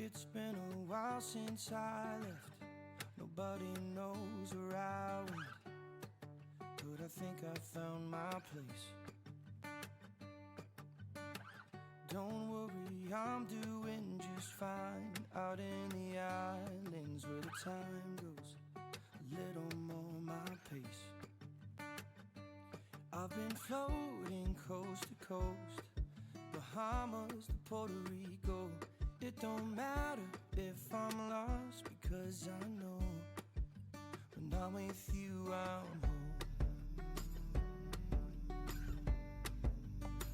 It's been a while since I left. Nobody knows where I went, but I think I found my place. Don't worry, I'm doing just fine out in the islands where the time goes a little more my pace. I've been floating coast to coast, Bahamas to Puerto Rico. It don't matter if I'm lost, because I know when I'm with you I'm home.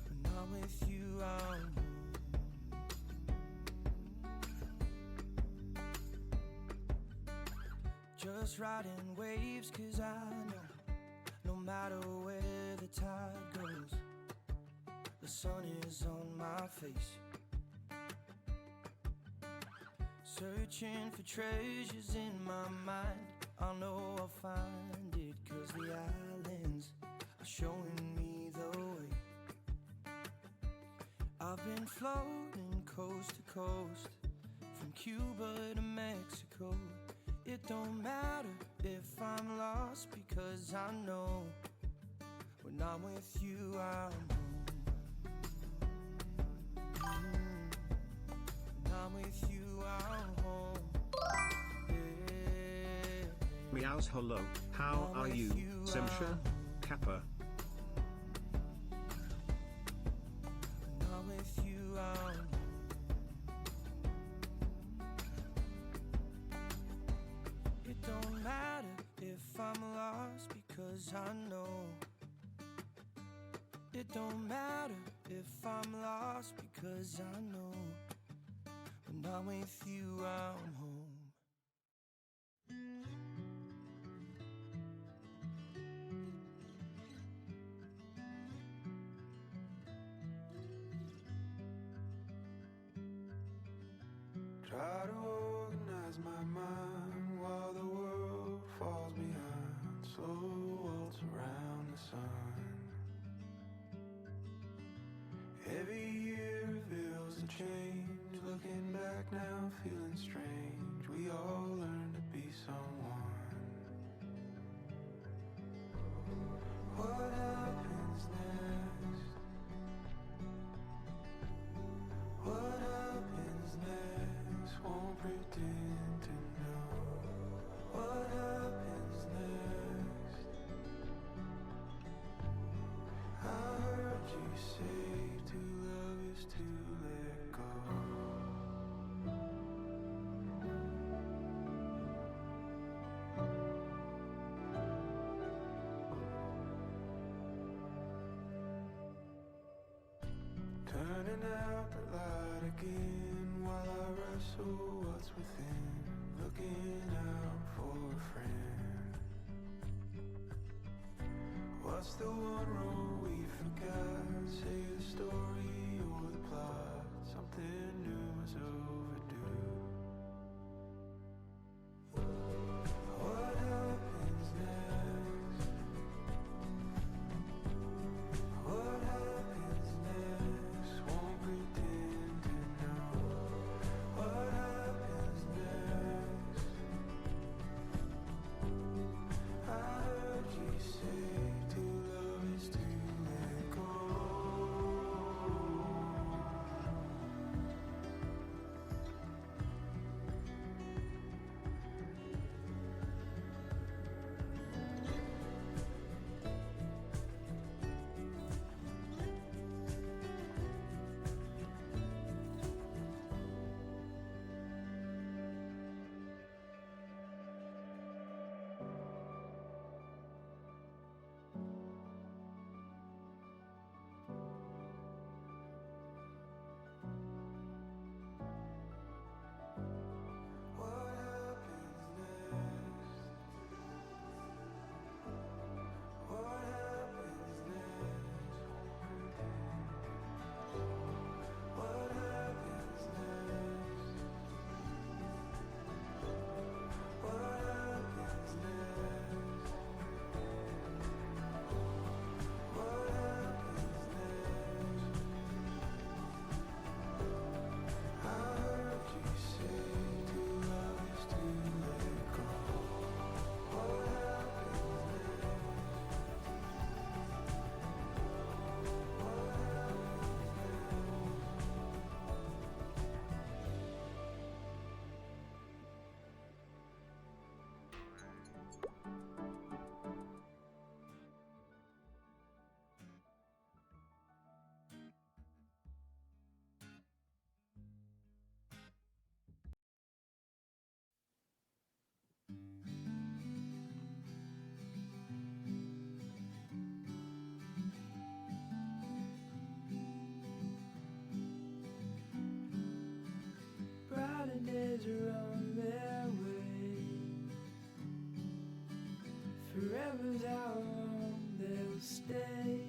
When I'm with you I'm home. Just riding waves, 'cause I know no matter where the tide goes, the sun is on my face. Searching for treasures in my mind, I know I'll find it, 'cause the islands are showing me the way. I've been floating coast to coast, from Cuba to Mexico. It don't matter if I'm lost, because I know when I'm with you I'm home. When I'm with you I'm home. Yeah. Meows hello, how are you, Simshire? Kappa. When I'm with you I'm home. It don't matter if I'm lost, because I know. It don't matter if I'm lost, because I know when I'm with you I'm home. Try to organize my mind while the world falls behind. Slow waltz around the sun. Every year reveals a change. Looking back now, feeling strange. We all learn to be someone. What happens next? What happens next? Won't pretend to know. What happens next? I heard you say to love is to let go. Turning out the light again while I wrestle what's within. Looking out for a friend. What's the one rule we forgot? Say the story or the plot. Something new is overdue. What happens next? What happens next? Won't pretend to know. What happens next? I heard you say to love is to let go. Forever's how long they'll stay.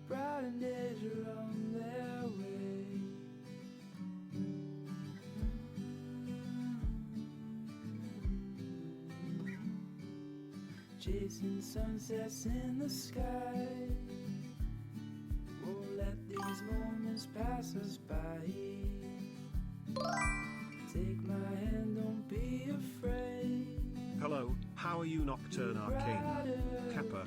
Brighten days are on their way. Chasing sunsets in the sky. Won't let these moments pass us by. Take my hand, don't be afraid. Hello, how are you, Nocturne Arcane? Kappa.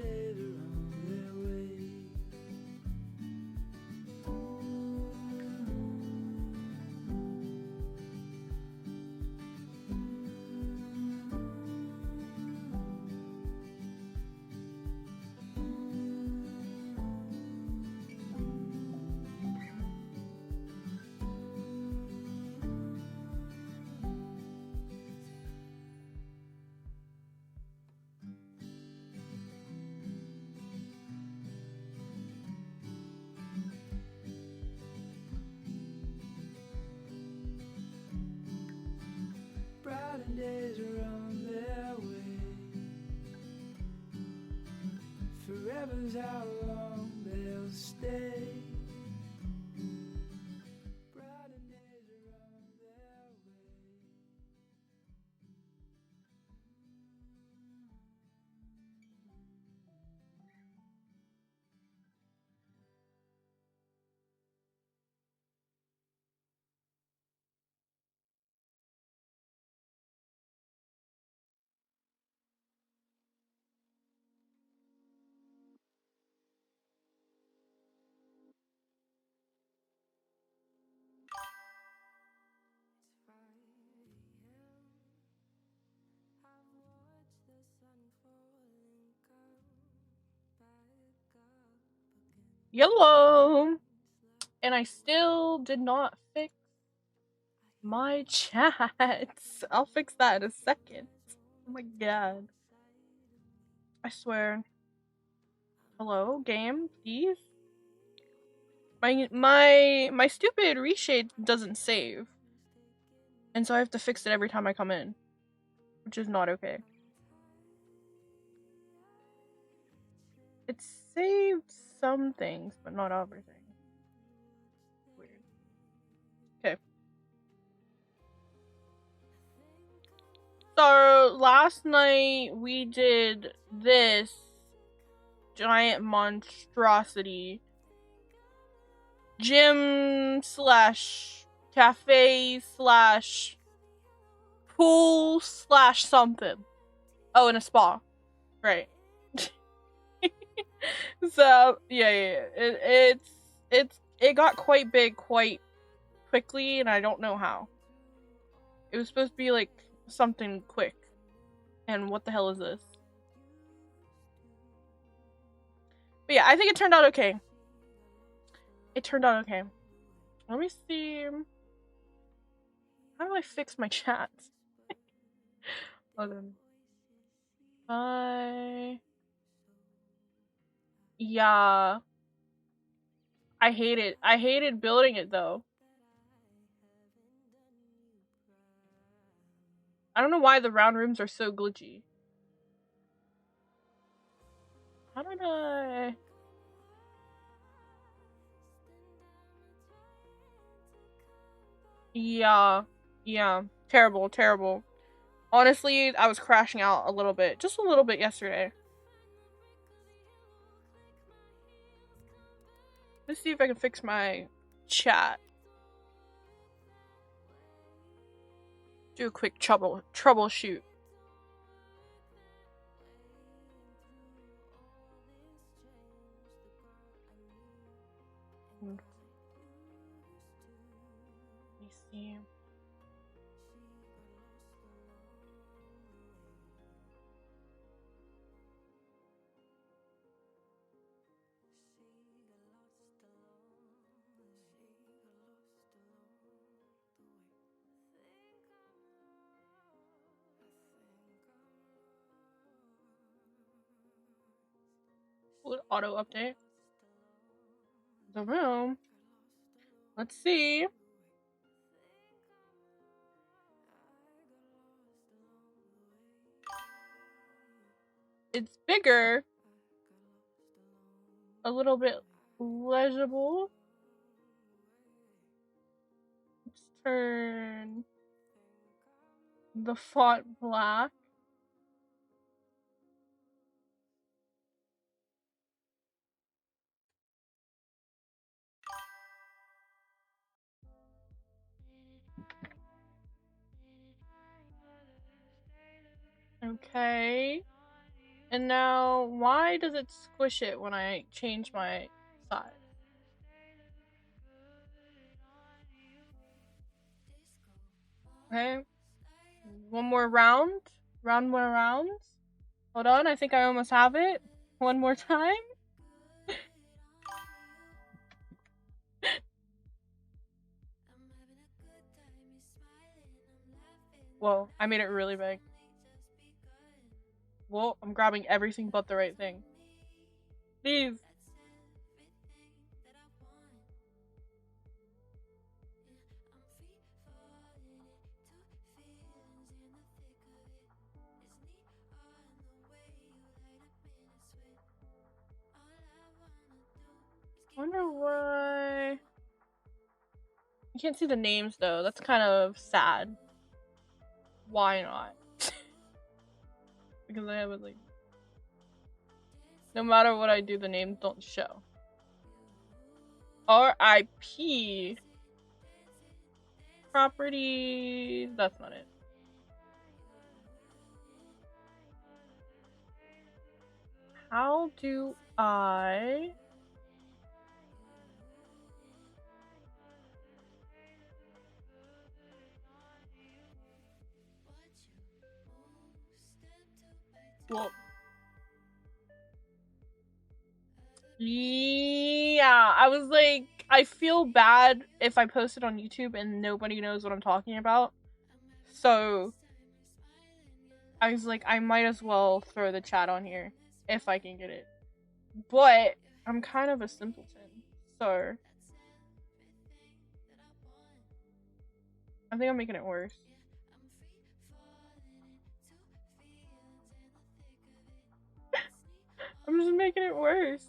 Days are on their way. Forever's how long they'll stay. Brighter days are on their way. Hello! And I still did not fix my chat. I'll fix that in a second. Oh my god. I swear. Hello, game, please? My stupid Reshade doesn't save. And so I have to fix it every time I come in. Which is not okay. It saved some things, but not everything. Weird. Okay. So, last night we did this giant monstrosity. Gym / cafe / pool / something. Oh, and a spa. Right. So, yeah. It got quite big quite quickly, and I don't know how. It was supposed to be like something quick. And what the hell is this? But yeah, I think it turned out okay. Let me see. How do I fix my chat? Hold on. Yeah. I hate it. I hated building it though. I don't know why the round rooms are so glitchy. How did I... Yeah. Terrible. Honestly, I was crashing out a little bit. Just a little bit yesterday. Let's see if I can fix my chat. Do a quick troubleshoot. Let me see. Would auto update the room. Let's see. it's bigger, a little bit legible. Let's turn the font black. Okay. And now, why does it squish it when I change my size? Okay. One more round. More rounds. Hold on, I think I almost have it. One more time. Whoa, I made it really big. Whoa, I'm grabbing everything but the right thing. Please. Wonder why. You can't see the names though. That's kind of sad. Why not? Because I haven't like. No matter what I do, the names don't show. RIP. Properties. That's not it. How do I... Well... Yeah, I was like, I feel bad if I post it on YouTube and nobody knows what I'm talking about. So... I was like, I might as well throw the chat on here if I can get it. But I'm kind of a simpleton, so I think I'm making it worse. I'm just making it worse.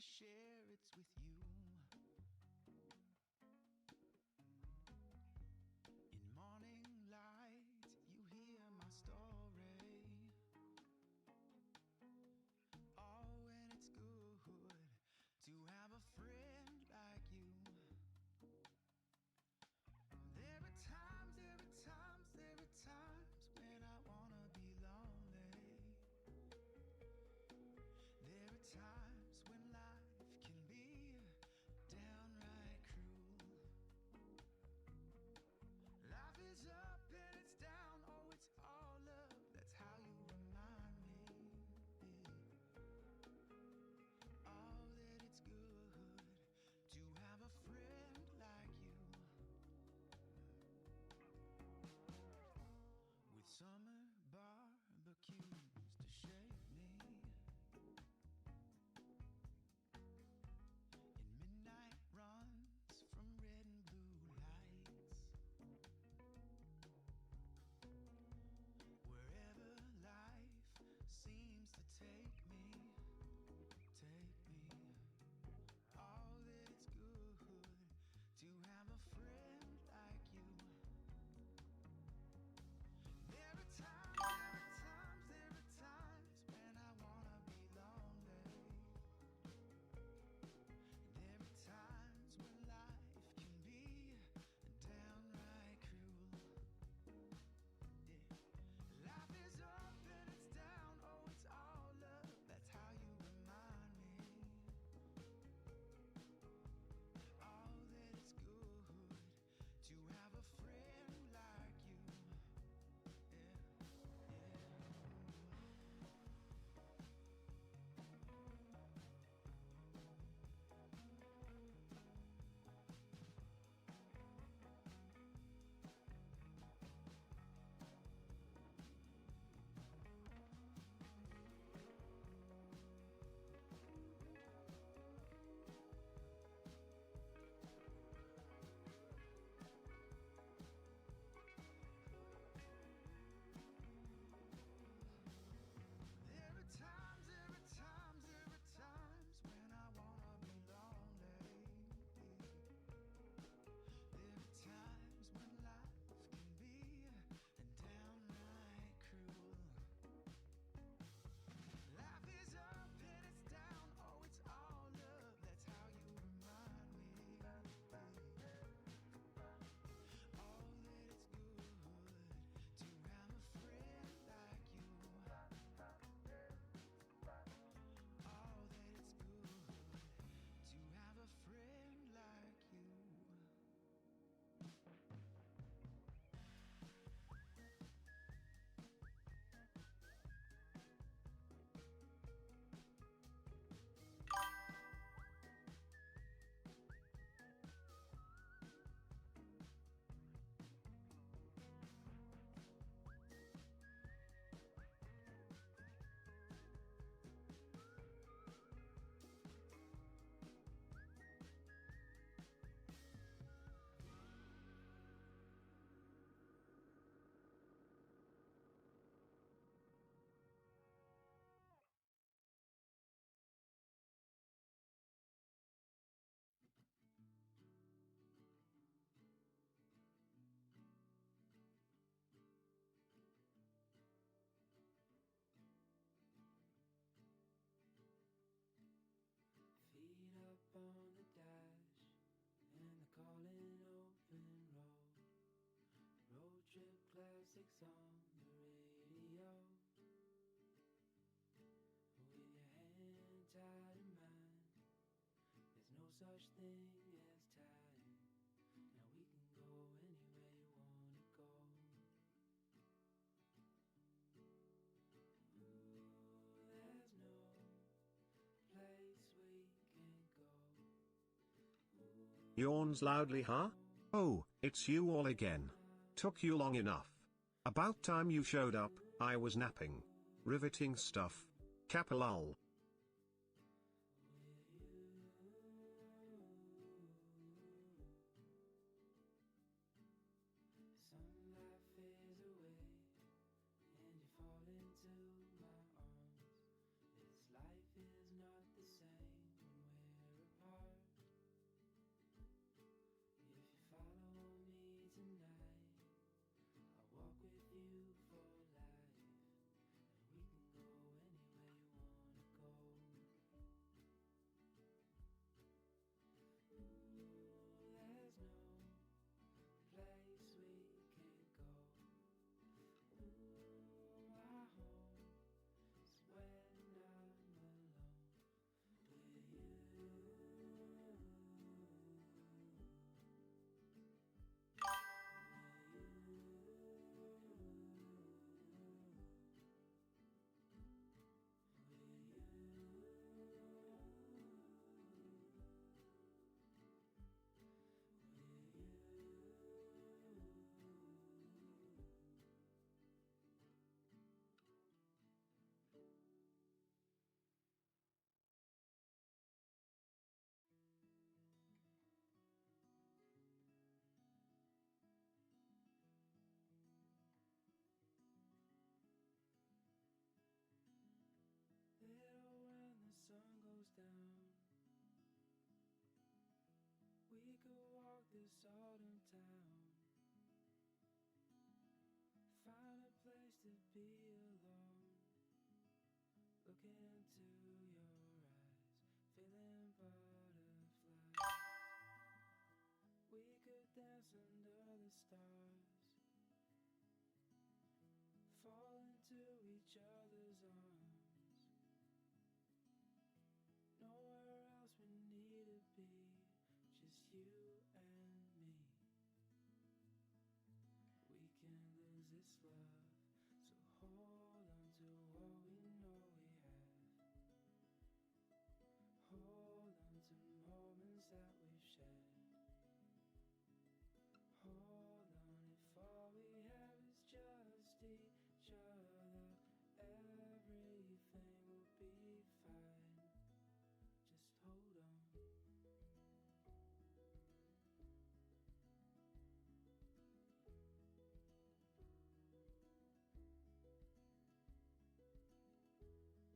share it's with you. In morning light, you hear my story. Oh, and it's good to have a friend like you. There are times when I wanna be lonely. There are times when life can be downright cruel. Life is up and it's down, oh, it's all love. That's how you remind me. Oh, that it's good to have a friend like you. With summer barbecues to shake me, and midnight runs from red and blue lights. Wherever life seems to take me. Oh, that it's good to have a friend like you. There are times when I wanna be lonely. There are times when life can be downright cruel. Yeah. Life is up and it's down, oh, it's all love. That's how you remind me. Oh, that it's good to have a friend like you. There are times when I wanna be lonely. There are times when life can be downright cruel. Life is up and it's down, oh, it's all love. That's how you remind me. Oh, that it's good to have a friend like you. Oh, that it's good to have a friend like you. Feet up on the dash and the calling open road. Road trip classics on the radio. With your hand tied in mine, there's no such thing as time. Now we can go anywhere you wanna go. Ooh, there's no place we can't go. Yawns loudly, huh? Oh, it's you all again. Took you long enough. About time you showed up, I was napping. Riveting stuff. Kapalal. Sunlight fades away and you fall into my arms. This life is not the same when this autumn town. Find a place to be alone. Looking into your eyes, feeling butterflies. We could dance under the stars, fall into each other's arms. Nowhere else we need to be, just you and me. We can lose this love, so hold on to what we know we have. Hold on to moments that we've shared. Hold on if all we have is just each other. Everything will be fine. Just hold on.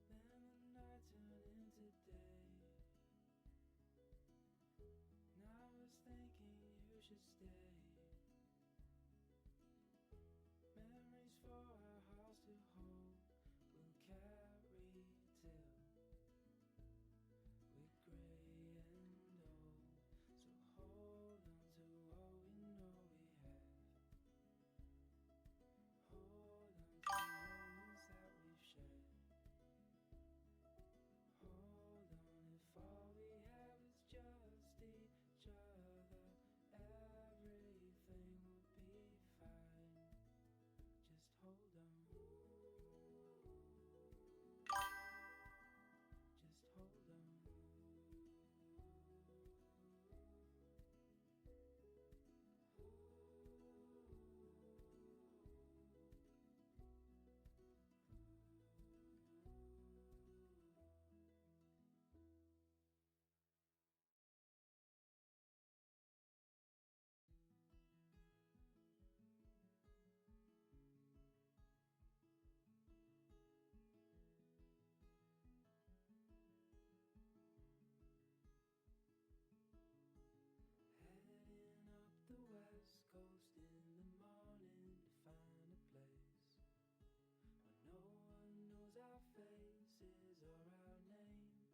Then the night turned into day. Now I was thinking you should stay. Memories for our house to hold will carry till we're gray and old. So hold on to what we know we have. Hold on to moments that we've shared. Hold on if all we have is just each other. Everything will be fine. Just hold on. Just hold on. Heading up the west coast in the morning to find a place where no one knows our faces or our names.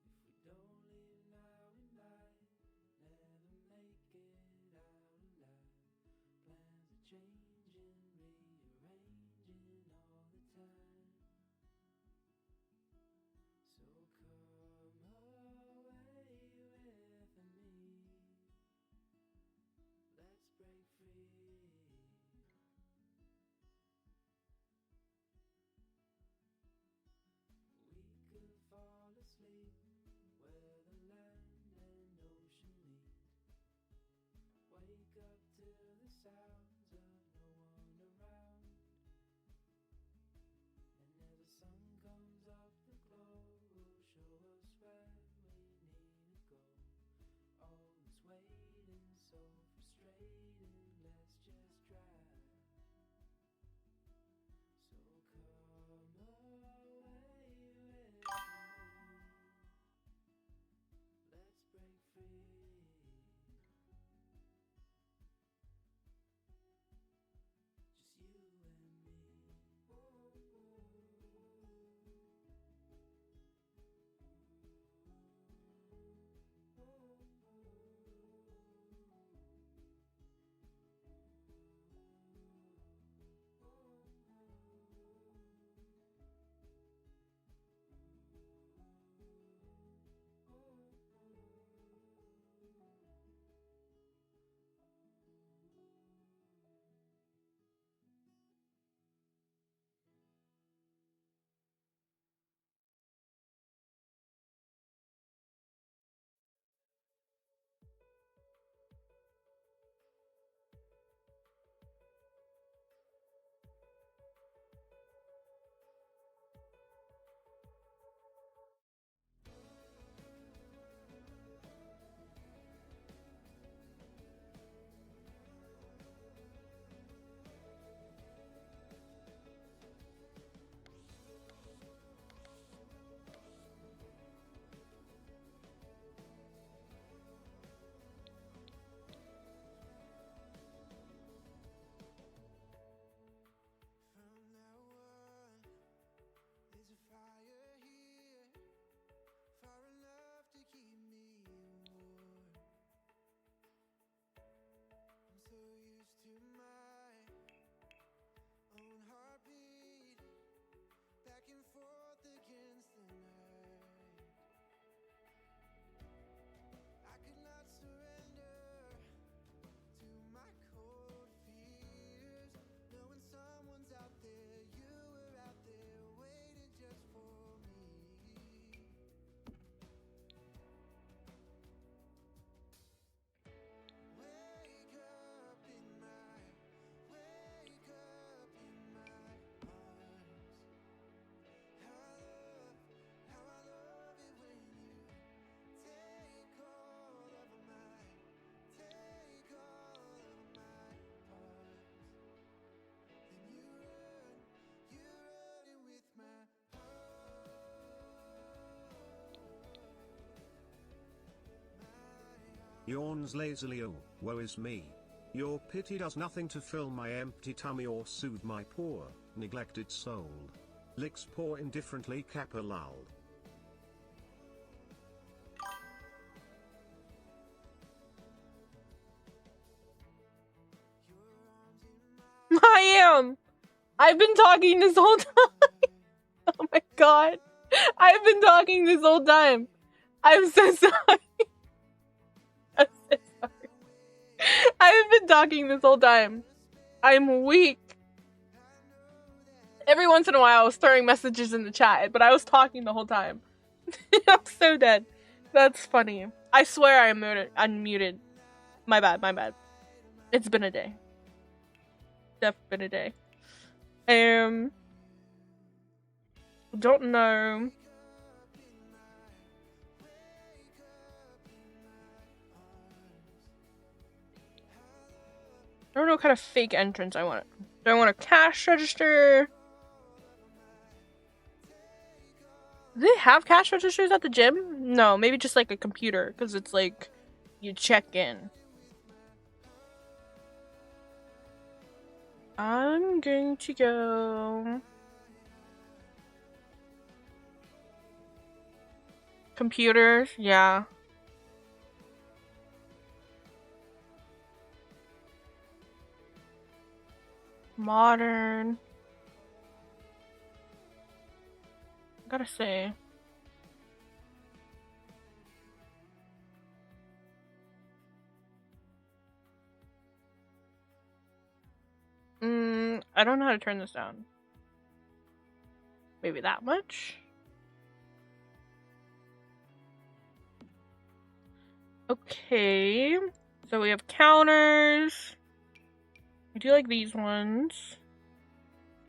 If we don't leave now, we might never make it out alive. Plans are changing, rearranging all the time. So come away with me. Let's break free. We could fall asleep where the land and ocean meet. Wake up to the sounds of no one around. And as the sun comes up, the glow will show us where we need to go. All this waiting, so frustrating, let's just drive. So come away with me. Let's break free. Just you and me. Yawns lazily. Oh, woe is me. Your pity does nothing to fill my empty tummy or soothe my poor, neglected soul. Licks paw indifferently. Kappa lol. I am. I've been talking this whole time. Oh my god. I've been talking this whole time. I'm so sorry. I'm so sorry. I've been talking this whole time. I'm weak. Every once in a while I was throwing messages in the chat, but I was talking the whole time. I'm so dead. That's funny. I swear I am unmuted. My bad, my bad. It's been a day. Definitely been a day. Don't know. I don't know what kind of fake entrance I want. Do I want a cash register? Do they have cash registers at the gym? No, maybe just like a computer, because it's like you check in. I'm going to go computers, yeah. Modern. I gotta say. I don't know how to turn this down. Maybe that much? Okay. So we have counters. I do like these ones.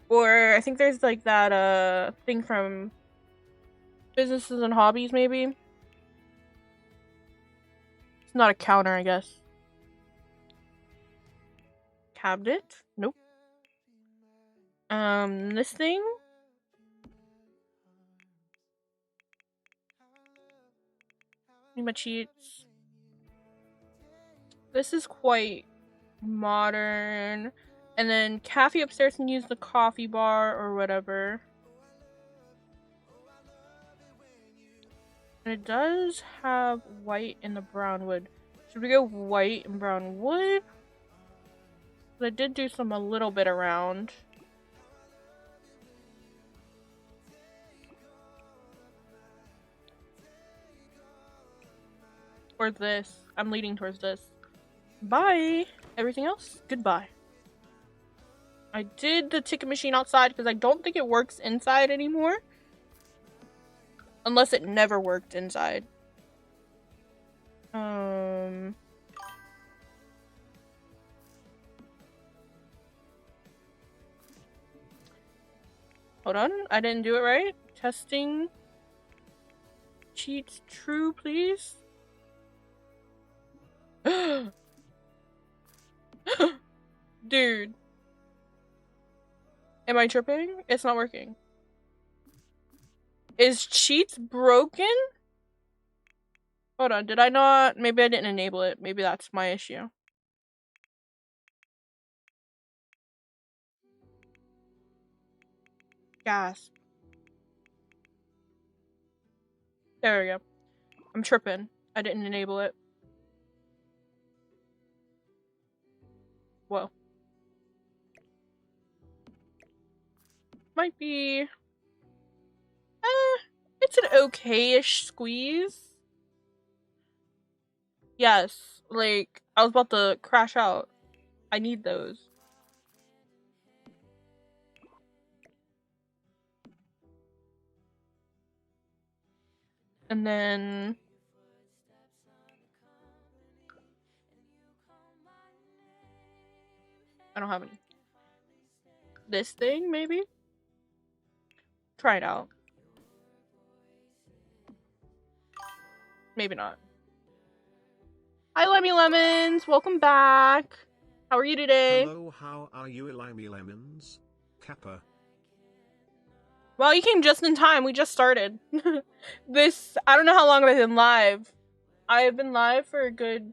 Or I think there's like that thing from Businesses and Hobbies, maybe. It's not a counter, I guess. Cabinet? Nope. This thing? Need my cheats. This is quite modern. And then Café upstairs can use the coffee bar or whatever. And it does have white in the brown wood. Should we go white and brown wood? But I did do a little bit around. Or this. I'm leaning towards this. Bye! Everything else, goodbye. I did the ticket machine outside because I don't think it works inside anymore. Unless it never worked inside. Hold on, I didn't do it right. Testing. Cheats true, please. Dude. Am I tripping? It's not working. Is cheats broken? Hold on, did I not? Maybe I didn't enable it. Maybe that's my issue. Gasp. There we go. I'm tripping. I didn't enable it. Whoa. Might be... it's an okay-ish squeeze. Yes, like, I was about to crash out. I need those. And then... I don't have any. This thing, maybe? Try it out. Maybe not. Hi, Lemmy Lemons! Welcome back! How are you today? Hello, how are you, Lemmy Lemons? Kappa. Well, you came just in time. We just started. I don't know how long I've been live. I've been live for a good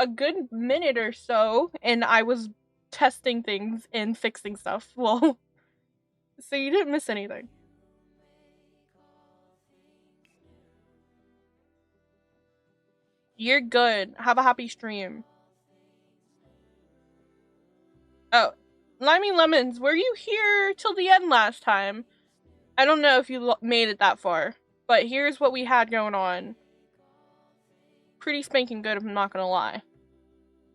a good minute or so, and I was testing things and fixing stuff. Well, so you didn't miss anything. You're good. Have a happy stream. Oh, Limey Lemons, were you here till the end last time? I don't know if you made it that far, but here's what we had going on. Pretty spanking good, if I'm not gonna lie.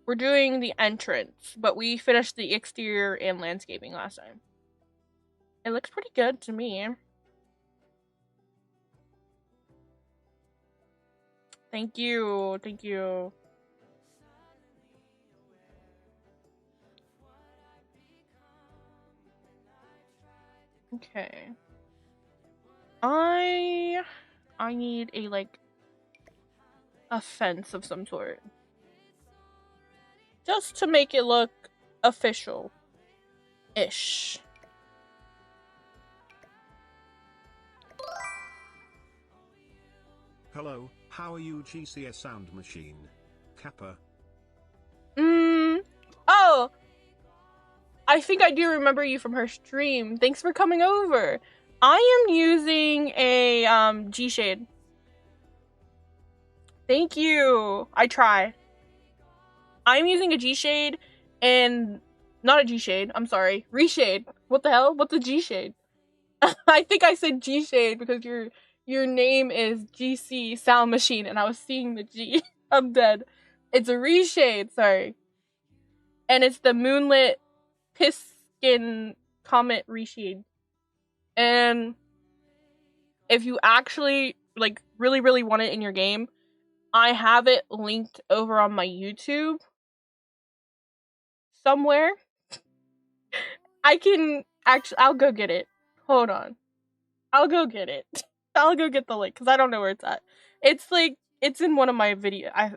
We're doing the entrance, but we finished the exterior and landscaping last time. It looks pretty good to me. Thank you. Thank you. Okay. I need a, like, a fence of some sort. Just to make it look official-ish. Hello, how are you GCS Sound Machine? Kappa. Oh! I think I do remember you from her stream. Thanks for coming over. I am using a G-Shade. Thank you. I try. I'm using a G-Shade and... Not a G-Shade, I'm sorry. Reshade. What the hell? What's a G-Shade? I think I said G-Shade because your name is GC Sound Machine and I was seeing the G. I'm dead. It's a Reshade, sorry. And it's the Moonlit Piskin Comet Reshade. And if you actually, like, really want it in your game, I have it linked over on my YouTube somewhere. I'll go get it. Hold on. I'll go get it. I'll go get the link, because I don't know where it's at. It's, like, it's in one of my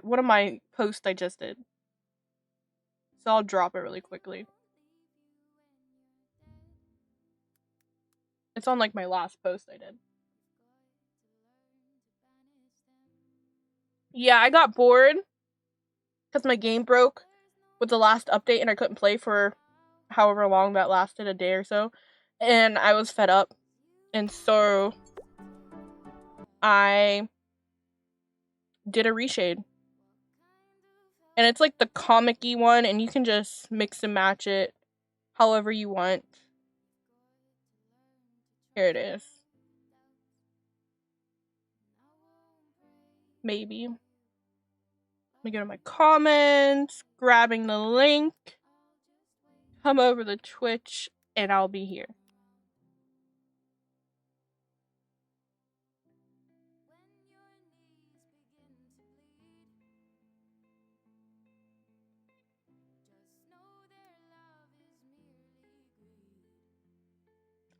one of my posts I just did. So I'll drop it really quickly. It's on, like, my last post I did. Yeah, I got bored because my game broke with the last update and I couldn't play for however long that lasted, a day or so. And I was fed up. And so I did a reshade. And it's like the comic-y one, and you can just mix and match it however you want. Here it is. Maybe. Let me go to my comments, grabbing the link, come over to Twitch, and I'll be here.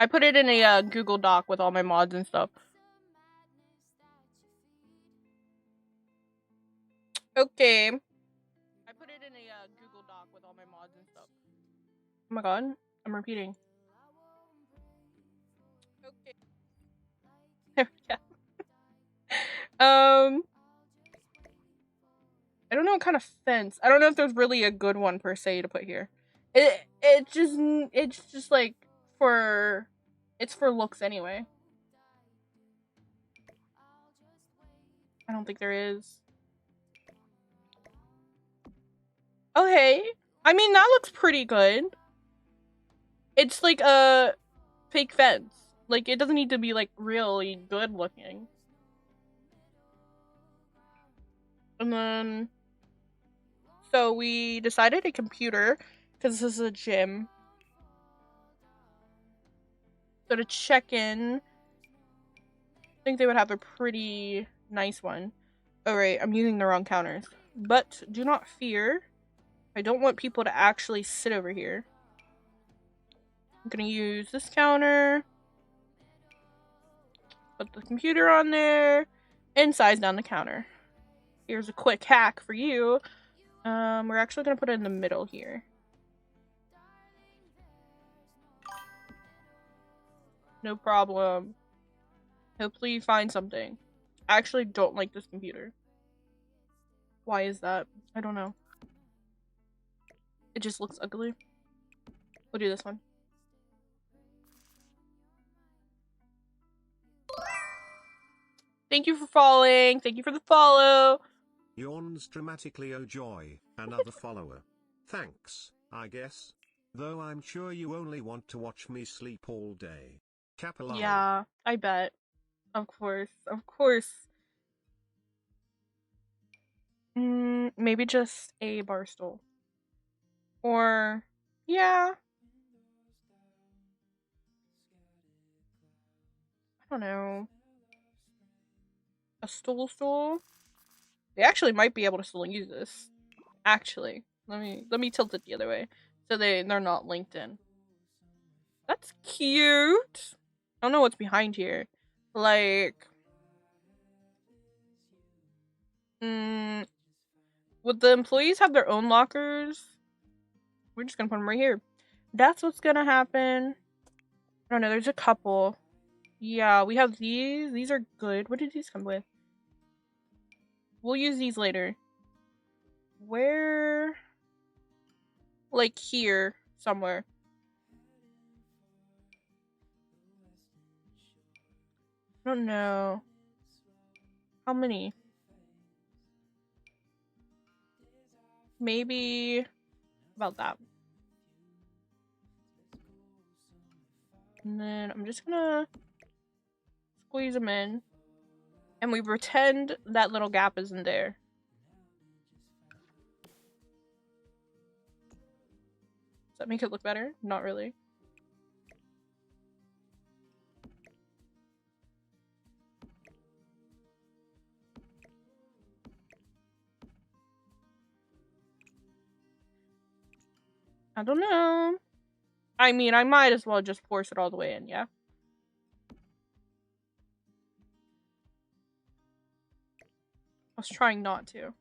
I put it in a Google Doc with all my mods and stuff. Okay. I put it in a Google Doc with all my mods and stuff. Oh my god, I'm repeating. Okay. There we go. I don't know what kind of fence. I don't know if there's really a good one per se to put here. It's just like it's for looks anyway. I don't think there is. Okay. I mean, that looks pretty good. It's like a fake fence. Like, it doesn't need to be, like, really good looking. And then... So we decided a computer, because this is a gym. So to check in, I think they would have a pretty nice one. Oh right, I'm using the wrong counters. But do not fear. I don't want people to actually sit over here. I'm gonna use this counter. Put the computer on there. And size down the counter. Here's a quick hack for you. We're actually gonna put it in the middle here. No problem. Hopefully you find something. I actually don't like this computer. Why is that? I don't know. It just looks ugly. We'll do this one. Thank you for following. Thank you for the follow. Yawns dramatically, oh joy, another follower. Thanks, I guess. Though I'm sure you only want to watch me sleep all day. Capilal. Yeah, I bet. Of course. Of course. Maybe just a bar stool. Or, yeah. I don't know. A stool? They actually might be able to still use this. Actually, let me tilt it the other way so they're not linked in. That's cute. I don't know what's behind here. Like, would the employees have their own lockers? We're just gonna put them right here. That's what's gonna happen. I don't know. There's a couple. Yeah, we have these. These are good. What did these come with? We'll use these later. Where? Like here, somewhere. I don't know. How many? Maybe about that. And then I'm just gonna squeeze them in. And we pretend that little gap isn't there. Does that make it look better? Not really. I don't know. I mean, I might as well just force it all the way in, yeah? I was trying not to.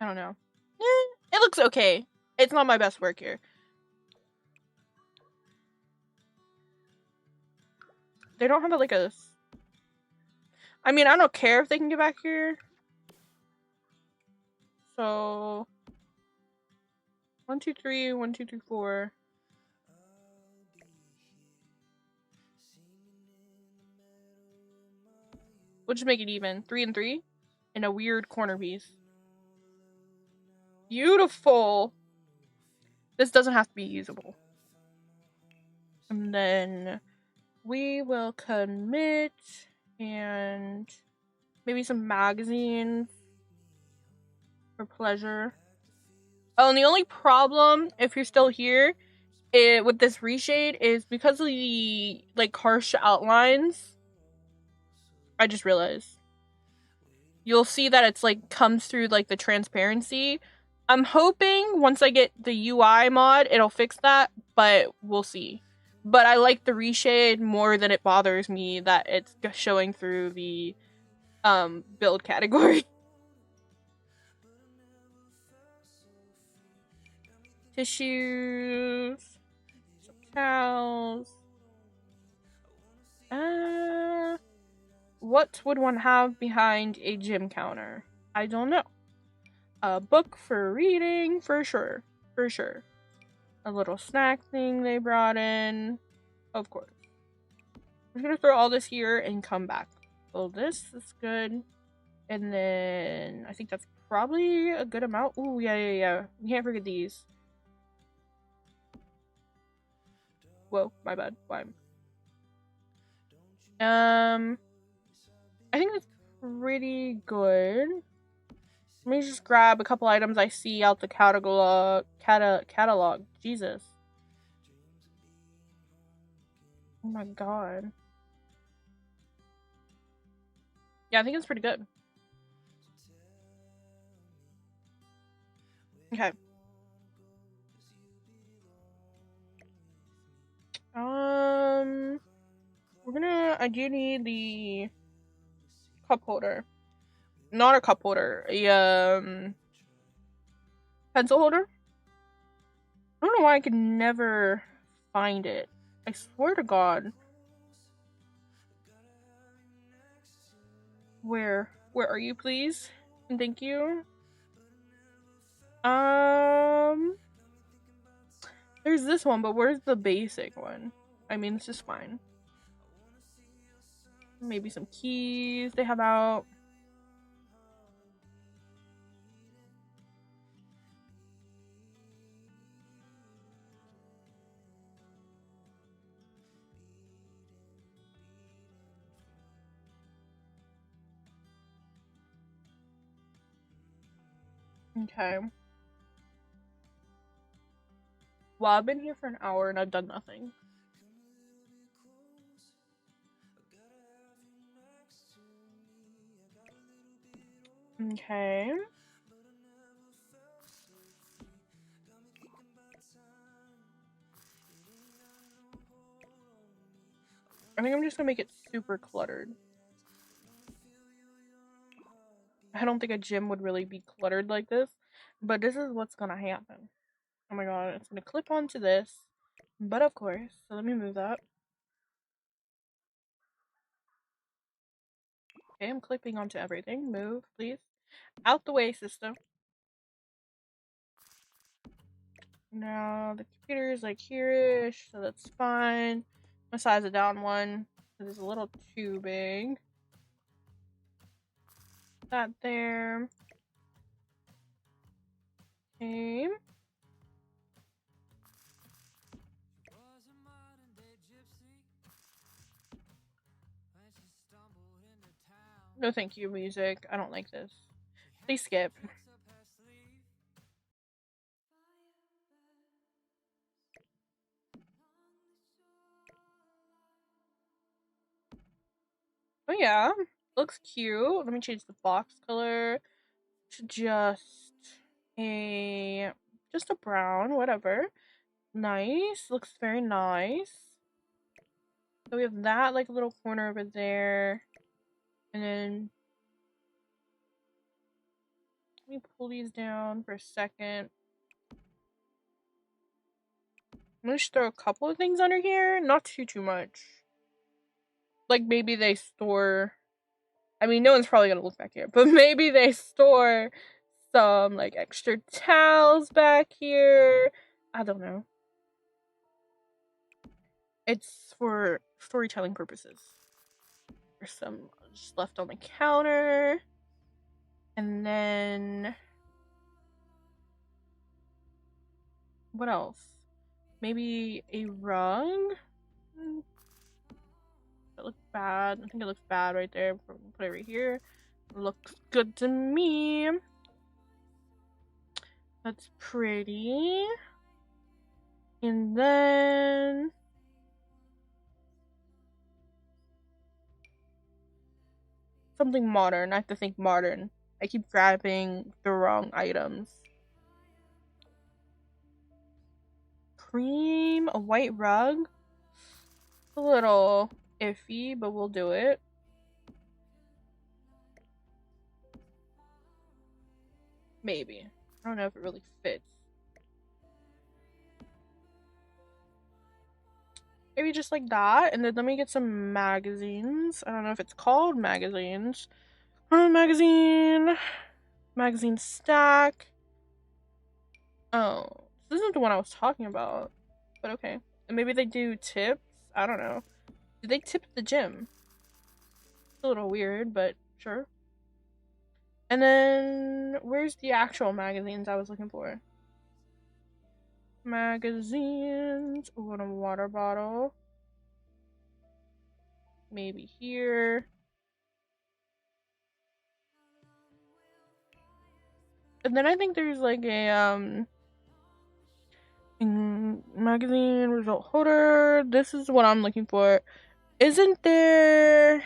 I don't know. It looks okay. It's not my best work here. They don't have like a... I mean, I don't care if they can get back here. So... 1, 2, 3, 1, 2, 3, 4. We'll just make it even. 3 and 3. And a weird corner piece. Beautiful! This doesn't have to be usable. And then we will commit and maybe some magazines for pleasure. Oh, and the only problem, if you're still here, with this reshade is because of the like harsh outlines. I just realized. You'll see that it's like comes through like the transparency. I'm hoping once I get the UI mod, it'll fix that, but we'll see. But I like the reshade more than it bothers me that it's showing through the build category. Tissues, some towels. What would one have behind a gym counter? I don't know. A book for reading, for sure. For sure. A little snack thing they brought in. Of course. I'm gonna throw all this here and come back. So this is good. And then I think that's probably a good amount. Ooh, yeah. We can't forget these. Whoa, my bad. Why? I think that's pretty good. Let me just grab a couple items I see out the catalog. Jesus. Oh my god. Yeah, I think it's pretty good. Okay. I do need the cup holder. Not a cup holder, a pencil holder. don't know why I could never find it. I swear to God. Where are you, please? And thank you. There's this one, but where's the basic one? I mean, this is fine. Maybe some keys they have out. Okay. Well, I've been here for an hour and I've done nothing. Okay. I think I'm just gonna make it super cluttered. I don't think a gym would really be cluttered like this, but this is what's gonna happen. Oh my god, it's gonna clip onto this. But of course, so let me move that. Okay, I'm clipping onto everything. Move, please. Out the way, system. Now the computer is like here-ish, so that's fine. I'm gonna size it down one. It is a little too big. That there. Okay. No thank you, music. I don't like this. Please skip. Oh yeah, looks cute. Let me change the box color to just a brown, whatever. Nice, looks very nice. So we have that like little corner over there, and then let me pull these down for a second. I'm gonna just throw a couple of things under here, not too much. Like maybe they store. I mean, no one's probably gonna look back here, but maybe they store some like extra towels back here. I don't know. It's for storytelling purposes. There's some just left on the counter. And then what else? Maybe a rug? That looks bad. I think it looks bad right there. Put it right here. Looks good to me. That's pretty. And then something modern. I have to think modern. I keep grabbing the wrong items. Cream, a white rug. A little iffy, but we'll do it. Maybe. I don't know if it really fits. Maybe just like that. And then let me get some magazines. I don't know if it's called magazines. Magazine stack. Oh, this isn't the one I was talking about. But okay. And maybe they do tips. I don't know. Do they tip the gym? It's a little weird, but sure. And then where's the actual magazines I was looking for? Magazines. Ooh, and a water bottle. Maybe here. And then I think there's like a magazine result holder. This is what I'm looking for. Isn't there?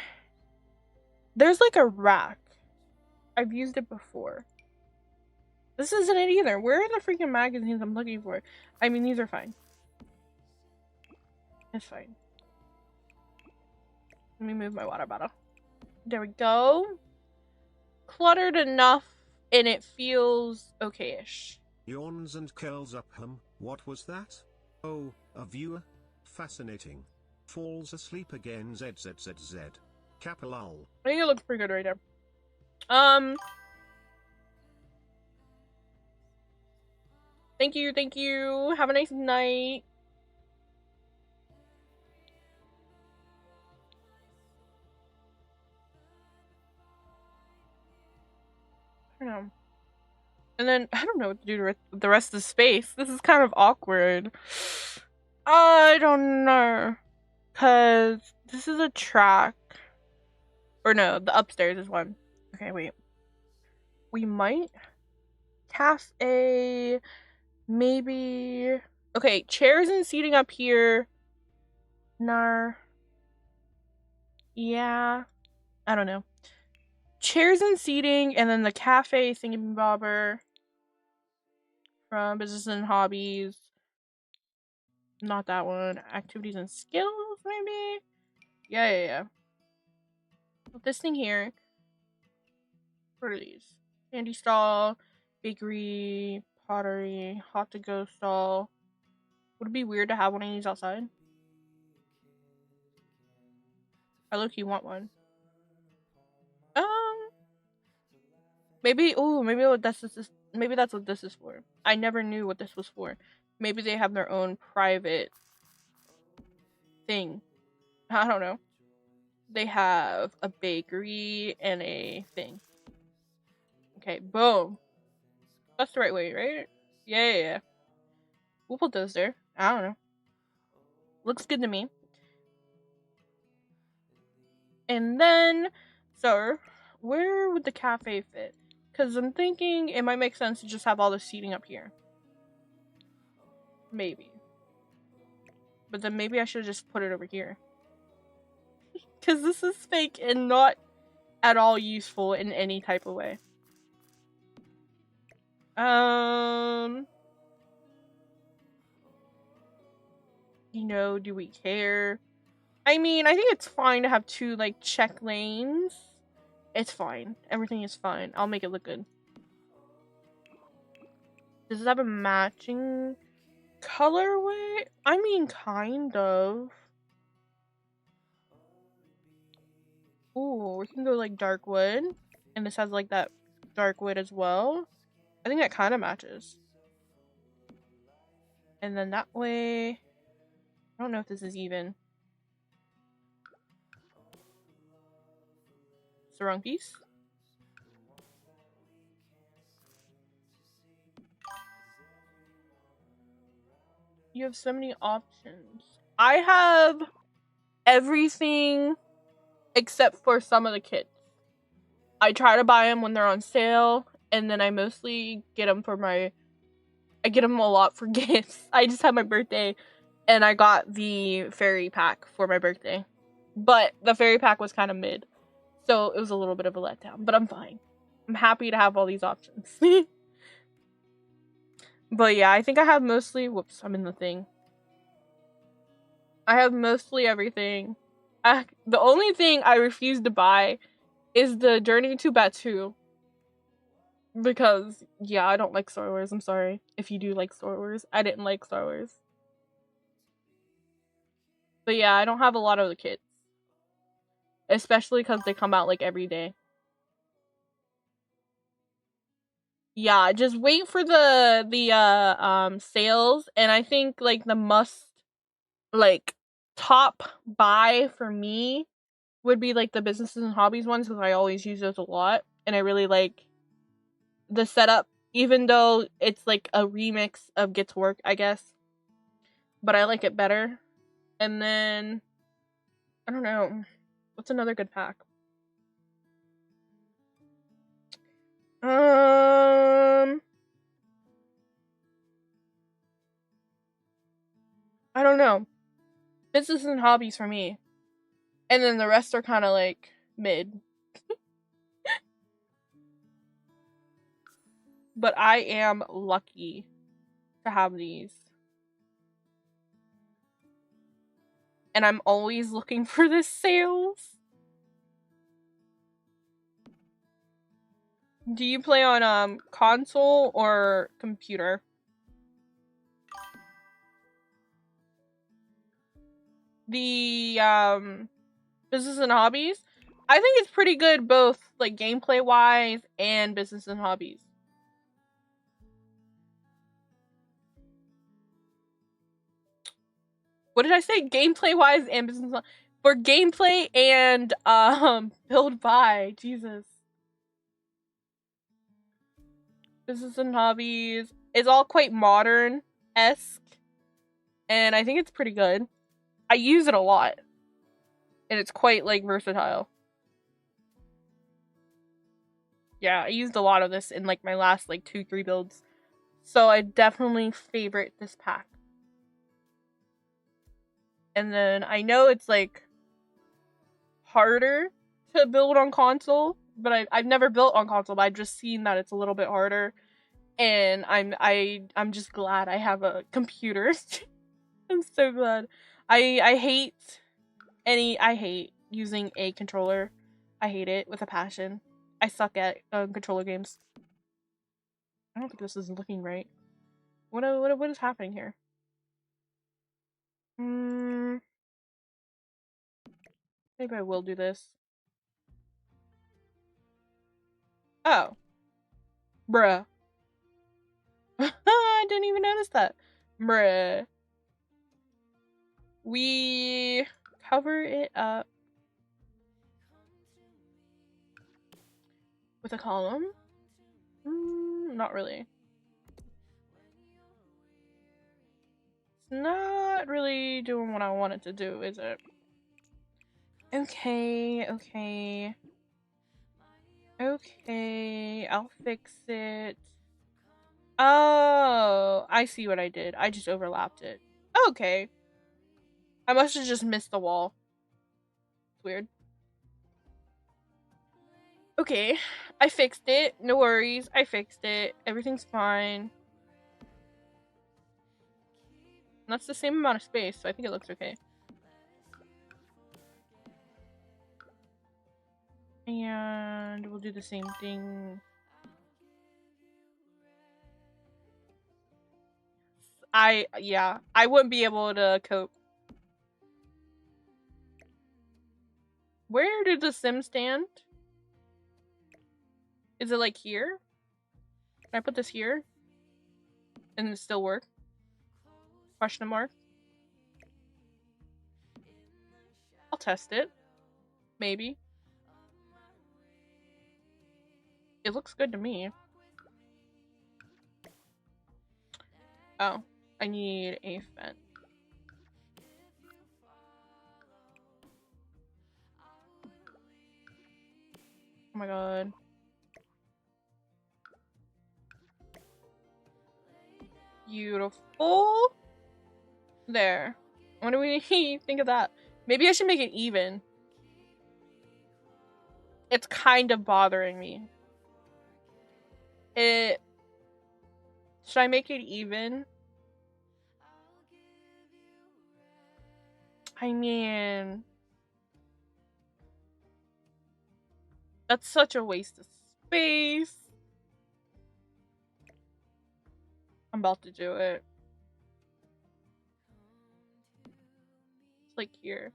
There's like a rack. I've used it before. This isn't it either. Where are the freaking magazines I'm looking for? I mean, these are fine. It's fine. Let me move my water bottle. There we go. Cluttered enough, and it feels okay-ish. Yawns and curls up. What was that? Oh, a viewer? Fascinating. Falls asleep again. ZZZZ. Capilal. I think it looks pretty good right there. Thank you, thank you. Have a nice night. I don't know. And then, I don't know what to do with the rest of the space. This is kind of awkward. I don't know. Because this is a track. Or no, the upstairs is one. Okay, wait. We might cafe, maybe. Okay, chairs and seating up here. Nah. Yeah. I don't know. Chairs and seating, and then the cafe thingamabobber from business and hobbies. Not that one. Activities and skills, maybe? Yeah. Put this thing here. What are these? Candy stall, bakery, pottery, hot to go stall. Would it be weird to have one of these outside? I low-key want one. Maybe. Oh, maybe that's what this is for. I never knew what this was for. Maybe they have their own private thing. I don't know. They have a bakery and a thing. Okay, boom. That's the right way, right? Yeah. We'll put those there. I don't know. Looks good to me. And then, so, where would the cafe fit? Because I'm thinking it might make sense to just have all the seating up here. Maybe. But then maybe I should just put it over here. Because this is fake and not at all useful in any type of way. You know, do we care? I mean, I think it's fine to have two, like, check lanes. It's fine. Everything is fine. I'll make it look good. Does it have a matching colorway? I mean, kind of. Ooh, we can go, like, dark wood. And this has, like, that dark wood as well. I think that kind of matches. And then that way... I don't know if this is even. It's the wrong piece. You have so many options. I have everything except for some of the kits. I try to buy them when they're on sale, and then I mostly get them for I get them a lot for gifts. I just had my birthday, and I got the fairy pack for my birthday. But the fairy pack was kind of mid, so it was a little bit of a letdown, but I'm fine. I'm happy to have all these options. But yeah, I think I have mostly... Whoops, I'm in the thing. I have mostly everything. The only thing I refuse to buy is the Journey to Batu. Because, yeah, I don't like Star Wars. I'm sorry if you do like Star Wars. I didn't like Star Wars. But yeah, I don't have a lot of the kits. Especially because they come out, like, every day. Yeah, just wait for the sales, and I think, like, the must, like, top buy for me would be, like, the businesses and hobbies ones, because I always use those a lot, and I really like the setup, even though it's, like, a remix of Get to Work, I guess, but I like it better. And then, I don't know, what's another good pack? I don't know. Business and hobbies for me. And then the rest are kind of like mid. But I am lucky to have these. And I'm always looking for the sales. Do you play on console or computer? The business and hobbies? I think it's pretty good both like gameplay wise and business and hobbies. What did I say? Gameplay wise and business for gameplay and build by Jesus. Business and hobbies is all quite modern-esque, and I think it's pretty good. I use it a lot, and it's quite like versatile. Yeah, I used a lot of this in like my last like 2-3 builds, so I definitely favorite this pack. And then I know it's like harder to build on console, but I've never built on console, but I've just seen that it's a little bit harder. And I'm just glad I have a computer. I'm so glad. I hate using a controller. I hate it with a passion. I suck at controller games. I don't think this is looking right. What is happening here? Maybe I will do this. Oh. Bruh. I didn't even notice that. Bruh. We cover it up with a column. Not really. It's not really doing what I want it to do, is it? Okay. I'll fix it. Oh, I see what I did. I just overlapped it. Okay. I must have just missed the wall. It's weird. Okay. I fixed it. No worries. I fixed it. Everything's fine. That's the same amount of space, so I think it looks okay. And we'll do the same thing. I wouldn't be able to cope. Where did the sim stand? Is it like here? Can I put this here? And it still work? Question mark. I'll test it. Maybe. It looks good to me. Oh, I need a vent. Oh my god. Beautiful. There. What do we think of that? Maybe I should make it even. It's kind of bothering me. Should I make it even? I mean, that's such a waste of space. I'm about to do it. It's like here.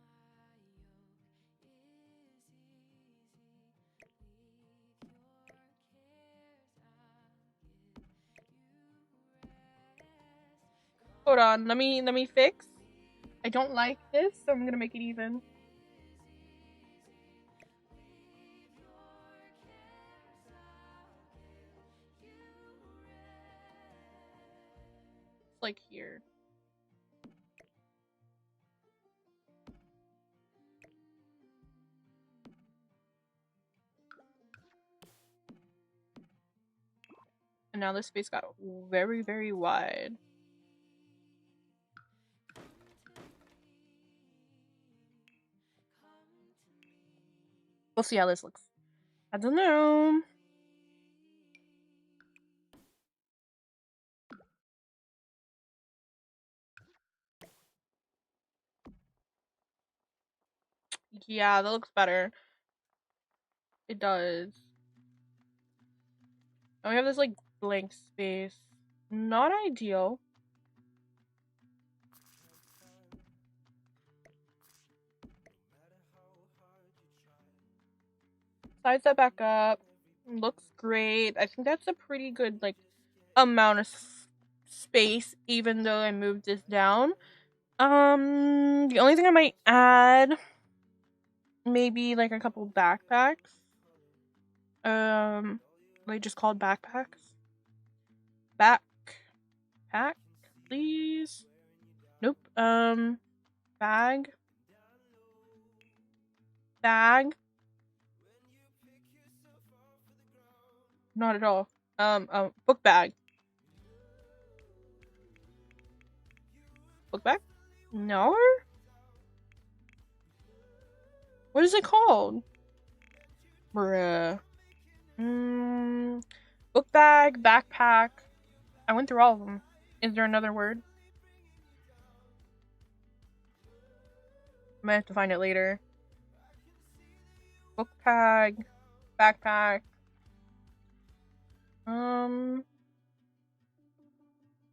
Hold on, let me fix. I don't like this, so I'm gonna make it even. It's like here. And now this space got very, very wide. We'll see how this looks. I don't know. Yeah, that looks better. It does. And we have this like blank space. Not ideal. Size that back up. Looks great. I think that's a pretty good like amount of space, even though I moved this down. The only thing I might add, maybe like a couple backpacks. They just called backpacks. Backpack, please. Nope. Bag. Not at all. Book bag. Book bag? No? What is it called? Bruh. Book bag, backpack. I went through all of them. Is there another word? I might have to find it later. Book bag, backpack.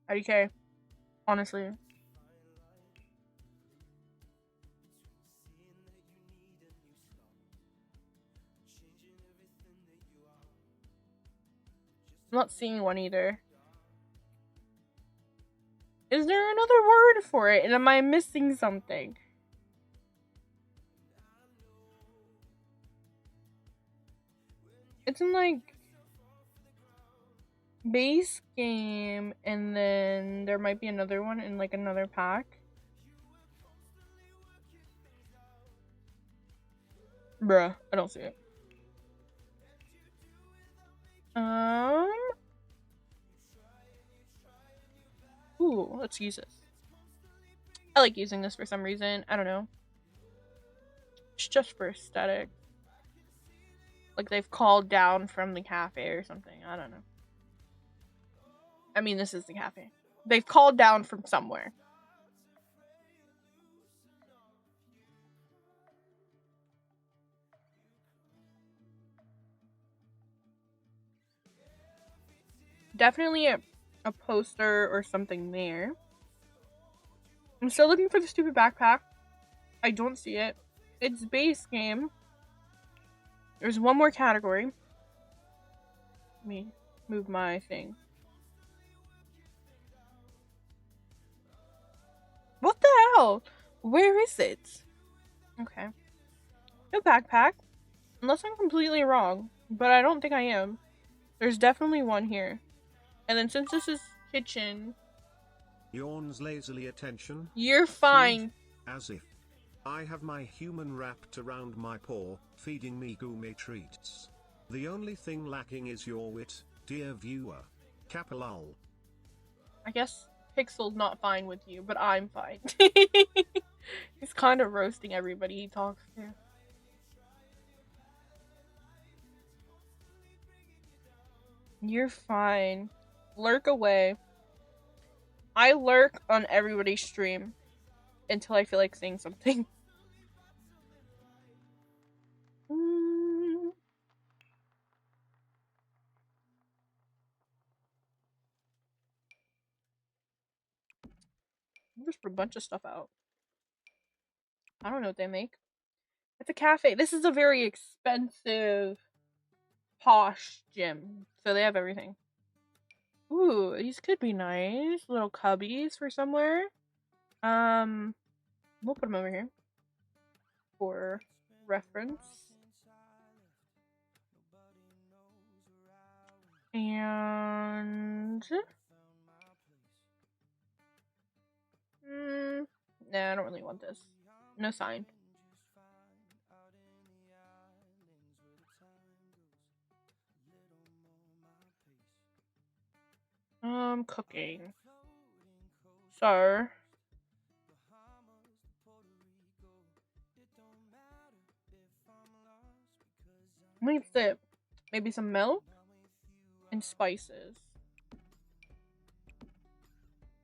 IDK. Honestly. I'm not seeing one either. Is there another word for it? And am I missing something? It's in like base game, and then there might be another one in like another pack. Bruh, I don't see it. Ooh, let's use this. I like using this for some reason. I don't know. It's just for aesthetic. Like they've called down from the cafe or something. I don't know. I mean, this is the cafe. They've called down from somewhere. Definitely a poster or something there. I'm still looking for the stupid backpack. I don't see it. It's base game. There's one more category. Let me move my thing. What the hell? Where is it? Okay. No backpack. Unless I'm completely wrong. But I don't think I am. There's definitely one here. And then since this is kitchen... Yawns lazily attention. You're fine. As if I have my human wrapped around my paw, feeding me gourmet treats. The only thing lacking is your wit, dear viewer. Capilal. I guess Pixel's not fine with you, but I'm fine. He's kind of roasting everybody he talks to. You're fine. Lurk away. I lurk on everybody's stream until I feel like saying something. Just put a bunch of stuff out. I don't know what they make. It's a cafe. This is a very expensive, posh gym. So they have everything. Ooh, these could be nice. Little cubbies for somewhere. We'll put them over here for reference. And nah, I don't really want this. No sign. Cooking. So let me maybe some milk and spices.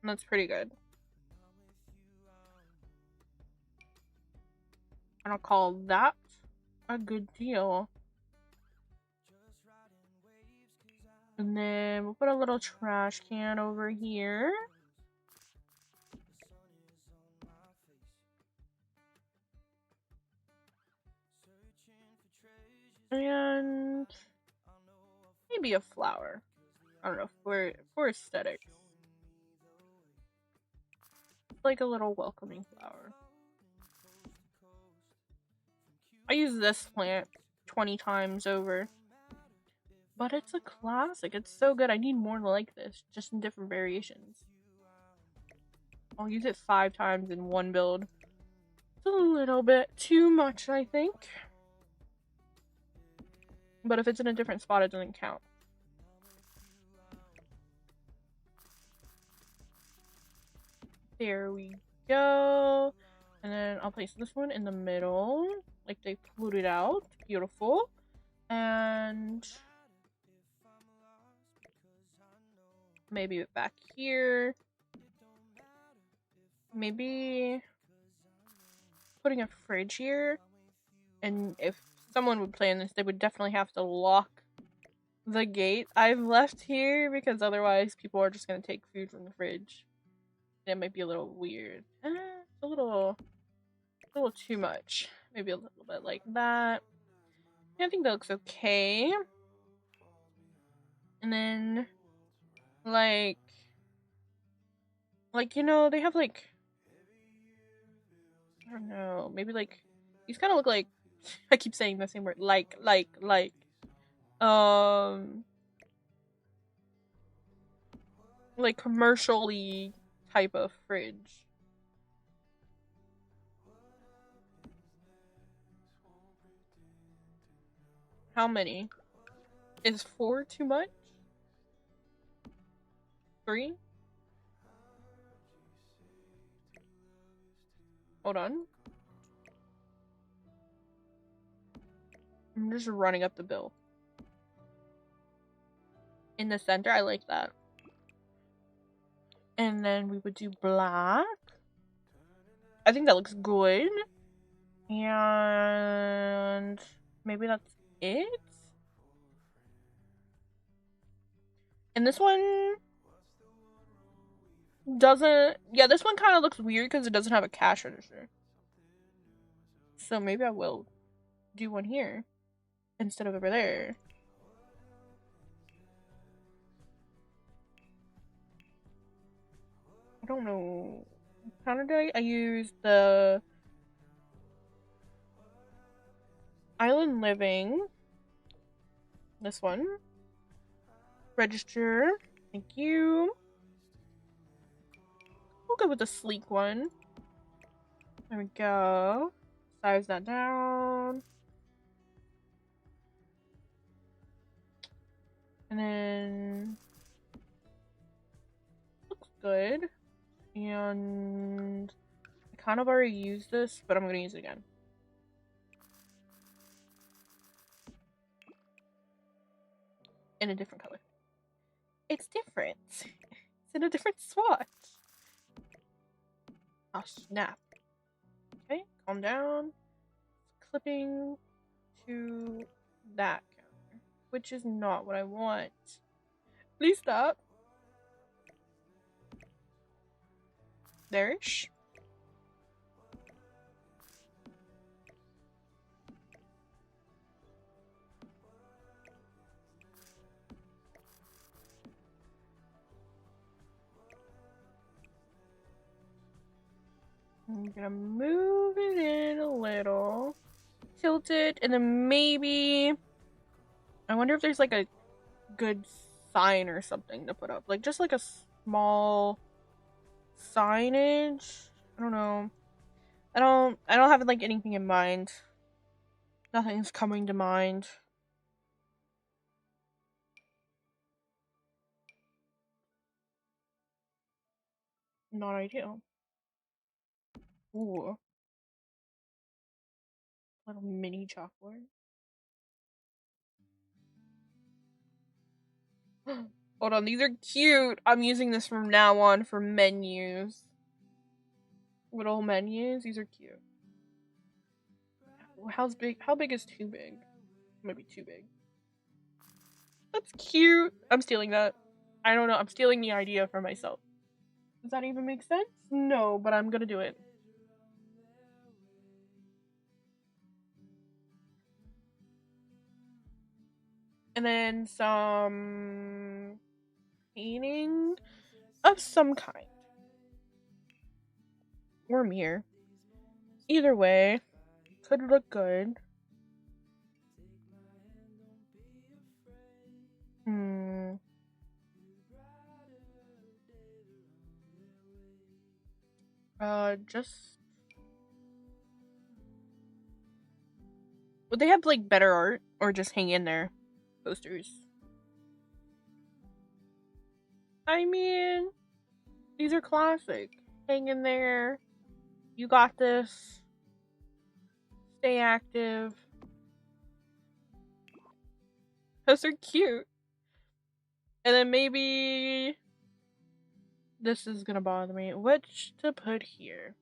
And that's pretty good. And I'll call that a good deal. And then we'll put a little trash can over here. And maybe a flower. I don't know, for aesthetics. Like a little welcoming flower. I use this plant 20 times over. But it's a classic. It's so good. I need more like this, just in different variations. I'll use it 5 times in one build. It's a little bit too much, I think. But if it's in a different spot, it doesn't count. There we go. And then I'll place this one in the middle. Like they put it out. Beautiful. And maybe back here. Maybe putting a fridge here. And if someone would play in this, they would definitely have to lock the gate I've left here, because otherwise people are just going to take food from the fridge. It might be a little weird. It's a little too much. Maybe a little bit like that. Yeah, I think that looks okay. And then, like, you know, they have, like, I don't know, maybe, like, these kind of look like, I keep saying the same word, like, commercially type of fridge. How many? Is 4 too much? 3? Hold on. I'm just running up the bill. In the center, I like that. And then we would do black. I think that looks good. And maybe that's it. And this one doesn't... Yeah, this one kind of looks weird because it doesn't have a cash register. So maybe I will do one here instead of over there. I don't know. How did I use the Island Living. This one. Register. Thank you. We'll go with the sleek one. There we go. Size that down. And then looks good. And I kind of already used this, but I'm gonna use it again. In a different color. It's different. It's in a different swatch. Oh snap. Okay, calm down. Clipping to that counter, which is not what I want. Please stop. There-ish. I'm gonna move it in a little. Tilt it, and then maybe... I wonder if there's like a good sign or something to put up. Like just like a small signage. I don't know. I don't have like anything in mind. Nothing's coming to mind. Not ideal. Ooh. Little mini chalkboard. Hold on, these are cute. I'm using this from now on for menus. Little menus, these are cute. How big is too big? Maybe too big. That's cute. I'm stealing that. I don't know. I'm stealing the idea for myself. Does that even make sense? No, but I'm gonna do it. And then some painting of some kind. Or mirror. Either way, could look good. Just would they have like better art or just hang in there posters? I mean, these are classic. Hang in there. You got this. Stay active. Those are cute. And then maybe this is gonna bother me. Which to put here?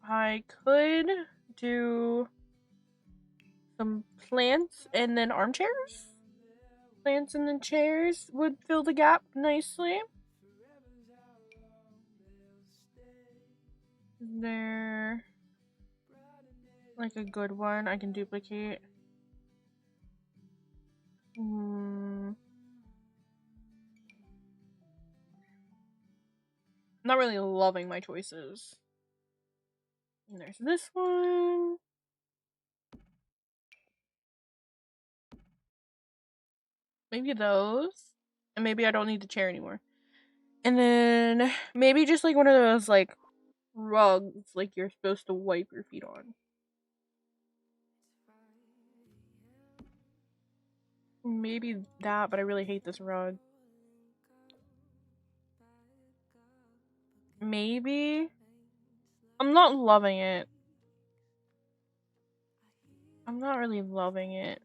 I could do some plants and then armchairs. Plants and then chairs would fill the gap nicely. Is there like a good one I can duplicate? Not really loving my choices. And there's this one. Maybe those. And maybe I don't need the chair anymore. And then maybe just like one of those like rugs like you're supposed to wipe your feet on. Maybe that, but I really hate this rug. Maybe. I'm not loving it. I'm not really loving it.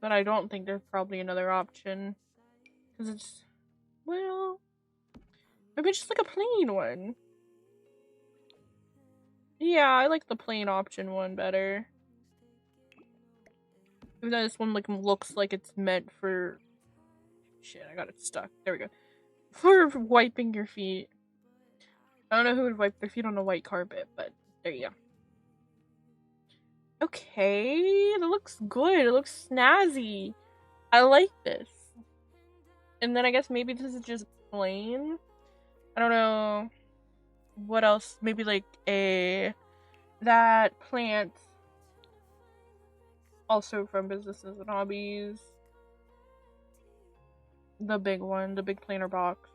But I don't think there's probably another option. Because it's, well, maybe just like a plain one. Yeah, I like the plain option one better. Even though this one like looks like it's meant for... Shit, I got it stuck. There we go. For wiping your feet. I don't know who would wipe their feet on a white carpet, but there you go. Okay, that looks good. It looks snazzy. I like this. And then I guess maybe this is just plain. I don't know what else. Maybe like that plant. Also from Businesses and Hobbies. The big one, the big planter box.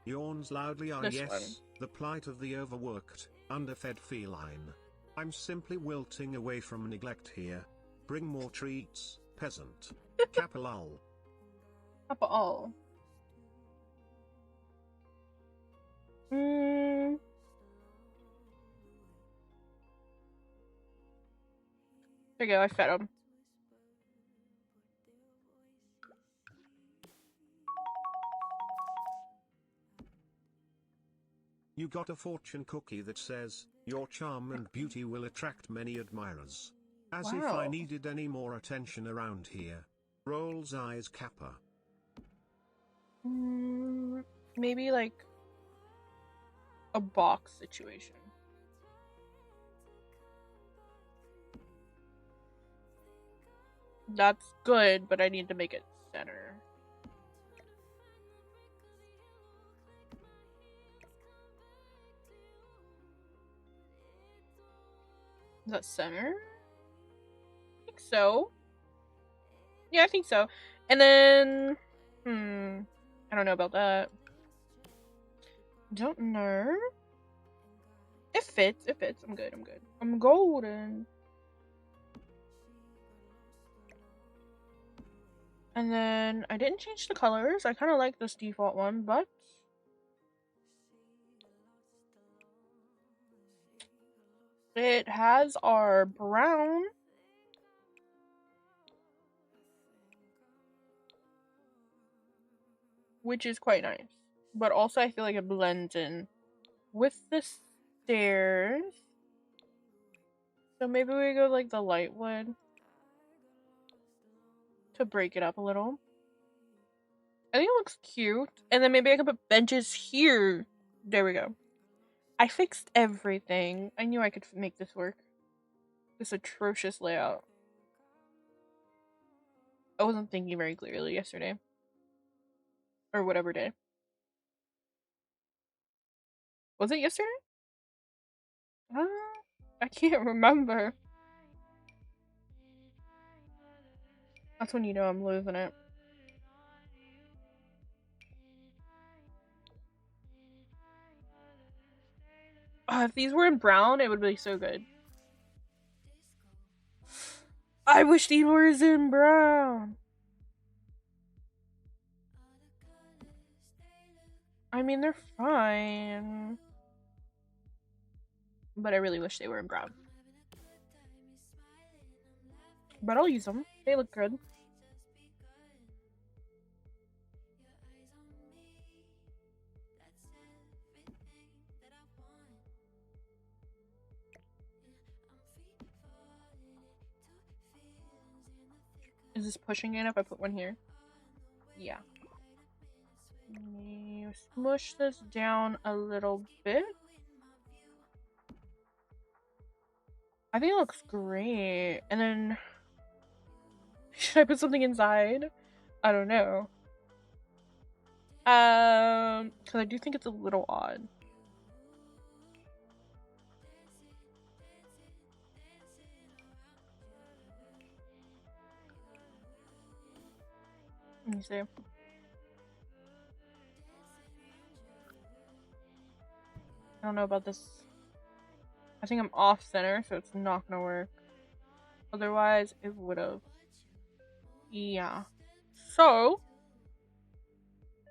Yawns loudly are This yes, one. the plight of the overworked, underfed feline. I'm simply wilting away from neglect here. Bring more treats, peasant. Capilal. Papa all. There you go, I fed him. You got a fortune cookie that says, your charm and beauty will attract many admirers. As if I Wow. needed any more attention around here. Rolls eyes Kappa. Maybe like a box situation. That's good, but I need to make it center. Is that center? I think so. Yeah, I think so. And then, I don't know about that. Don't know. It fits. It fits. I'm good. I'm good. I'm golden. And then I didn't change the colors. I kind of like this default one, but it has our brown. Which is quite nice. But also I feel like it blends in with the stairs. So maybe we go like the light wood. to break it up a little. I think it looks cute. And then maybe I can put benches here. There we go. I fixed everything. I knew I could make this work. This atrocious layout. I wasn't thinking very clearly yesterday. Or whatever day. Was it yesterday? I can't remember. That's when you know I'm losing it. Oh, if these were in brown, it would be so good. I wish these were in brown. I mean, they're fine. But I really wish they were in brown. But I'll use them. They look good. Is this pushing it if I put one here? Yeah. Let me smush this down a little bit. I think it looks great. And then should I put something inside? I don't know. Because I do think it's a little odd. Let me see. I don't know about this. I think I'm off center, so it's not gonna work. Otherwise, it would have. Yeah. So,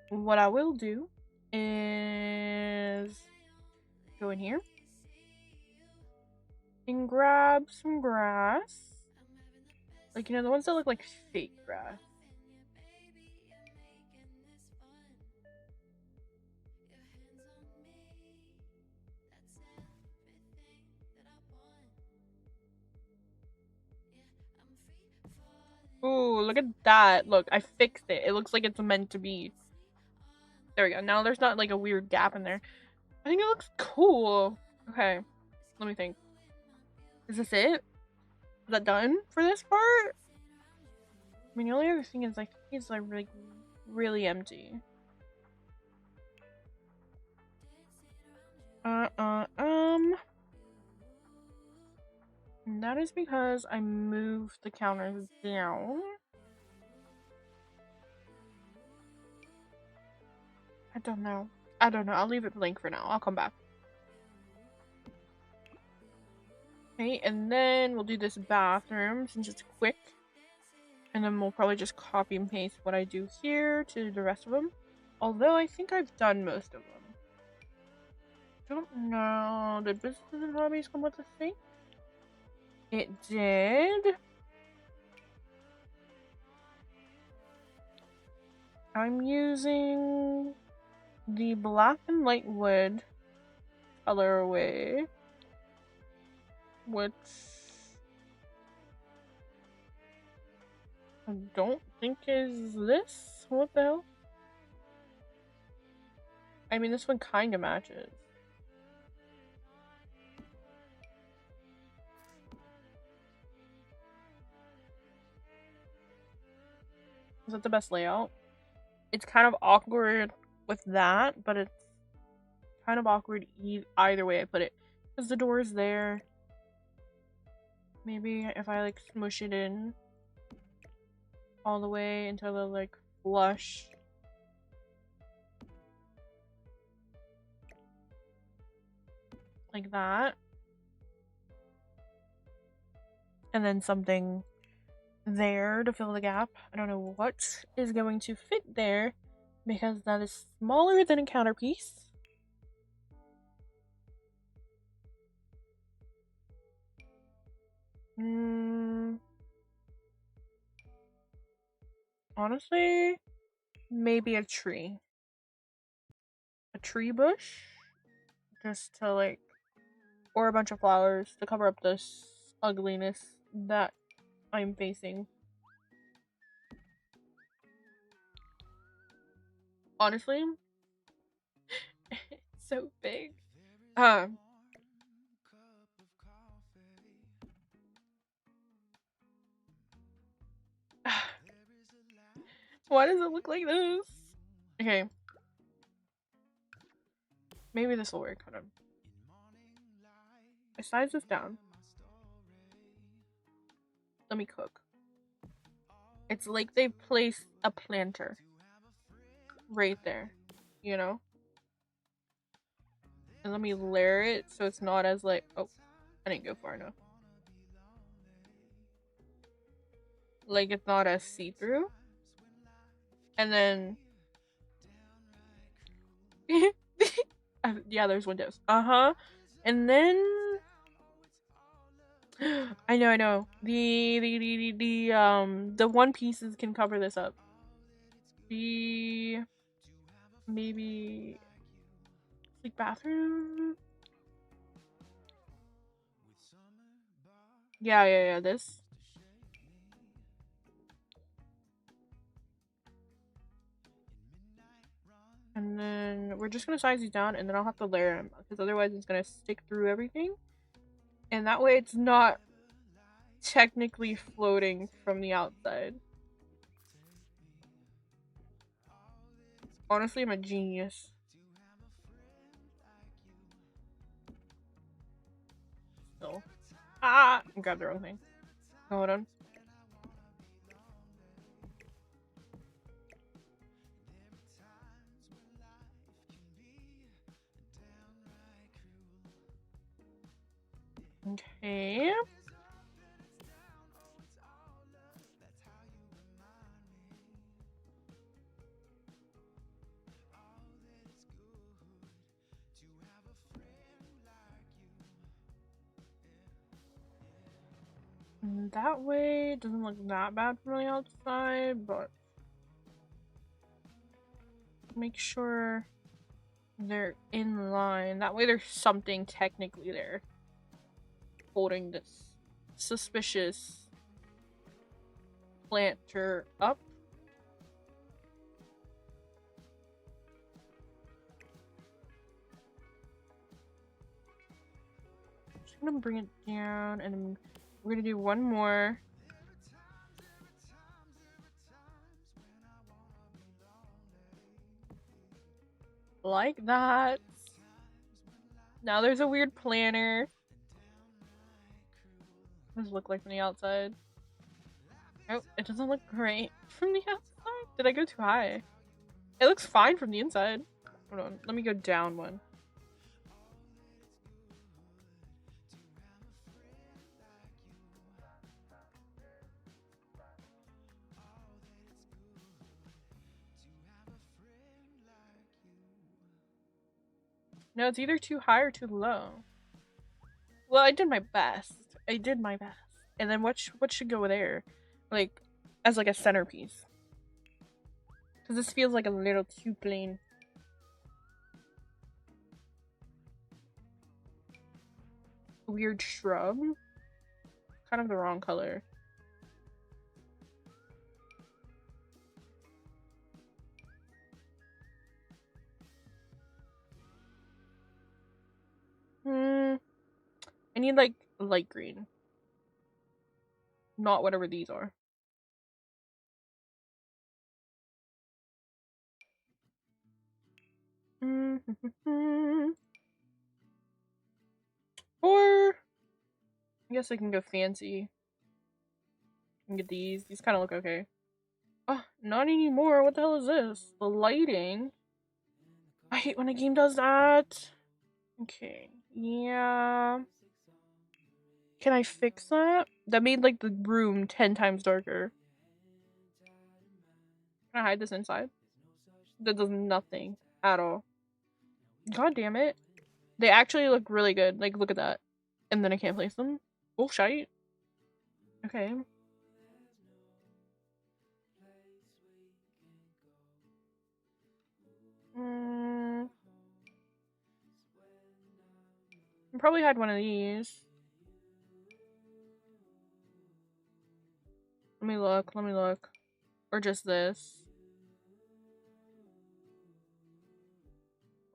what I will do is go in here and grab some grass. Like, you know, the ones that look like fake grass. Ooh, look at that. Look, I fixed it. It looks like it's meant to be. There we go. Now there's not like a weird gap in there. I think it looks cool. Okay, let me think. Is this it? Is that done for this part? I mean, the only other thing is like it's like really empty. And that is because I moved the counters down. I don't know. I'll leave it blank for now. I'll come back. Okay, and then we'll do this bathroom since it's quick. And then we'll probably just copy and paste what I do here to the rest of them. Although I think I've done most of them. Don't know. Did businesses and hobbies come with the thing? It did. I'm using the black and light wood colorway, which I don't think is this. What the hell? I mean, this one kind of matches. Is that the best layout? It's kind of awkward with that, but it's kind of awkward either way I put it. Because the door is there. Maybe if I like smush it in all the way into the like flush. Like that. And then something there to fill the gap. I don't know what is going to fit there because that is smaller than a counterpiece. Honestly, maybe a tree. A tree bush? Just to like, or a bunch of flowers to cover up this ugliness that I'm facing. Honestly, it's so big. Why does it look like this? Okay. Maybe this will work. Hold on. I size this down. Let me cook. It's like they placed a planter right there, you know? And let me layer it so it's not as like, oh, I didn't go far enough. Like it's not as see-through. And then yeah, there's windows. And then I know. The one pieces can cover this up. Maybe like bathroom. Yeah, this. And then we're just gonna size these down, and then I'll have to layer them because otherwise it's gonna stick through everything. And that way it's not technically floating from the outside. Honestly, I'm a genius. So, I grabbed the wrong thing. Hold on. Okay. And that way it doesn't look that bad from the outside, but make sure they're in line. That way there's something technically there holding this suspicious planter up. Just gonna bring it down, and then we're gonna do one more. Like that. Now there's a weird planner. What does it look like from the outside? Oh, it doesn't look great from the outside. Did I go too high? It looks fine from the inside. Hold on, let me go down one. No, it's either too high or too low. Well, I did my best. And then what should go there? Like, as like a centerpiece. Because this feels like a little too plain. Weird shrub. Kind of the wrong color. I need like light green. Not whatever these are. Or I guess I can go fancy and get these. These kind of look okay. Oh, not anymore. What the hell is this? The lighting. I hate when a game does that. Okay. Yeah. Can I fix that? That made like the room 10 times darker. Can I hide this inside? That does nothing at all. God damn it. They actually look really good. Like, look at that. And then I can't place them. Bullshit. Okay. I probably had one of these. Let me look. Or just this.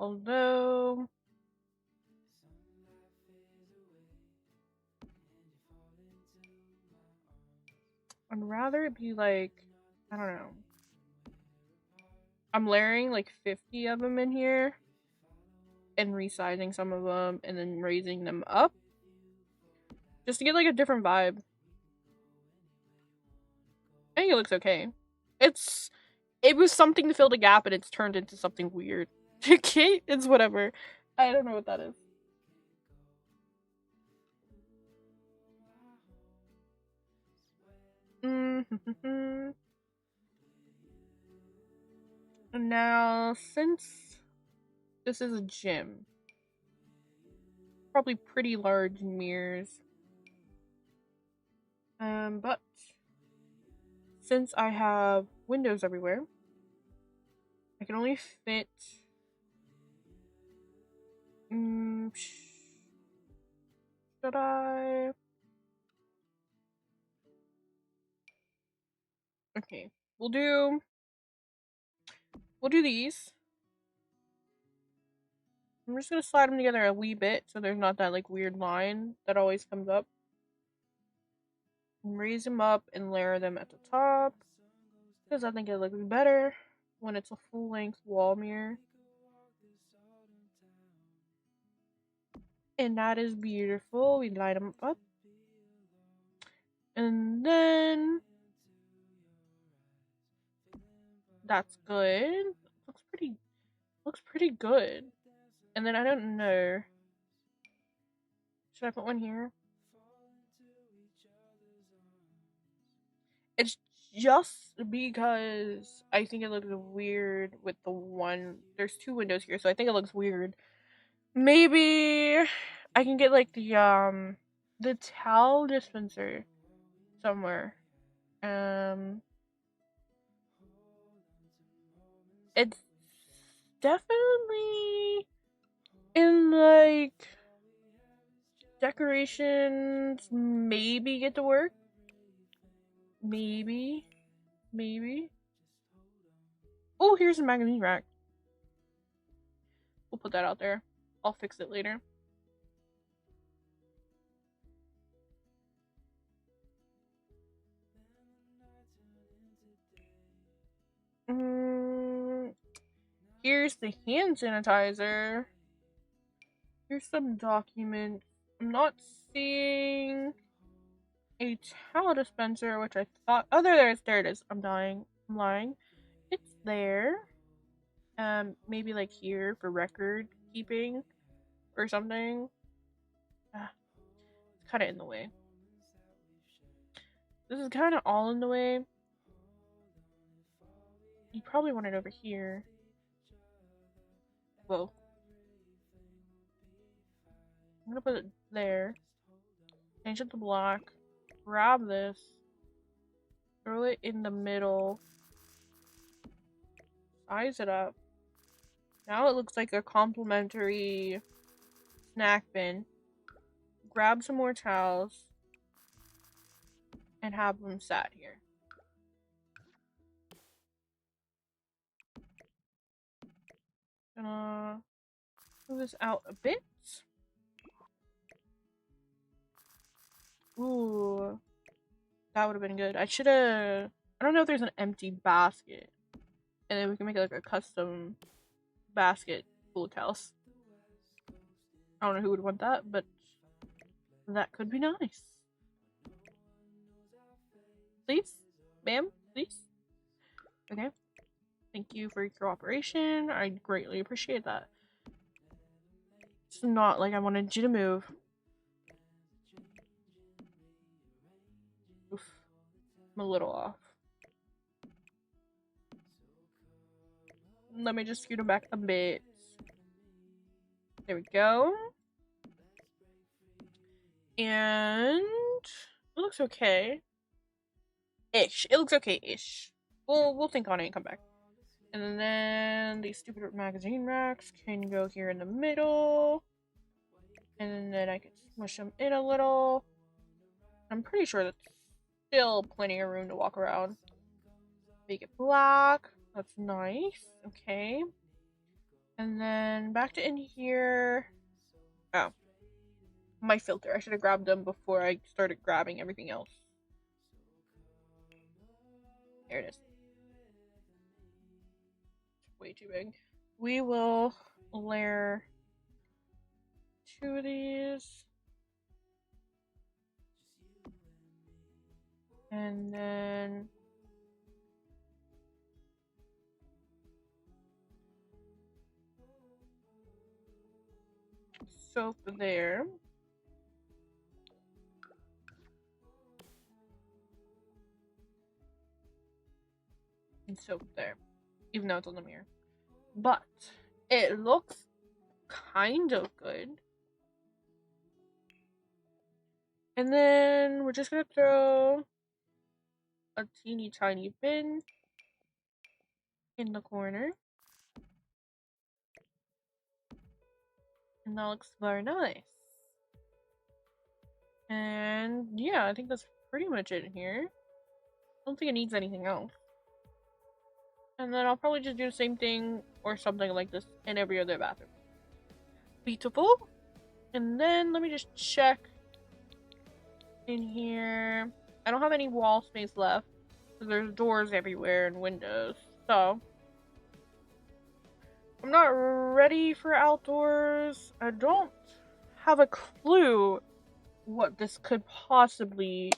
Although I'd rather it be like, I don't know. I'm layering like 50 of them in here and resizing some of them and then raising them up just to get like a different vibe. I think it looks okay. It was something to fill the gap and it's turned into something weird. Okay, it's whatever. I don't know what that is. Now, since this is a gym, probably pretty large mirrors. But since I have windows everywhere, I can only fit. Should I? Okay, we'll do these. I'm just gonna slide them together a wee bit so there's not that like weird line that always comes up. And raise them up and layer them at the top because I think it looks better when it's a full length wall mirror. And that is beautiful. We light them up. And then that's good. Looks pretty good. And then I don't know. Should I put one here? It's just because I think it looks weird with the one. There's two windows here, so I think it looks weird. Maybe I can get like the towel dispenser somewhere. It's definitely in like decorations. Maybe get to work. Maybe. Oh, here's a magazine rack. We'll put that out there. I'll fix it later. Here's the hand sanitizer. Here's some documents. I'm not seeing a towel dispenser, which I thought. Oh, there it is. I'm lying. It's there. Maybe like here for record keeping or something. It's kind of in the way. This is kind of all in the way. You probably want it over here. Whoa. I'm gonna put it there. Change it to black. Grab this. Throw it in the middle. Size it up. Now it looks like a complimentary snack bin. Grab some more towels. And have them sat here. Gonna move this out a bit. Ooh. That would have been good. I don't know if there's an empty basket. And then we can make like a custom basket full of towels. I don't know who would want that, but that could be nice. Please? Ma'am? Please? Okay. Thank you for your cooperation. I greatly appreciate that. It's not like I wanted you to move. Oof. I'm a little off. Let me just scoot him back a bit. There we go. And it looks okay. Ish. It looks okay-ish. We'll think on it and come back. And then these stupid magazine racks can go here in the middle. And then I can smush them in a little. I'm pretty sure that's still plenty of room to walk around. Make it black. That's nice. Okay. And then back to in here. Oh. My filter. I should have grabbed them before I started grabbing everything else. There it is. It's way too big. We will layer 2 of these. And then soap there. And soap there. Even though it's on the mirror. But it looks kind of good. And then we're just gonna throw a teeny tiny bin in the corner. And that looks very nice. And yeah, I think that's pretty much it here. I don't think it needs anything else. And then I'll probably just do the same thing or something like this in every other bathroom. Beautiful. And then let me just check in here. I don't have any wall space left because there's doors everywhere and windows. So I'm not ready for outdoors. I don't have a clue what this could possibly,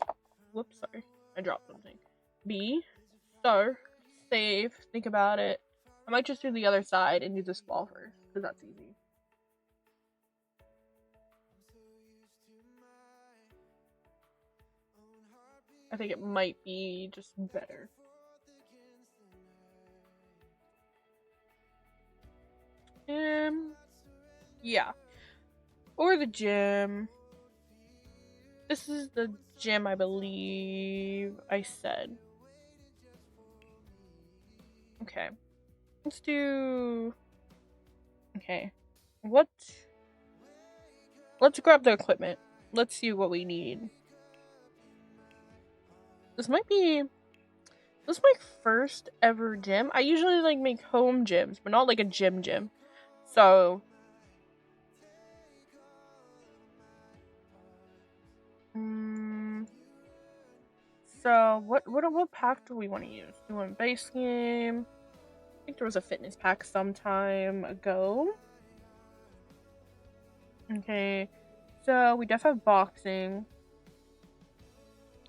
whoops, sorry, I dropped something, be. So, save, think about it. I might just do the other side and do this wall first, because that's easy. I think it might be just better. Yeah. Or the gym. This is the gym, I believe I said. Okay. Let's do... Okay. Let's grab the equipment. Let's see what we need. This might be... This is my first ever gym. I usually like make home gyms, but not like a gym. So... So, what pack do we want to use? Do we want base game? I think there was a fitness pack some time ago. Okay, so we definitely have boxing,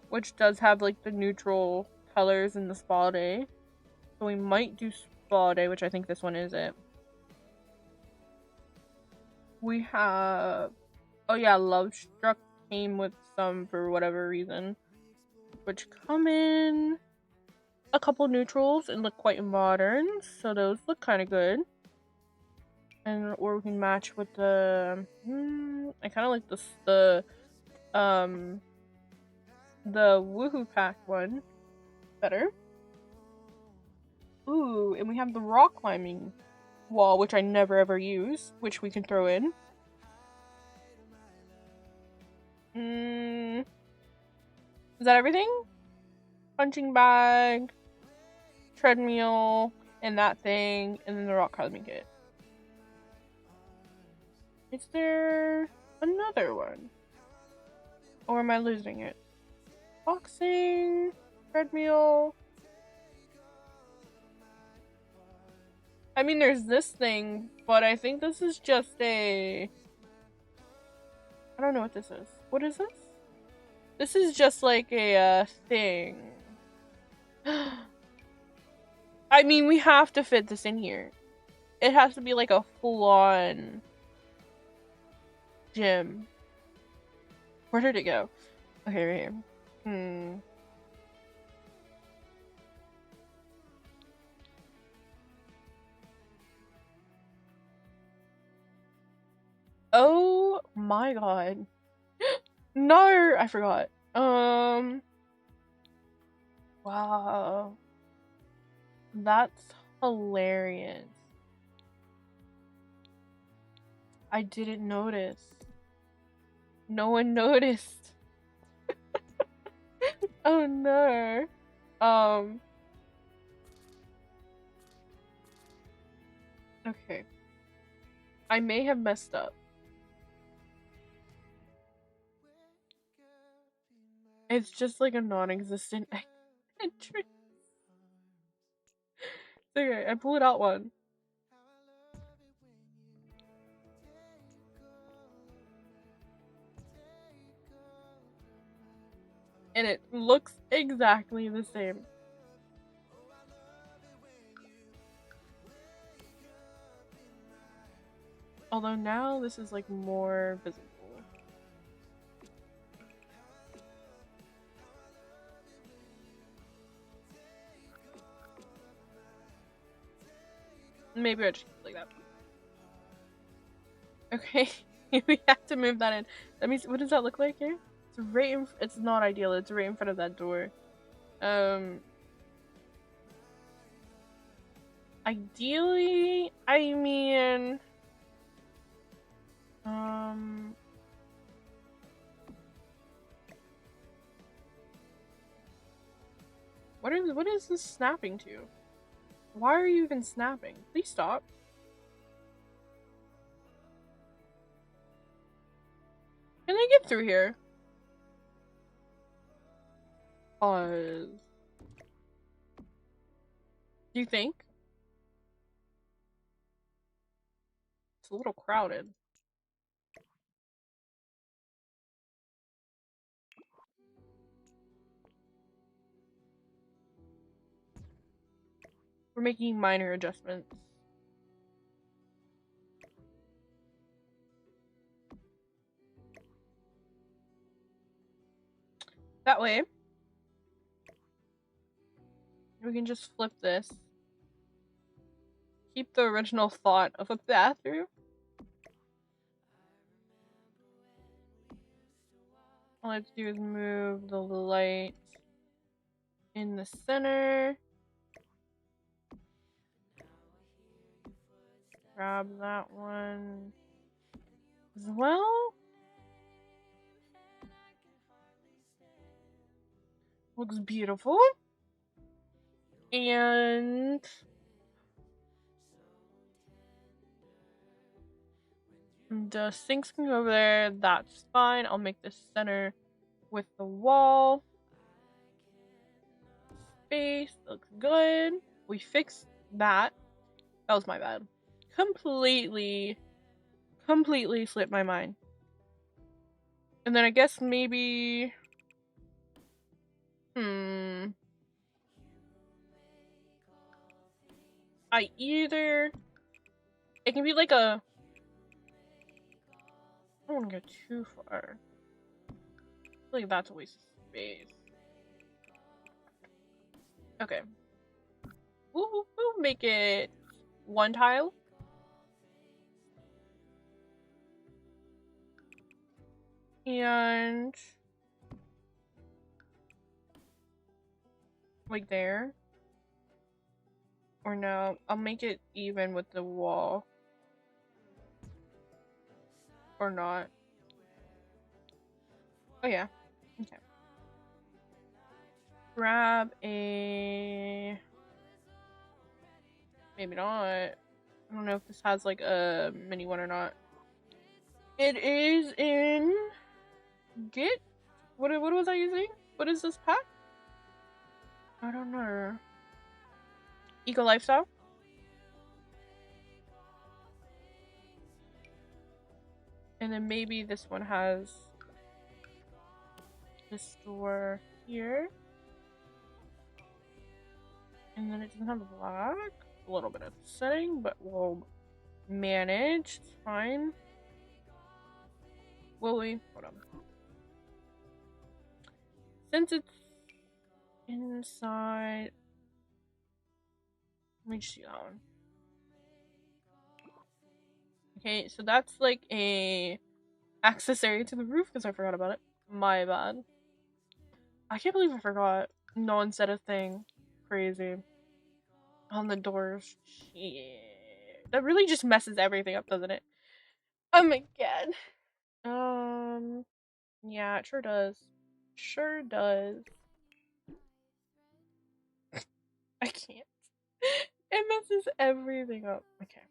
which does have like the neutral colors in the spa day. So we might do spa day, which I think this one is it. We have, oh yeah, Love Struck came with some for whatever reason, which come in a couple neutrals and look quite modern, so those look kind of good. And or we can match with the I kind of like the Woohoo Pack one better. Ooh, and we have the rock climbing wall, which I never ever use, which we can throw in. Is that everything? Punching bag, treadmill, and that thing, and then the rock climbing kit. Is there another one? Or am I losing it? Boxing, treadmill. I mean, there's this thing, but I think this is just a... I don't know what this is. What is this? This is just like a thing. I mean, we have to fit this in here. It has to be like a full-on gym. Where did it go? Okay, right here. Oh my god. No, I forgot. Wow. That's hilarious. I didn't notice. No one noticed. Oh no. Okay. I may have messed up. It's just like a non-existent entrance. Okay, I pulled out one. And it looks exactly the same. Although now this is like more visible. Maybe I just keep it like that. Okay, we have to move that in. Let me see, what does that look like here? It's right in, it's not ideal, it's right in front of that door. Ideally, I mean, what is this snapping to? Why are you even snapping? Please stop. Can I get through here? Pause. Do you think? It's a little crowded. We're making minor adjustments. That way, we can just flip this. Keep the original thought of a bathroom. All I have to do is move the light in the center. Grab that one as well. Looks beautiful. And the sinks can go over there. That's fine. I'll make this center with the wall. Space looks good. We fixed that. That was my bad. Completely slipped my mind. And then I guess maybe... I either... It can be like a... I don't want to go too far. I feel like that's a waste of space. Okay. We'll make it one tile. And... like there. Or no, I'll make it even with the wall. Or not. Oh yeah. Okay. Grab a... maybe not. I don't know if this has like a mini one or not. It is in... Git? What was I using? What is this pack? I don't know. Eco Lifestyle? And then maybe this one has this door here. And then it doesn't have black. A little bit of setting, but we'll manage. It's fine. Will we? Hold on. Since it's inside... let me just do that one. Okay, so that's like a accessory to the roof because I forgot about it. My bad. I can't believe I forgot. No one said a thing. Crazy. On the doors. Shit. That really just messes everything up, doesn't it? Oh my god. Yeah, it sure does. Sure does. I can't. It messes everything up. Okay.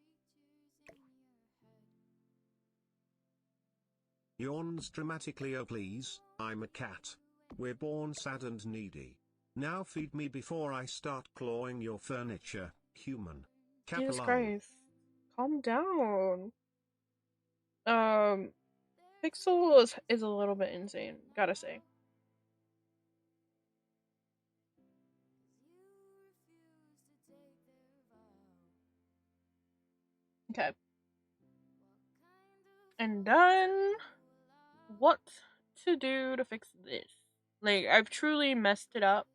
Yawns dramatically. Oh please, I'm a cat. We're born sad and needy. Now feed me before I start clawing your furniture, human. Jesus Kappa lol. Christ. Calm down. Pixel is a little bit insane, gotta say. Okay. And done. What to do to fix this? Like, I've truly messed it up.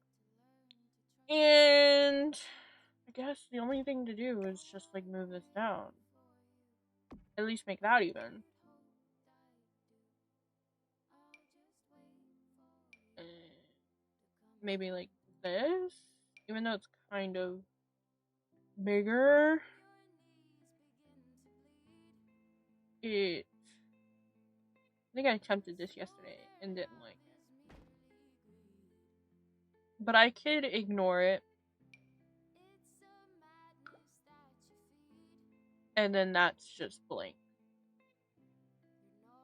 And I guess the only thing to do is just, like, move this down. At least make that even. Maybe, like, this? Even though it's kind of bigger. I think I attempted this yesterday and didn't like it. But I could ignore it. And then that's just blank.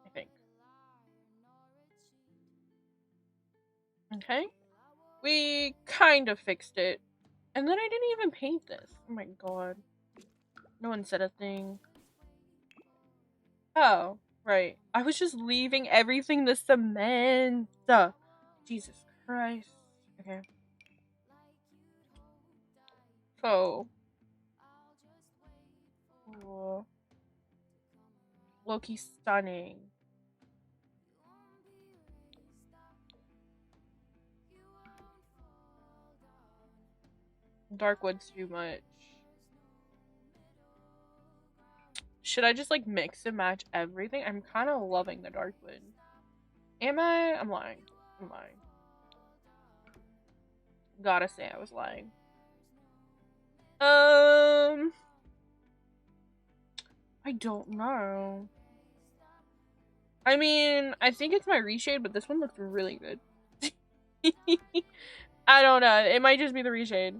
I think. Okay. We kind of fixed it. And then I didn't even paint this. Oh my god. No one said a thing. Oh, right. I was just leaving everything the cement. Jesus Christ. Okay. So. Oh. Loki stunning. Darkwood's too much. Should I just like mix and match everything? I'm kind of loving the Darkwood. Am I? I'm lying. I'm lying. Gotta say I was lying. I don't know. I mean, I think it's my Reshade, but this one looks really good. I don't know. It might just be the Reshade.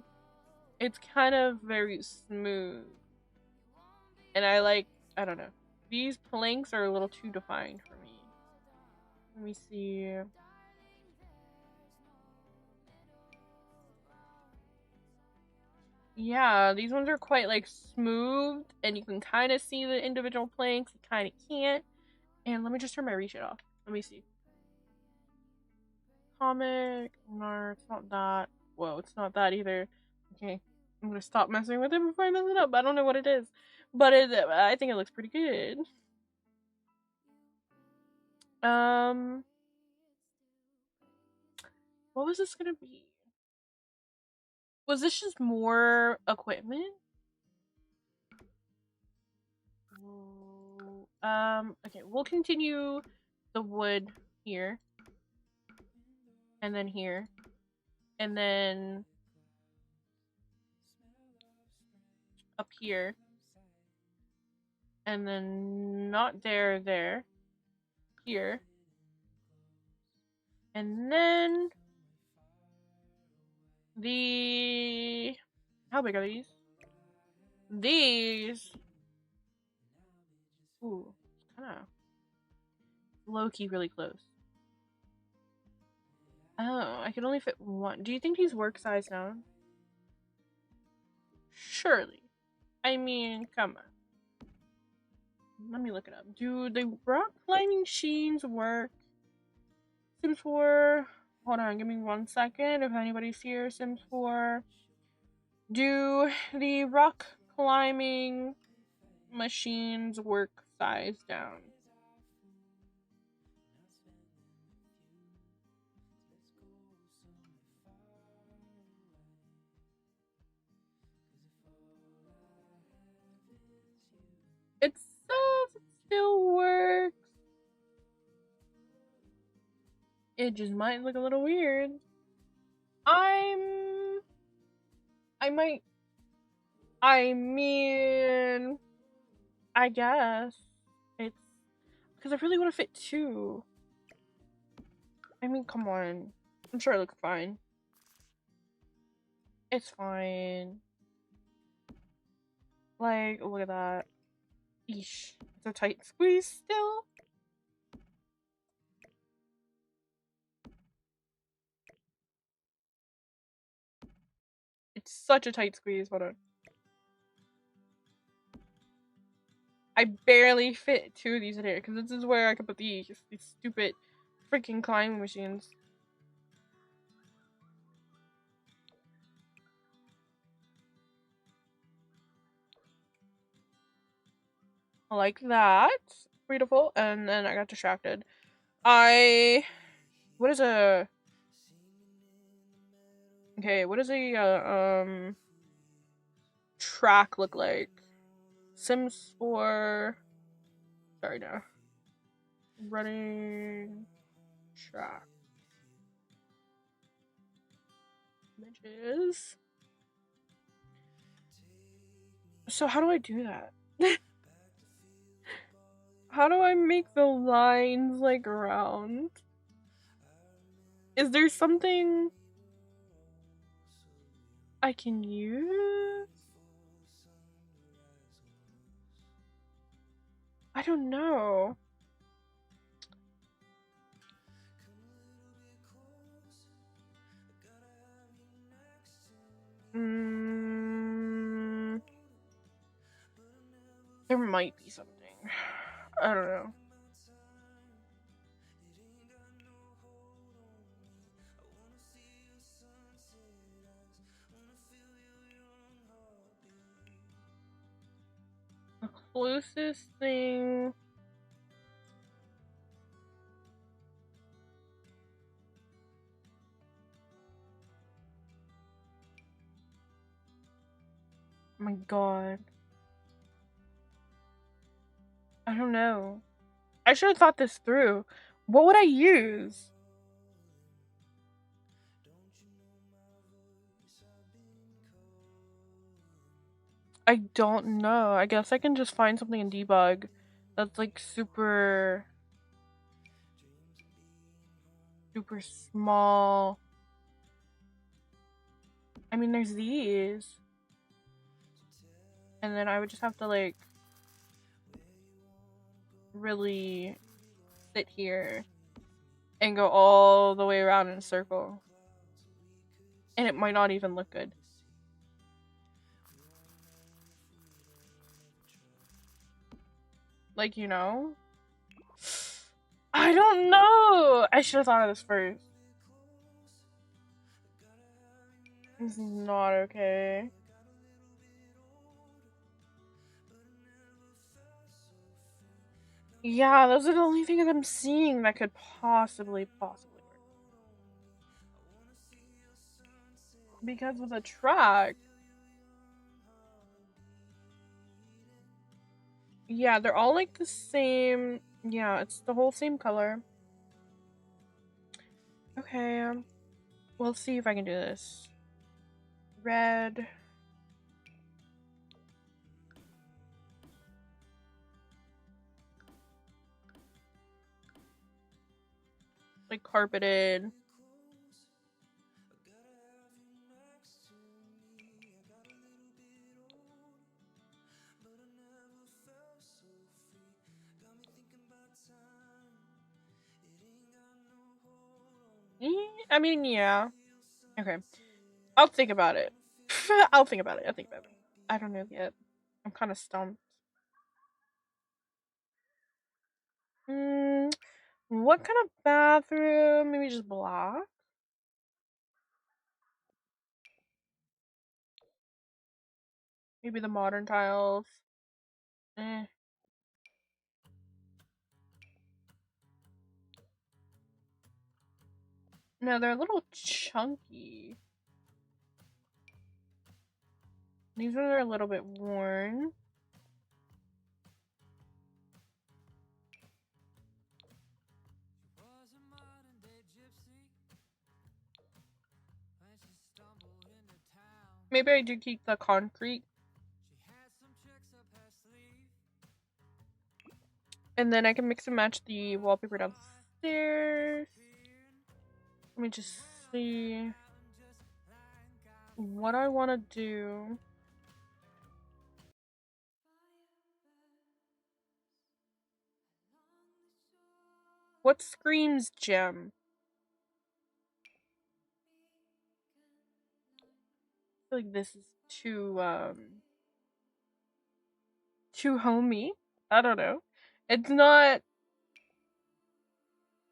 It's kind of very smooth. And I don't know. These planks are a little too defined for me. Let me see. Yeah, these ones are quite like smooth, and you can kind of see the individual planks. You kind of can't. And let me just turn my Reshade off. Let me see. Comic. No, it's not that. Whoa, it's not that either. Okay, I'm gonna stop messing with it before I mess it up. I don't know what it is, but I think it looks pretty good. What was this gonna be? Was this just more equipment? Okay, we'll continue the wood here. And then here. And then up here. And then not there. Here. And then how big are these? These. Ooh, kind of low-key really close. Oh, I can only fit one. Do you think he's work size now? Surely. I mean, come on. Let me look it up. Do the rock climbing machines work? Sims 4. Hold on, give me 1 second. If anybody's here, Sims 4. Do the rock climbing machines work size down? It says it still works. It just might look a little weird. I mean, I guess it's because I really want to fit 2. I mean, come on. I'm sure it looks fine. It's fine. Like, look at that. Eesh. It's a tight squeeze still. It's such a tight squeeze. Hold on. I barely fit 2 of these in here because this is where I could put these stupid freaking climbing machines. Like that. Beautiful. And then I got distracted. What is a... Okay, what does a, track look like? Sims 4... Sorry, no. Running... track. Images. So how do I do that? How do I make the lines, like, round? Is there something I can use? I don't know. There might be something. I don't know. The closest thing... Oh my god. I don't know. I should have thought this through. What would I use? I don't know. I guess I can just find something in debug that's like super small. I mean, there's these. And then I would just have to like really sit here and go all the way around in a circle. And it might not even look good. Like, you know? I don't know! I should have thought of this first. This is not okay. Yeah, those are the only things I'm seeing that could possibly work. Because of the track. Yeah, they're all like the same. Yeah, it's the whole same color. Okay, we'll see if I can do this. Red. Like carpeted. I mean, yeah. Okay. I'll think about it. I'll think about it. I don't know yet. I'm kind of stumped. What kind of bathroom? Maybe just black? Maybe the modern tiles. Eh. No, they're a little chunky. These are a little bit worn. Maybe I do keep the concrete. And then I can mix and match the wallpaper downstairs. Let me just see what I want to do. What screams gem? feel like this is too homey. I don't know. It's not.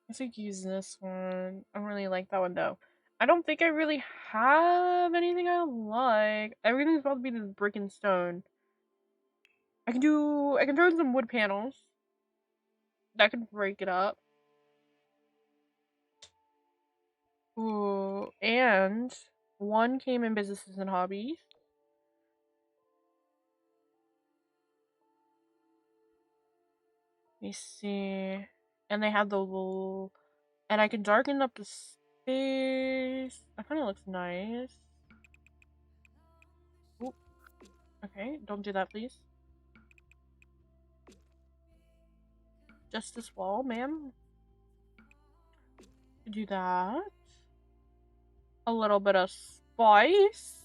I think use this one. I don't really like that one though. I don't think I really have anything I like. Everything's about to be this brick and stone. I can throw in some wood panels. That could break it up. Ooh, and one came in businesses and hobbies. Let me see. And they have the little, and I can darken up the space. That kind of looks nice. Ooh. Okay, don't do that, please. Just this wall, ma'am. Do that. A little bit of spice.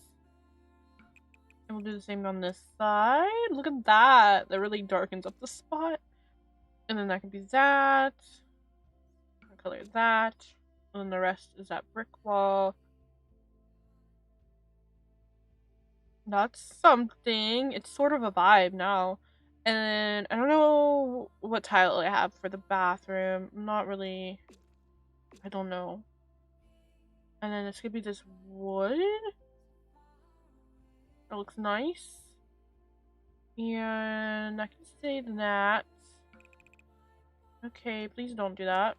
And we'll do the same on this side. Look at that. That really darkens up the spot. And then that can be that. I'll color that. And then the rest is that brick wall. That's something. It's sort of a vibe now. And I don't know what tile I have for the bathroom. I'm not really... I don't know. And then it's gonna be this wood. That looks nice. And I can say that. Okay, please don't do that.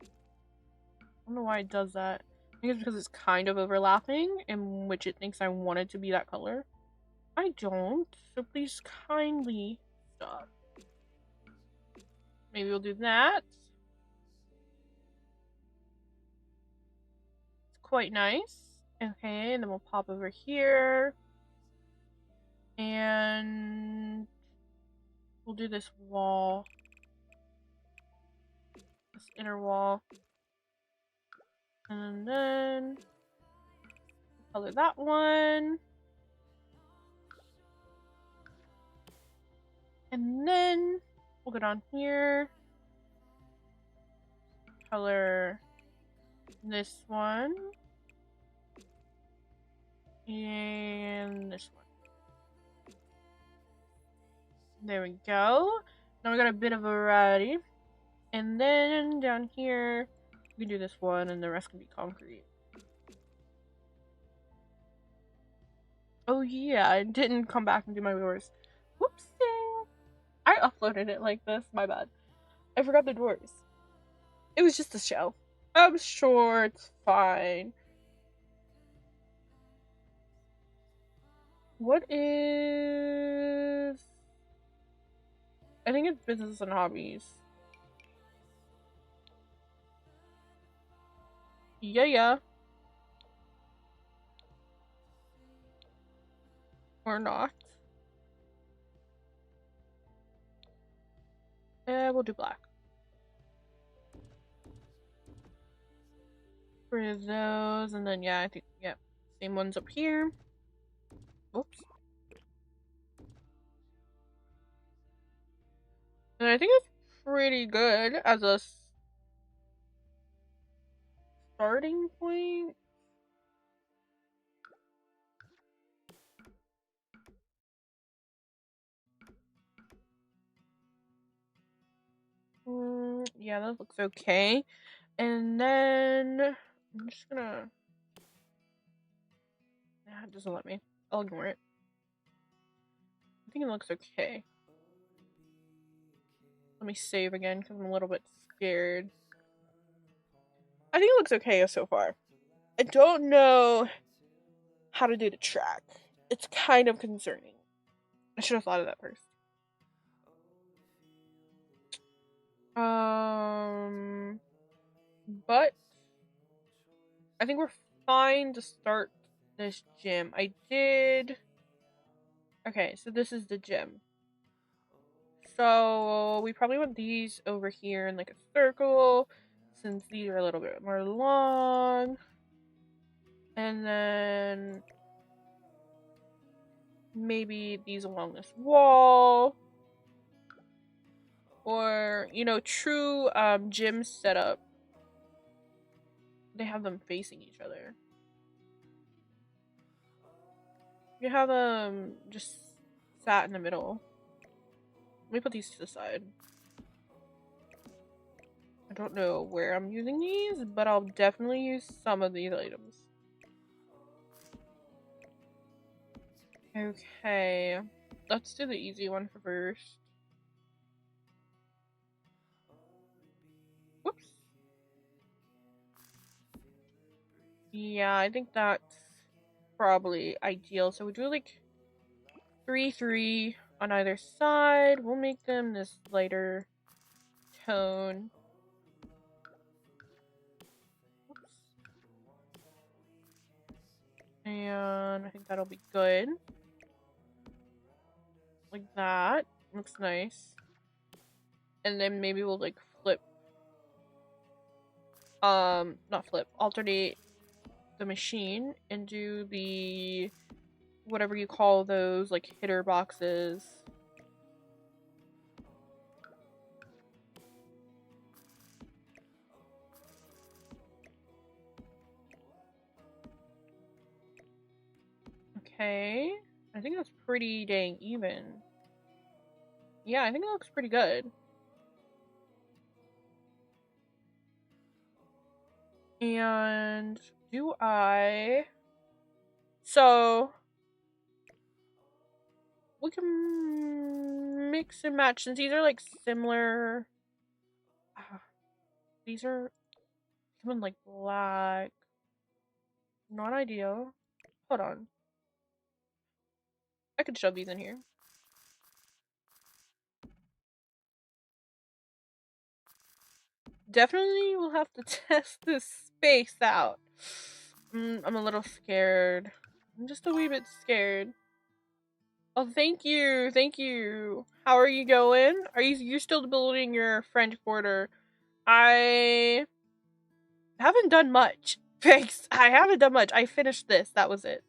I don't know why it does that. I think it's because it's kind of overlapping, in which it thinks I want it to be that color. I don't, so please kindly stop. Maybe we'll do that. It's quite nice. Okay, and then we'll pop over here. And we'll do this wall. This inner wall. And then color that one. And then we'll go down here. Color this one. And this one. There we go. Now we got a bit of variety. And then down here, we can do this one and the rest can be concrete. Oh yeah, I didn't come back and do my doors. Whoopsie! I uploaded it like this, my bad. I forgot the doors. It was just a show. I'm sure it's fine. What is... I think it's business and hobbies. Yeah. Or not. We'll do black. For those, and then yeah, I think, yeah, same ones up here. Oops. And I think it's pretty good as a starting point. Yeah, that looks okay. And then I'm just gonna... Nah, it doesn't let me. I'll ignore it. I think it looks okay. Let me save again because I'm a little bit scared. I think it looks okay so far. I don't know how to do the track. It's kind of concerning. I should have thought of that first. But I think we're fine to start this gym. I did... Okay, so this is the gym. So we probably want these over here in like a circle, since these are a little bit more long. And then maybe these along this wall. Or, you know, true gym setup. They have them facing each other. You have just sat in the middle. Let me put these to the side. I don't know where I'm using these, but I'll definitely use some of these items. Okay, let's do the easy one first. Whoops. Yeah, I think that's probably ideal. So we do like 3-3 on either side. We'll make them this lighter tone. Oops. And I think that'll be good. Like that. Looks nice. And then maybe we'll like flip. Not flip. Alternate the machine and do the whatever you call those, like hitter boxes. Okay. I think that's pretty dang even. Yeah, I think it looks pretty good. And do I... So... we can mix and match since these are like similar. These are coming like black. Not ideal. Hold on. I could shove these in here. Definitely will have to test this space out. I'm a little scared. I'm just a wee bit scared. Oh, thank you. Thank you. How are you going? Are you still building your French Quarter? I haven't done much. Thanks. I haven't done much. I finished this. That was it.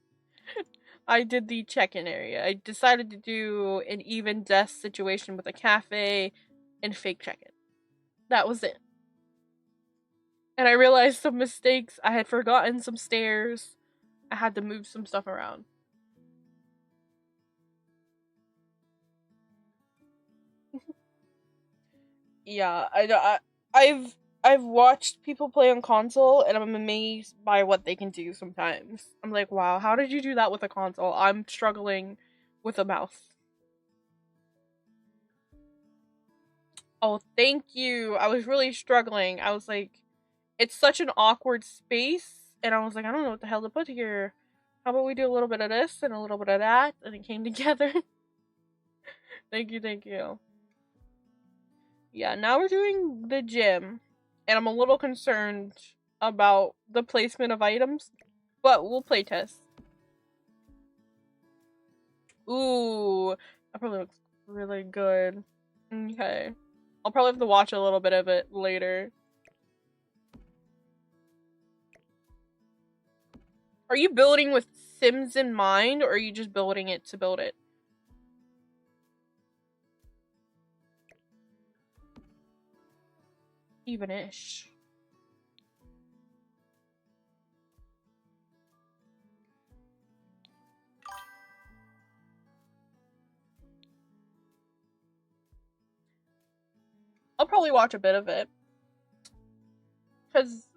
I did the check-in area. I decided to do an even desk situation with a cafe and fake check-in. That was it. And I realized some mistakes. I had forgotten some stairs. I had to move some stuff around. Yeah, I've watched people play on console and I'm amazed by what they can do sometimes. I'm like, wow, how did you do that with a console? I'm struggling with a mouse. Oh, thank you. I was really struggling. I was like, it's such an awkward space. And I was like, I don't know what the hell to put here. How about we do a little bit of this and a little bit of that? And it came together. Thank you, thank you. Yeah, now we're doing the gym. And I'm a little concerned about the placement of items. But we'll play test. Ooh, that probably looks really good. Okay. I'll probably have to watch a little bit of it later. Are you building with Sims in mind, or are you just building it to build it? Even-ish. I'll probably watch a bit of it. Because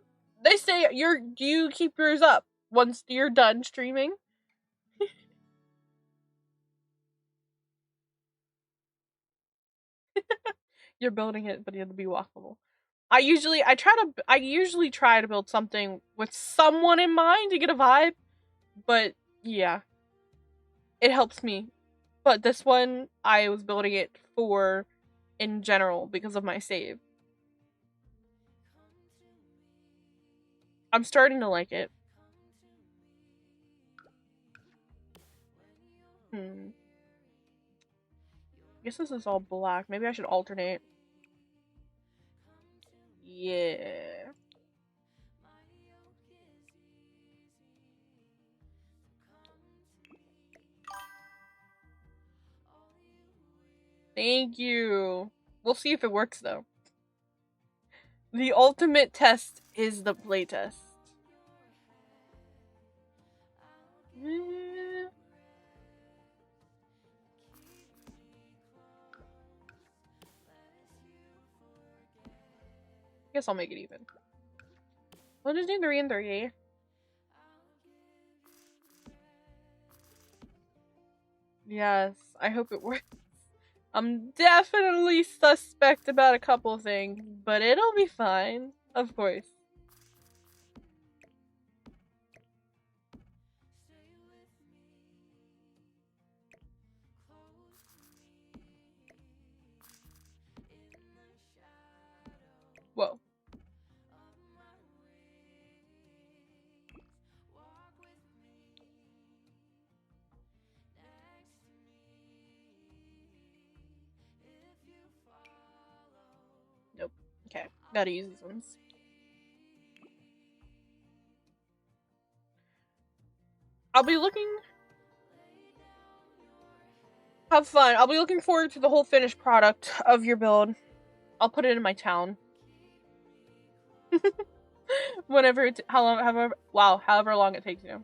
they say do you keep yours up once you're done streaming? You're building it, but it'll be walkable. I usually try to build something with someone in mind to get a vibe, but yeah, it helps me. But this one, I was building it for in general because of my save. I'm starting to like it. I guess this is all black. Maybe I should alternate. Yeah. Thank you. We'll see if it works though. The ultimate test is the playtest. guess I'll make it even. We'll just do 3 and 3. Yes, I hope it works. I'm definitely suspect about a couple things, but it'll be fine, of course. Whoa. Nope. Okay, gotta use these ones. I'll be looking... Have fun. I'll be looking forward to the whole finished product of your build. I'll put it in my town. Whenever it's... however long it takes you.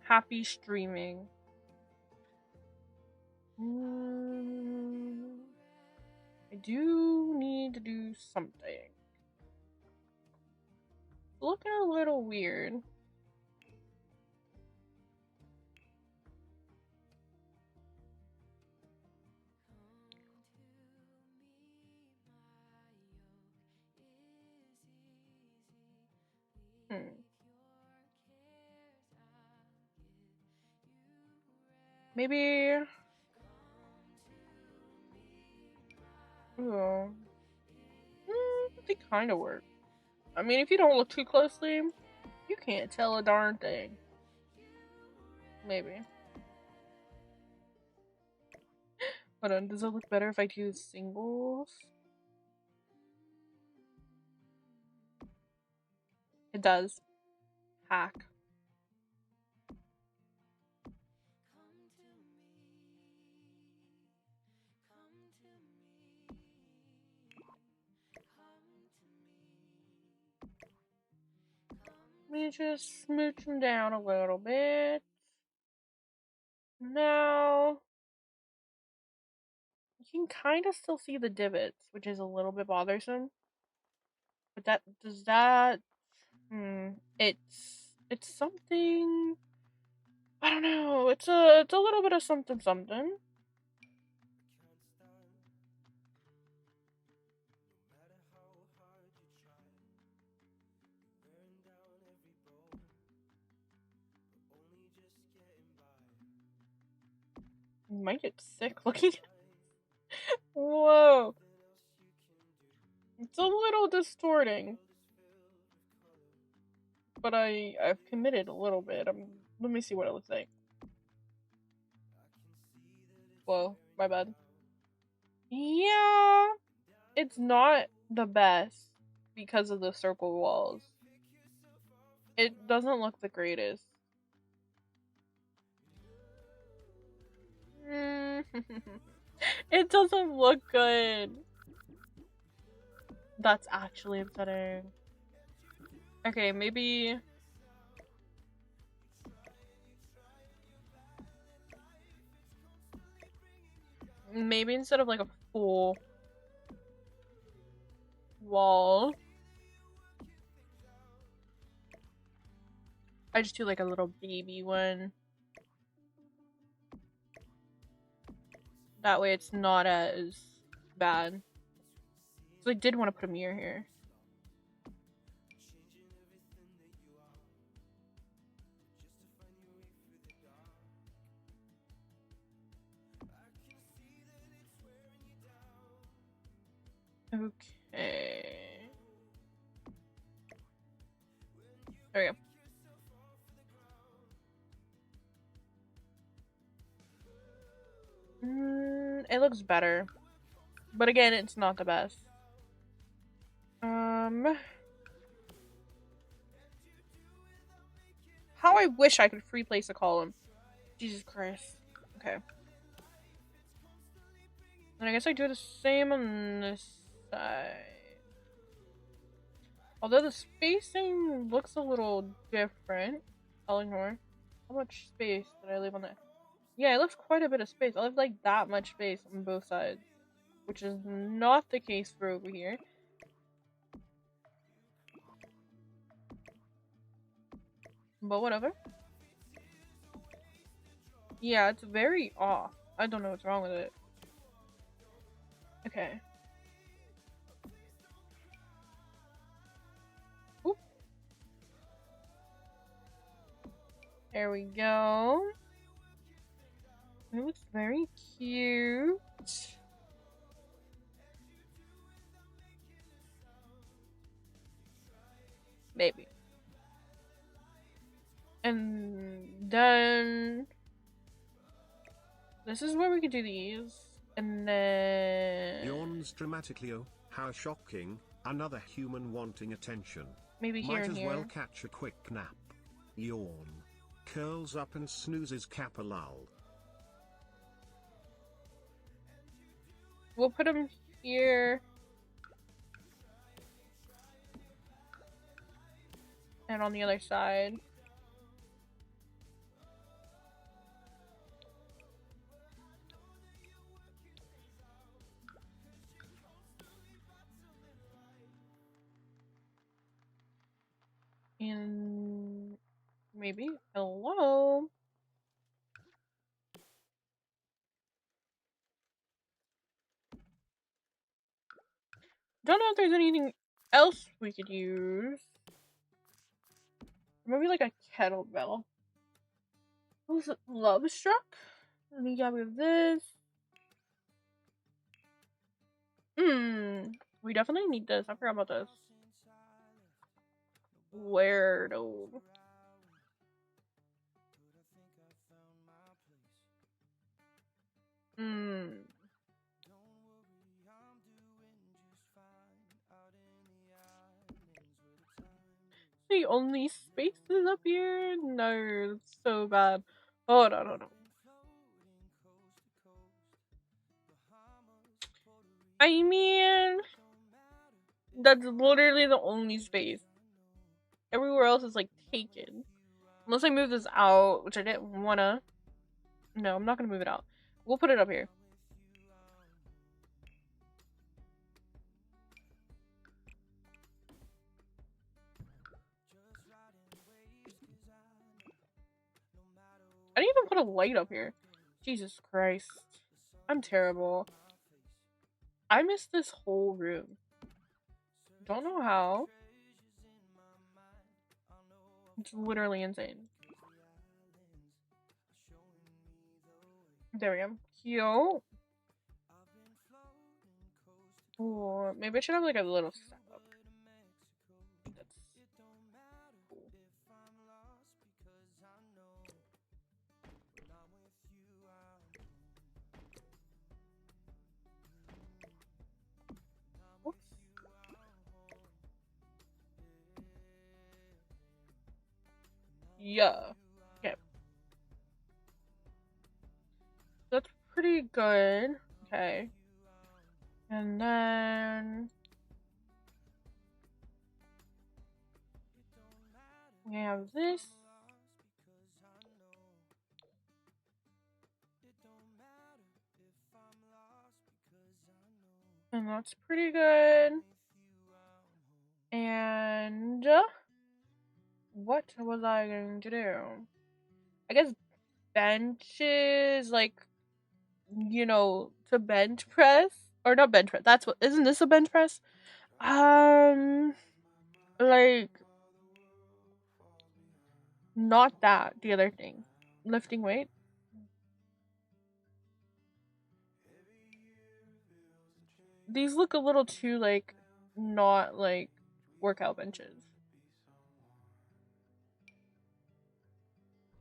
Happy streaming. I do need to do something. Looking a little weird. Maybe... Oh. They kind of work. I mean, if you don't look too closely, you can't tell a darn thing. Maybe. Hold on, does it look better if I do singles? It does. Hack. Let me just smooch them down a little bit. Now, you can kind of still see the divots, which is a little bit bothersome. But it's something. I don't know. It's a little bit of something something. You might get sick looking at it. Whoa. It's a little distorting. But I've committed a little bit. Let me see what it looks like. Whoa, my bad. Yeah, it's not the best because of the circle walls. It doesn't look the greatest. It doesn't look good. That's actually upsetting. Okay, maybe... Maybe instead of like a full wall, I just do like a little baby one. That way it's not as bad. So I did want to put a mirror here. Okay. There we go. It looks better. But again, it's not the best. How I wish I could free place a column. Jesus Christ. Okay. And I guess I do the same on this side. Although the spacing looks a little different. I'll ignore. How much space did I leave on that? Yeah, I left quite a bit of space. I left like that much space on both sides. Which is not the case for over here. But whatever. Yeah, it's very off. I don't know what's wrong with it. Okay. Oop. There we go. It looks very cute. Maybe. And then this is where we could do these. And then Yawns dramatically. Oh, how shocking. Another human wanting attention. maybe here Might and as here. well catch a quick nap. Yawn. Curls up and snoozes kappa lull. We'll put them here. And on the other side. And maybe hello. Don't know if there's anything else we could use. Maybe like a kettlebell. What was it? Love struck? Let me get rid of this. We definitely need this. I forgot about this. Weirdo. The only spaces up here? No, it's so bad. Hold on, hold on. I mean, that's literally the only space. Everywhere else is like taken. Unless I move this out, which I didn't wanna. No, I'm not gonna move it out. We'll put it up here. I didn't even put a light up here. Jesus Christ. I'm terrible. I missed this whole room. Don't know how. It's literally insane. There we go. Cute. Or maybe I should have like a little setup. That's cool. Whoops. Yeah. Okay. That's pretty good. Okay. And then we have this. And that's pretty good. And what was I going to do? I guess benches, like, you know, to bench press. Or not bench press. That's what, isn't this a bench press? Like, not that, the other thing. Lifting weight. These look a little too, like, not, like, workout benches.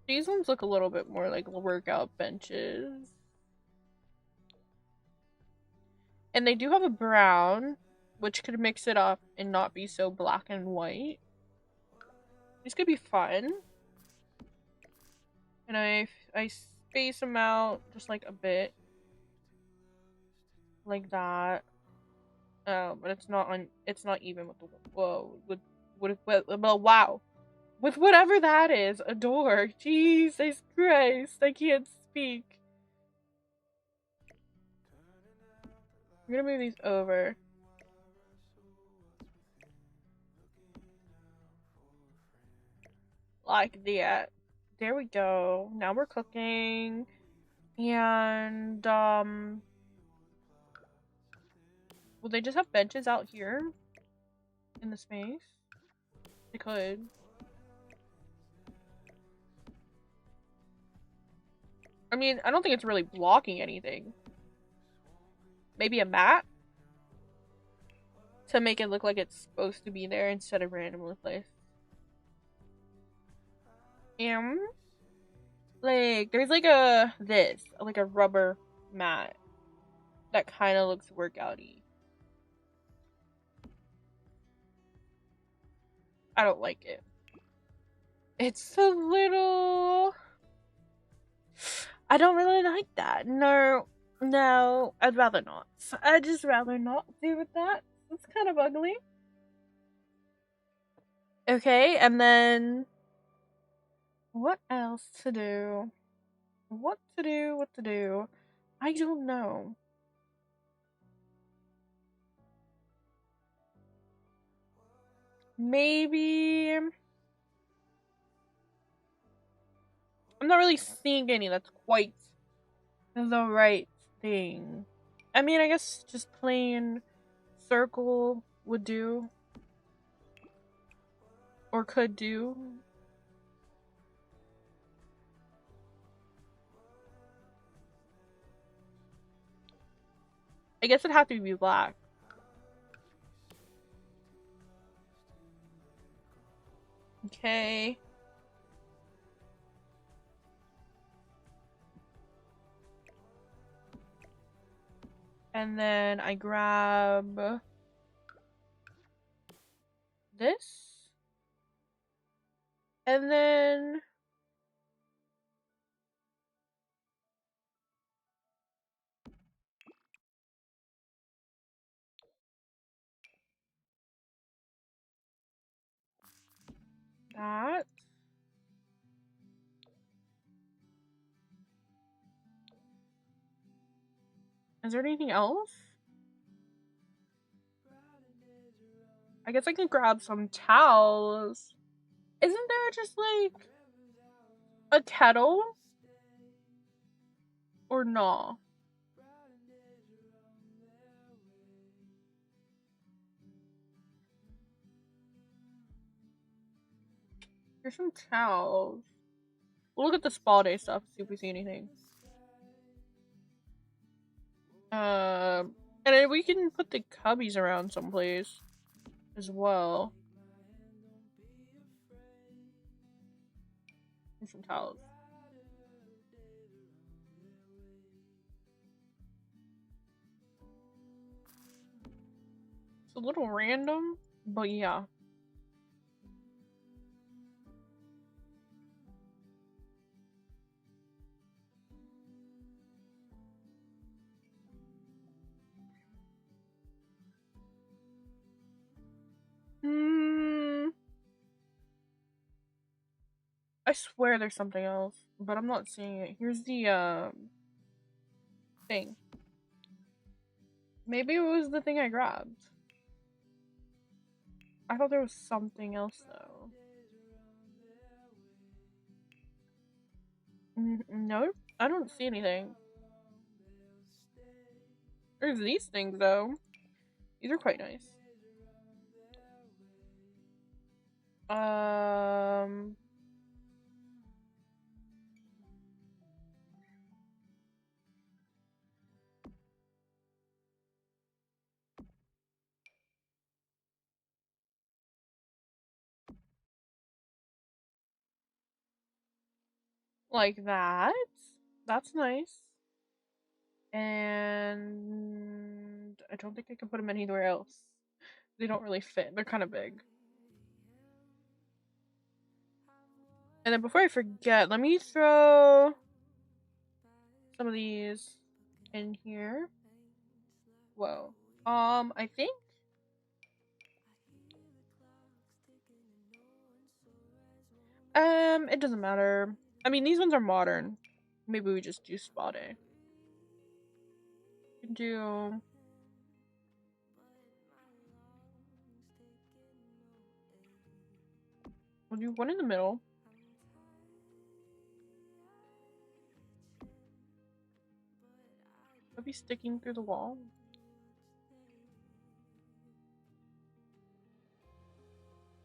These ones look a little bit more like workout benches. And they do have a brown, which could mix it up and not be so black and white. These could be fun. And I space them out just like a bit. Like that. But it's not even with the, whoa, wow. With whatever that is, a door. Jesus Christ, I can't speak. I'm gonna move these over. like that. There we go. Now we're cooking. And, will they just have benches out here in the space? They could. I mean, I don't think it's really blocking anything. Maybe a mat? To make it look like it's supposed to be there instead of randomly placed. Like, there's like like a rubber mat that kind of looks workouty. I don't like it. It's a little... I don't really like that. No, I'd rather not. I'd just rather not do with that. It's kind of ugly. Okay, and then... what else to do? What to do? I don't know. Maybe... I'm not really seeing any that's quite the right thing. I mean, I guess just plain circle would do. Or could do. I guess it'd have to be black. Okay. And then I grab this. And then that. Is there anything else? I guess I can grab some towels. Isn't there just like a kettle? Or no? Here's some towels. We'll look at the spa day stuff, see if we see anything. And then we can put the cubbies around someplace as well. Here's some towels. It's a little random, but yeah. I swear there's something else, but I'm not seeing it. Here's the thing. Maybe it was the thing I grabbed. I thought there was something else though. Nope, I don't see anything. There's these things though. These are quite nice. Like that. That's nice. And I don't think I can put them anywhere else. They don't really fit. They're kind of big. And then before I forget, let me throw some of these in here. Whoa. I think it doesn't matter. I mean, these ones are modern. Maybe we just do spa day. We can do... we'll do one in the middle. be sticking through the wall.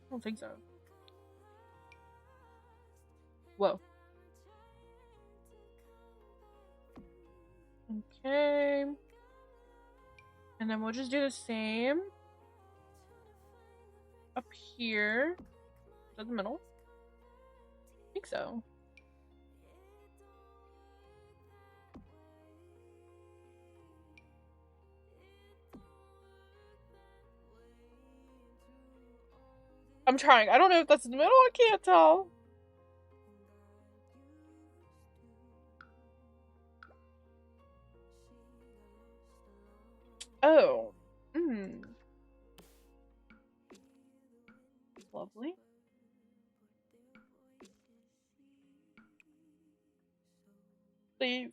I don't think so. Whoa. Okay. And then we'll just do the same up here. Is that the middle? I think so. I'm trying. I don't know if that's in the middle. I can't tell. Oh. Lovely. Leave.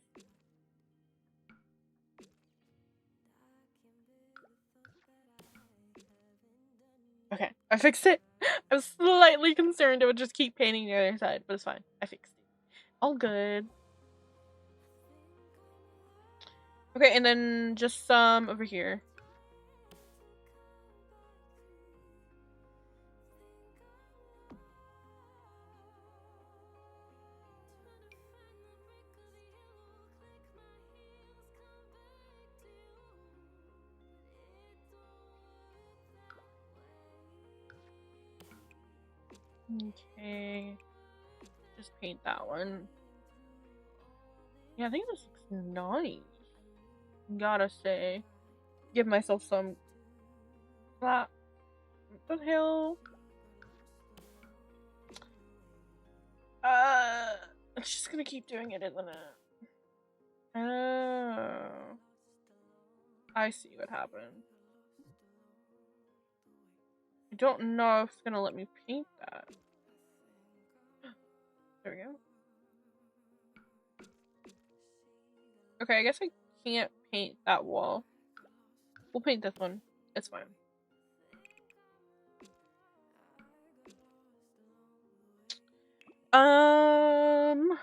Okay, I fixed it. I was slightly concerned it would just keep painting the other side, but it's fine. I fixed it. All good. Okay, and then just some over here. Okay. Just paint that one. Yeah, I think this looks nice. Gotta say. Give myself some that. What the hell? It's just gonna keep doing it, isn't it? Oh. I see what happened. I don't know if it's gonna let me paint that. There we go. Okay, I guess I can't paint that wall. We'll paint this one. It's fine. Oh.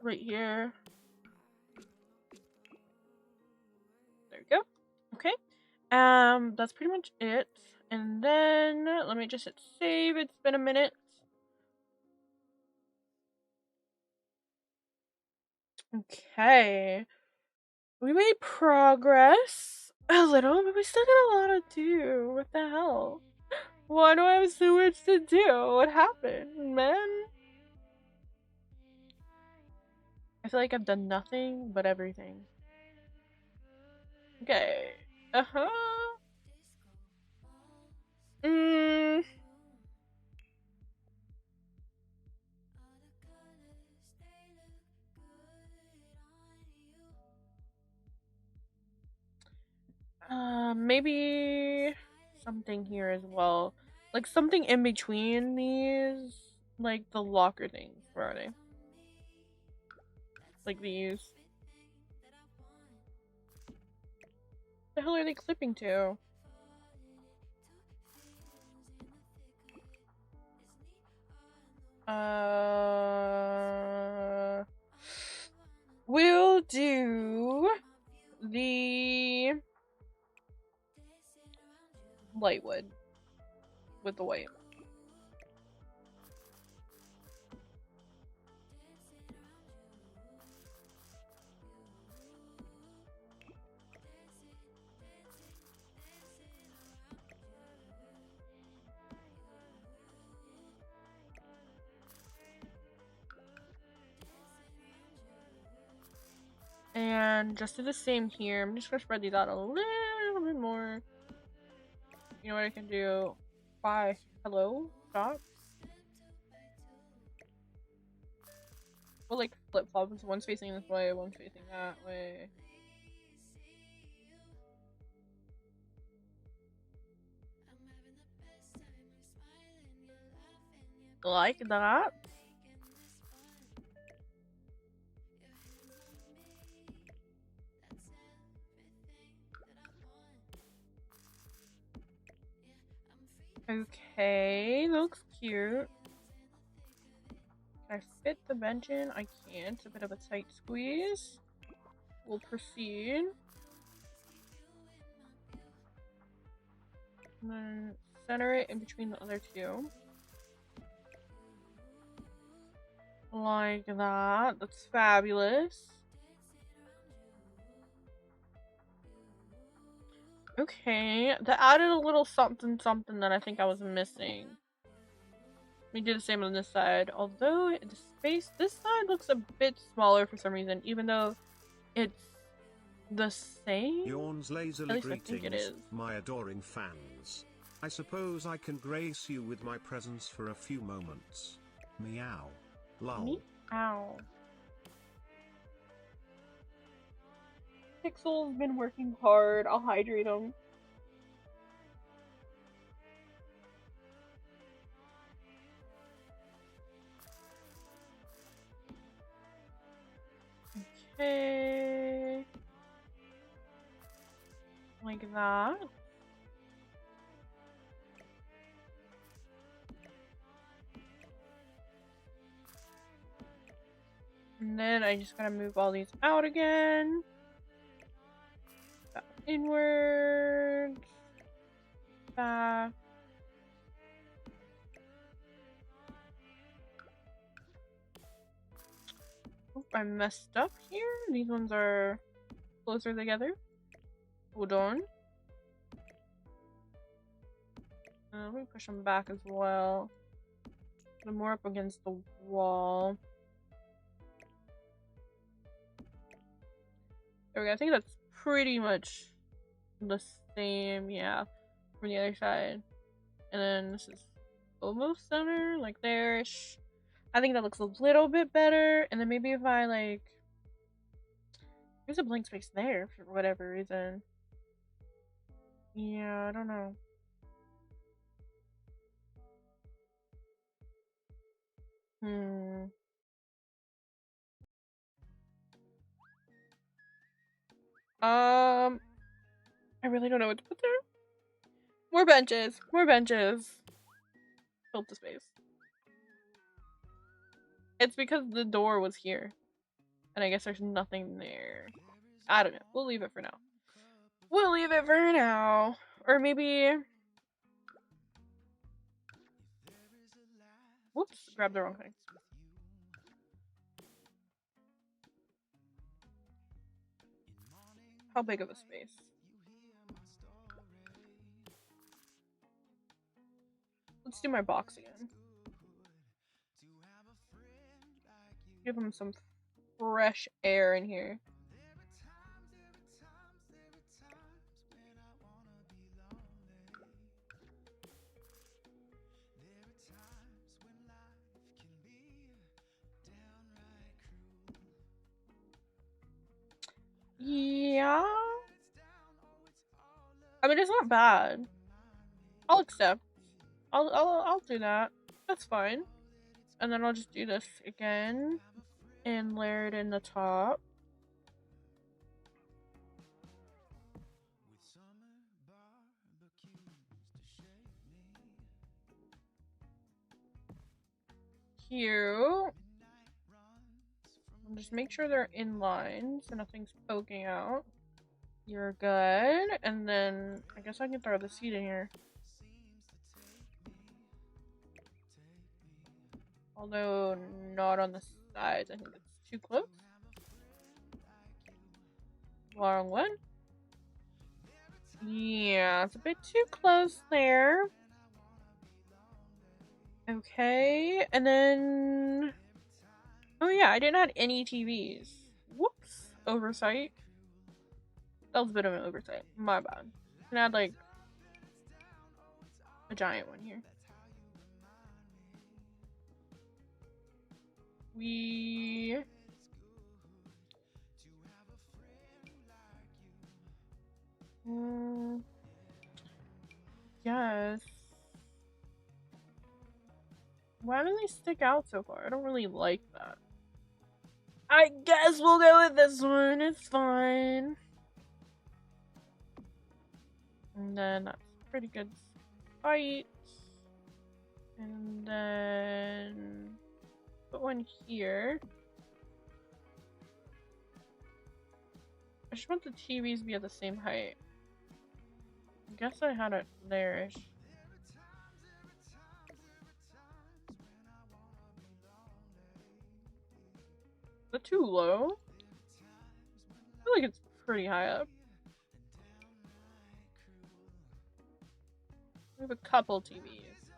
Right here. There we go. Okay. That's pretty much it. And then let me just hit save. It's been a minute. Okay. We made progress a little, but we still got a lot to do. What the hell? Why do I have so much to do? What happened, man? I feel like I've done nothing but everything. Okay. Uh-huh. Maybe something here as well. Like something in between these. Like the locker things. Where are they? Like these. What the hell are they clipping to? We'll do the light wood with the white. And just do the same here. I'm just gonna spread these out a little bit more. You know what I can do? Bye. Hello? Stop. Well, like flip flops. One's facing this way, one's facing that way. Like that. Okay, looks cute. Can I fit the bench in? I can't. It's a bit of a tight squeeze. we'll proceed. And then center it in between the other two. Like that. That's fabulous. Okay, that added a little something something that I think I was missing. We do the same on this side, although the space this side looks a bit smaller for some reason, even though it's the same. Yawns lazily At least I think it greetings, is. my adoring fans. I suppose I can grace you with my presence for a few moments. Meow. Lol. Ow. Pixel's been working hard. I'll hydrate him. Okay. Like that. And then I just gotta move all these out again. Back inwards. Back. Oop, I messed up here. These ones are closer together. Hold on. Let me push them back as well. Put them more up against the wall. There we go. I think that's pretty much the same, yeah, from the other side. And then this is almost center, like there-ish. I think that looks a little bit better. And then maybe if I, like... There's a blank space there for whatever reason. Yeah, I don't know. I really don't know what to put there. More benches. More benches. Fill up the space. It's because the door was here. And I guess there's nothing there. I don't know. We'll leave it for now. We'll leave it for now. Or maybe... Whoops. Grabbed the wrong thing. How big of a space? Let's do my box again. Give him some fresh air in here. Yeah. I mean, it's not bad. I'll accept. I'll do that. That's fine. And then I'll just do this again and layer it in the top. Cute. And just make sure they're in line so nothing's poking out. You're good. And then I guess I can throw the seed in here. Although not on the sides. I think it's too close. Wrong one. Yeah, it's a bit too close there. Okay, and then... Oh yeah, I didn't add any TVs. Whoops. Oversight. That was a bit of an oversight. My bad. I can add, like, a giant one here. Yes. Why do they stick out so far? I don't really like that. I guess we'll go with this one. It's fine. And then that's pretty good fight. And then put one here. just want the TVs to be at the same height. I guess I had it there-ish. Is it too low? I feel like it's pretty high up. We have a couple TVs.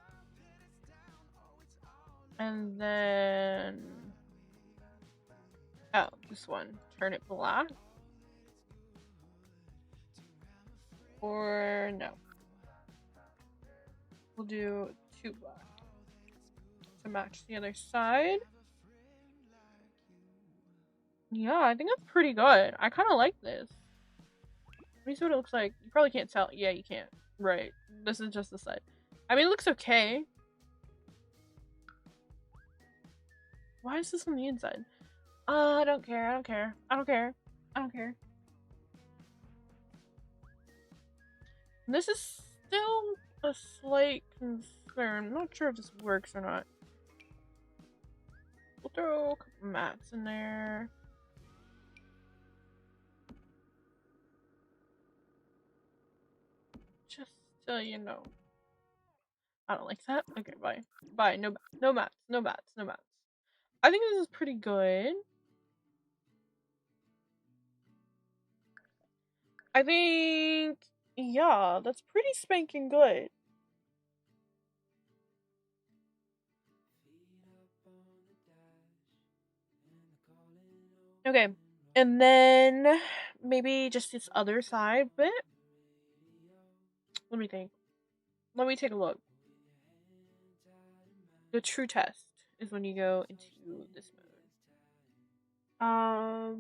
And then... oh, this one. Turn it black. Or no. We'll do 2 black. To match the other side. Yeah, I think that's pretty good. I kind of like this. Let me see what it looks like. You probably can't tell. Yeah, you can't. Right. This is just the side. I mean, it looks okay. Why is this on the inside? I don't care. I don't care. I don't care. I don't care. This is still a slight concern. I'm not sure if this works or not. We'll throw a couple mats in there. Just so you know. I don't like that. Okay, bye. Bye. No mats. No mats. No mats. No mats. I think this is pretty good. I think... yeah, that's pretty spanking good. Okay. And then... maybe just this other side bit. Let me think. Let me take a look. The true test is when you go into this mode.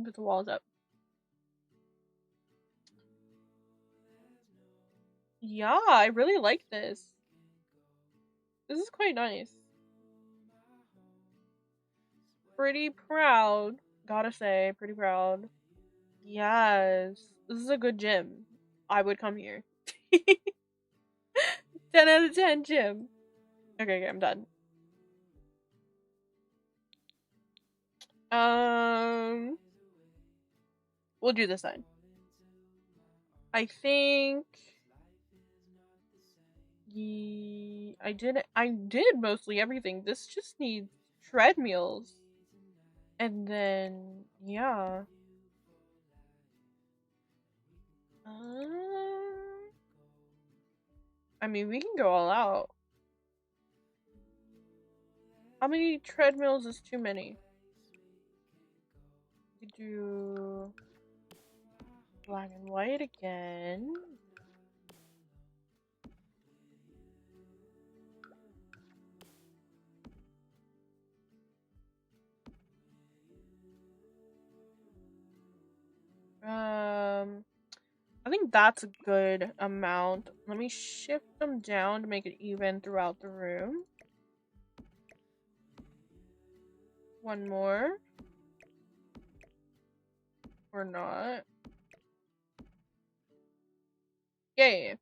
Put the walls up. Yeah, I really like this. This is quite nice. Pretty proud. Gotta say, pretty proud. Yes. This is a good gym. I would come here. 10 out of 10 gym. Okay, I'm done. We'll do this side. I think I did mostly everything. This just needs treadmills. And then yeah. I mean, we can go all out. How many treadmills is too many? We do black and white again. I think that's a good amount. Let me shift them down to make it even throughout the room. One more. Or not. Yay.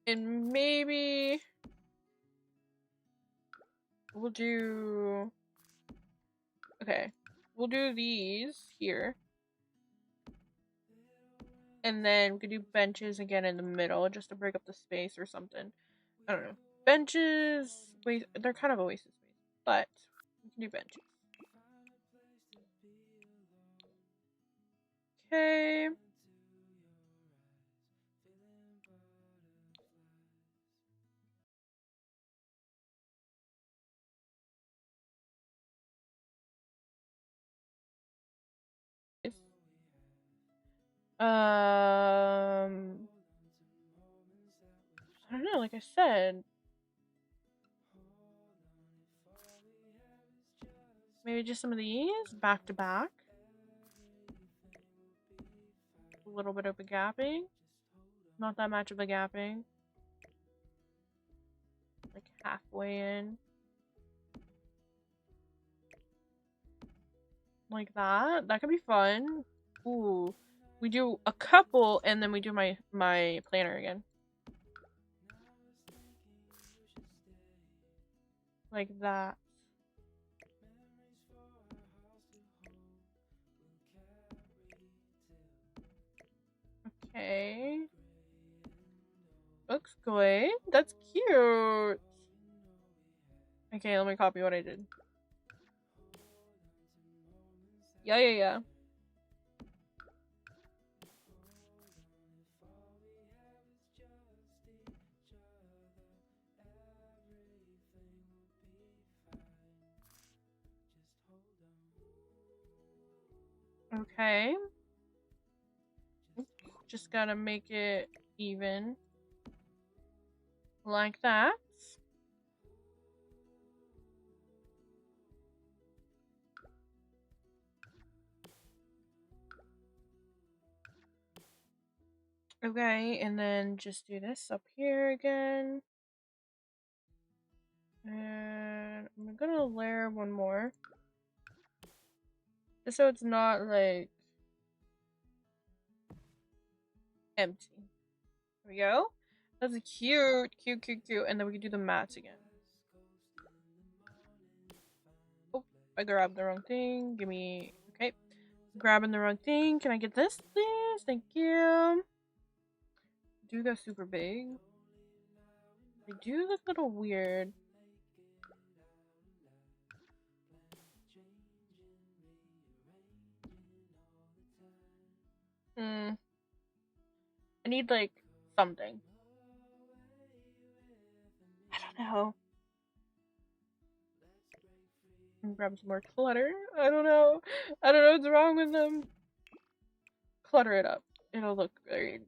And maybe we'll do... okay. We'll do these here. And then we could do benches again in the middle just to break up the space or something. I don't know. Benches, they're kind of a waste of space, but we can do benches. Okay. I don't know, like I said. Maybe just some of these back to back. A little bit of a gapping. Not that much of a gapping. Like halfway in. Like that. That could be fun. Ooh. We do a couple and then we do my planner again. Like that. Okay. Looks good. That's cute. Okay, let me copy what I did. Yeah. Okay. Just gotta make it even. Like that. Okay, and then just do this up here again. And I'm gonna layer one more. Just so it's not like empty. There we go. That's cute. And then we can do the mats again. Oh, I grabbed the wrong thing. Give me... Okay. Grabbing the wrong thing. Can I get this, please? Thank you. Do go super big. They do look a little weird. I need, like, something. I don't know. Grab some more clutter. I don't know what's wrong with them. Clutter it up. It'll look great.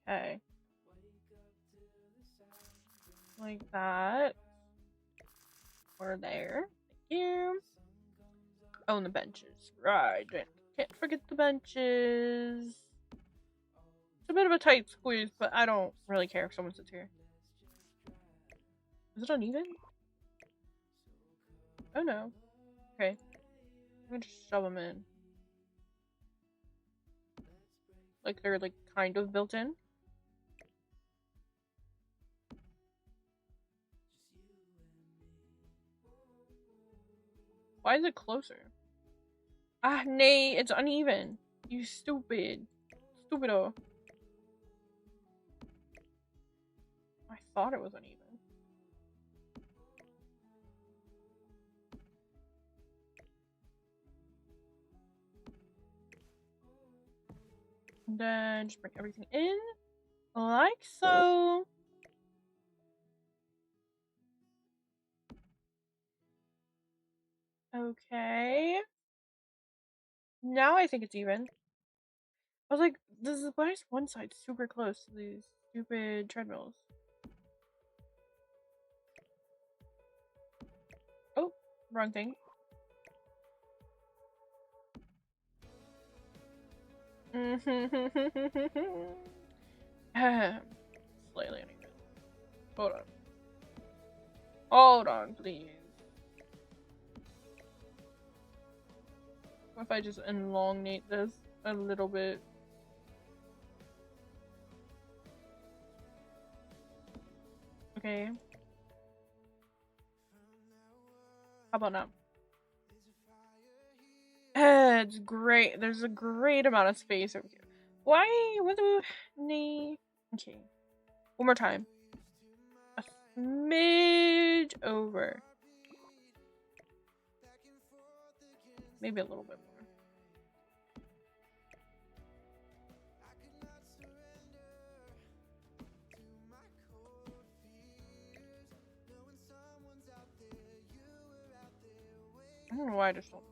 Okay. Like that. Or there. Thank you. Oh, and the benches. Right. Can't forget the benches. It's a bit of a tight squeeze, but I don't really care if someone sits here. Is it uneven? Oh no. Okay. I'm gonna just shove them in. Like they're like kind of built in. Why is it closer? Ah, nay, it's uneven. You stupid. Stupido. I thought it was uneven. And then just bring everything in. Like so. Okay. Now I think it's even. I was like, why is one side super close to these stupid treadmills? Oh, wrong thing. Slightly uneven. Hold on, please. What if I just elongate this a little bit? Okay. How about now? It's great. There's a great amount of space over here. Why? What the... Nee. Okay. One more time. A smidge over. Maybe a little bit more. I don't know why I just don't.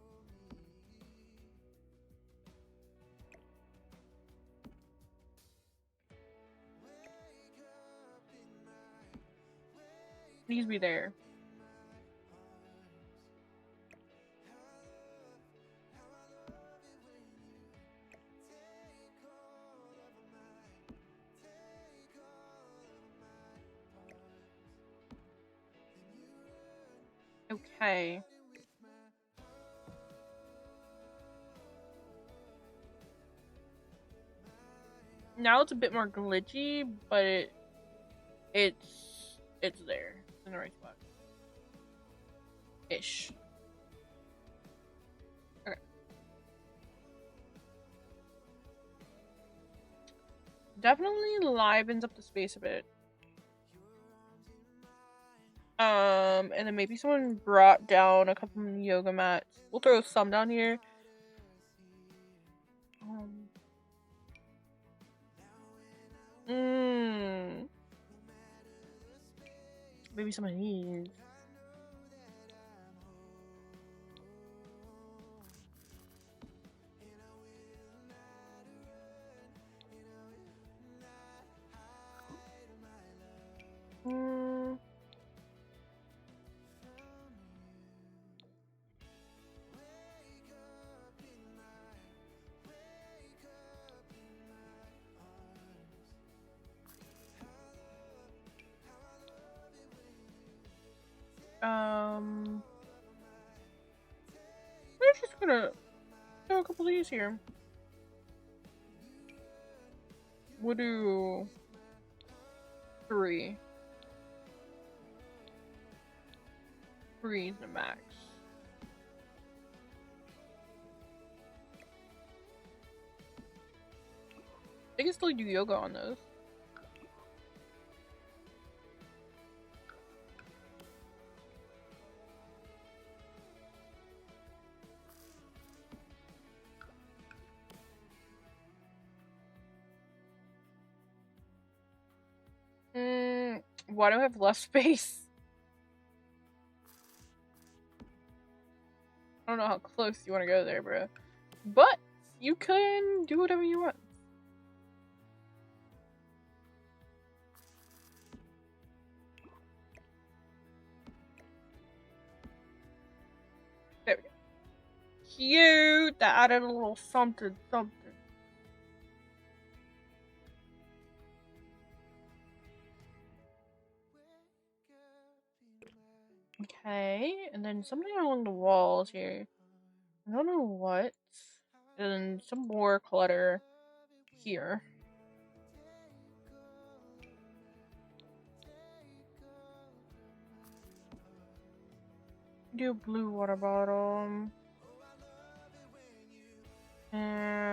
Please be there. Okay. Now it's a bit more glitchy, but it's there. It's in the right spot. Ish. definitely livens up the space a bit. And then maybe someone brought down a couple of yoga mats. We'll throw some down here. Maybe some of these. We're just gonna throw a couple of these here. We'll do 3. 3 is the max. I can still do yoga on those. Why do I have less space? I don't know how close you want to go there, bro. But you can do whatever you want. There we go. Cute! That added a little something, something. Okay, and then something along the walls here. I don't know what. And some more clutter here. Do a blue water bottle. And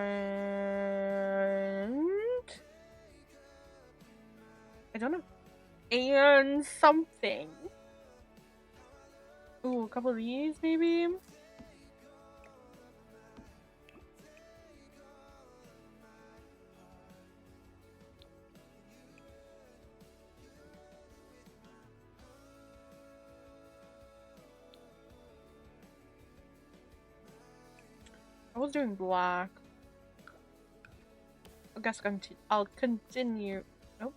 I don't know. And something. Ooh, a couple of these maybe. I was doing black. I guess I'll continue. Nope.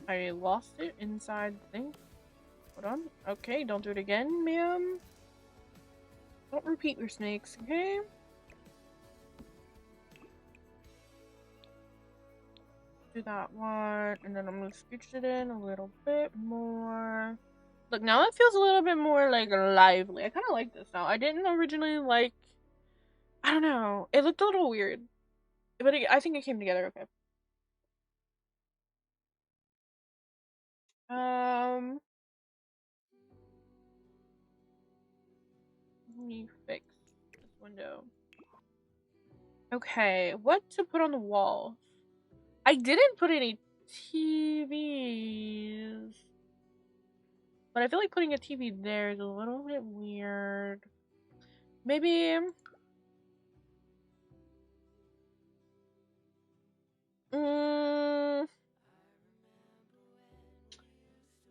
I lost it inside the thing. Hold on. Okay, don't do it again, ma'am. Don't repeat your mistakes, okay? Do that one, and then I'm gonna scooch it in a little bit more. Look, now it feels a little bit more like lively. I kind of like this now. I didn't originally like. I don't know. It looked a little weird, but I think it came together okay. Let me fix this window. Okay, what to put on the wall? I didn't put any TVs. But I feel like putting a TV there is a little bit weird. Maybe...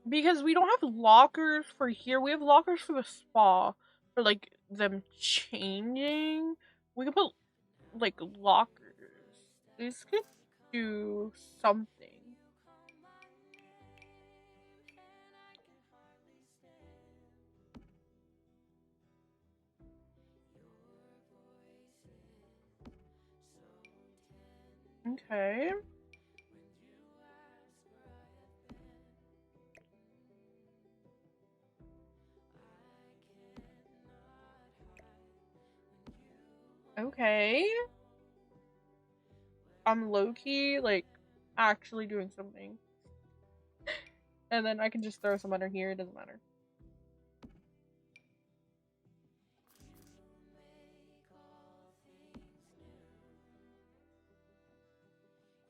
because we don't have lockers for here. We have lockers for the spa. For, like, them changing. We could put, like, lockers. This could do something. Okay. Okay. I'm low-key, like, actually doing something. And then I can just throw some under here, it doesn't matter.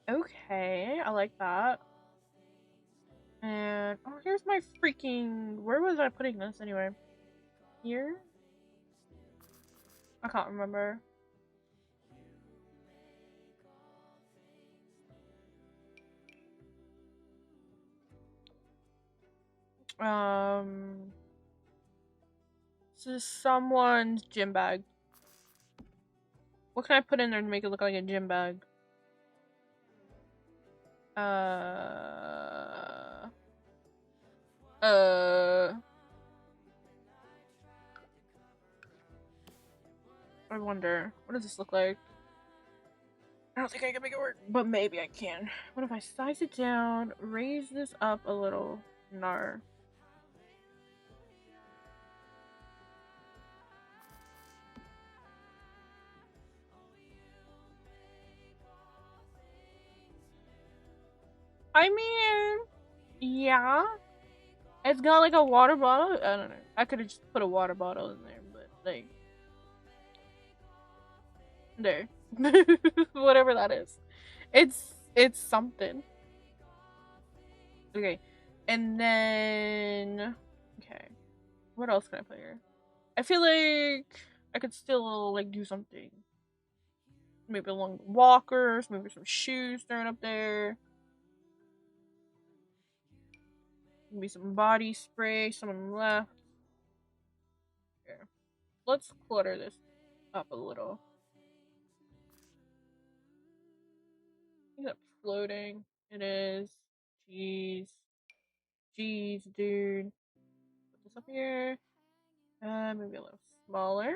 Okay, I like that. And oh, here's my freaking. Where was I putting this anyway? Here? I can't remember. This is someone's gym bag. What can I put in there to make it look like a gym bag? I wonder. What does this look like? I don't think I can make it work, but maybe I can. What if I size it down, raise this up a little? Nar. I mean, yeah. It's got like a water bottle. I don't know. I could have just put a water bottle in there, but like, there. Whatever that is. It's something. Okay. And then okay. What else can I put here? I feel like I could still like do something. Maybe along walkers, maybe some shoes thrown up there. Maybe some body spray, someone left. Here. Let's clutter this up a little. Is that floating? It is. Jeez. Jeez, dude. Put this up here. Maybe a little smaller.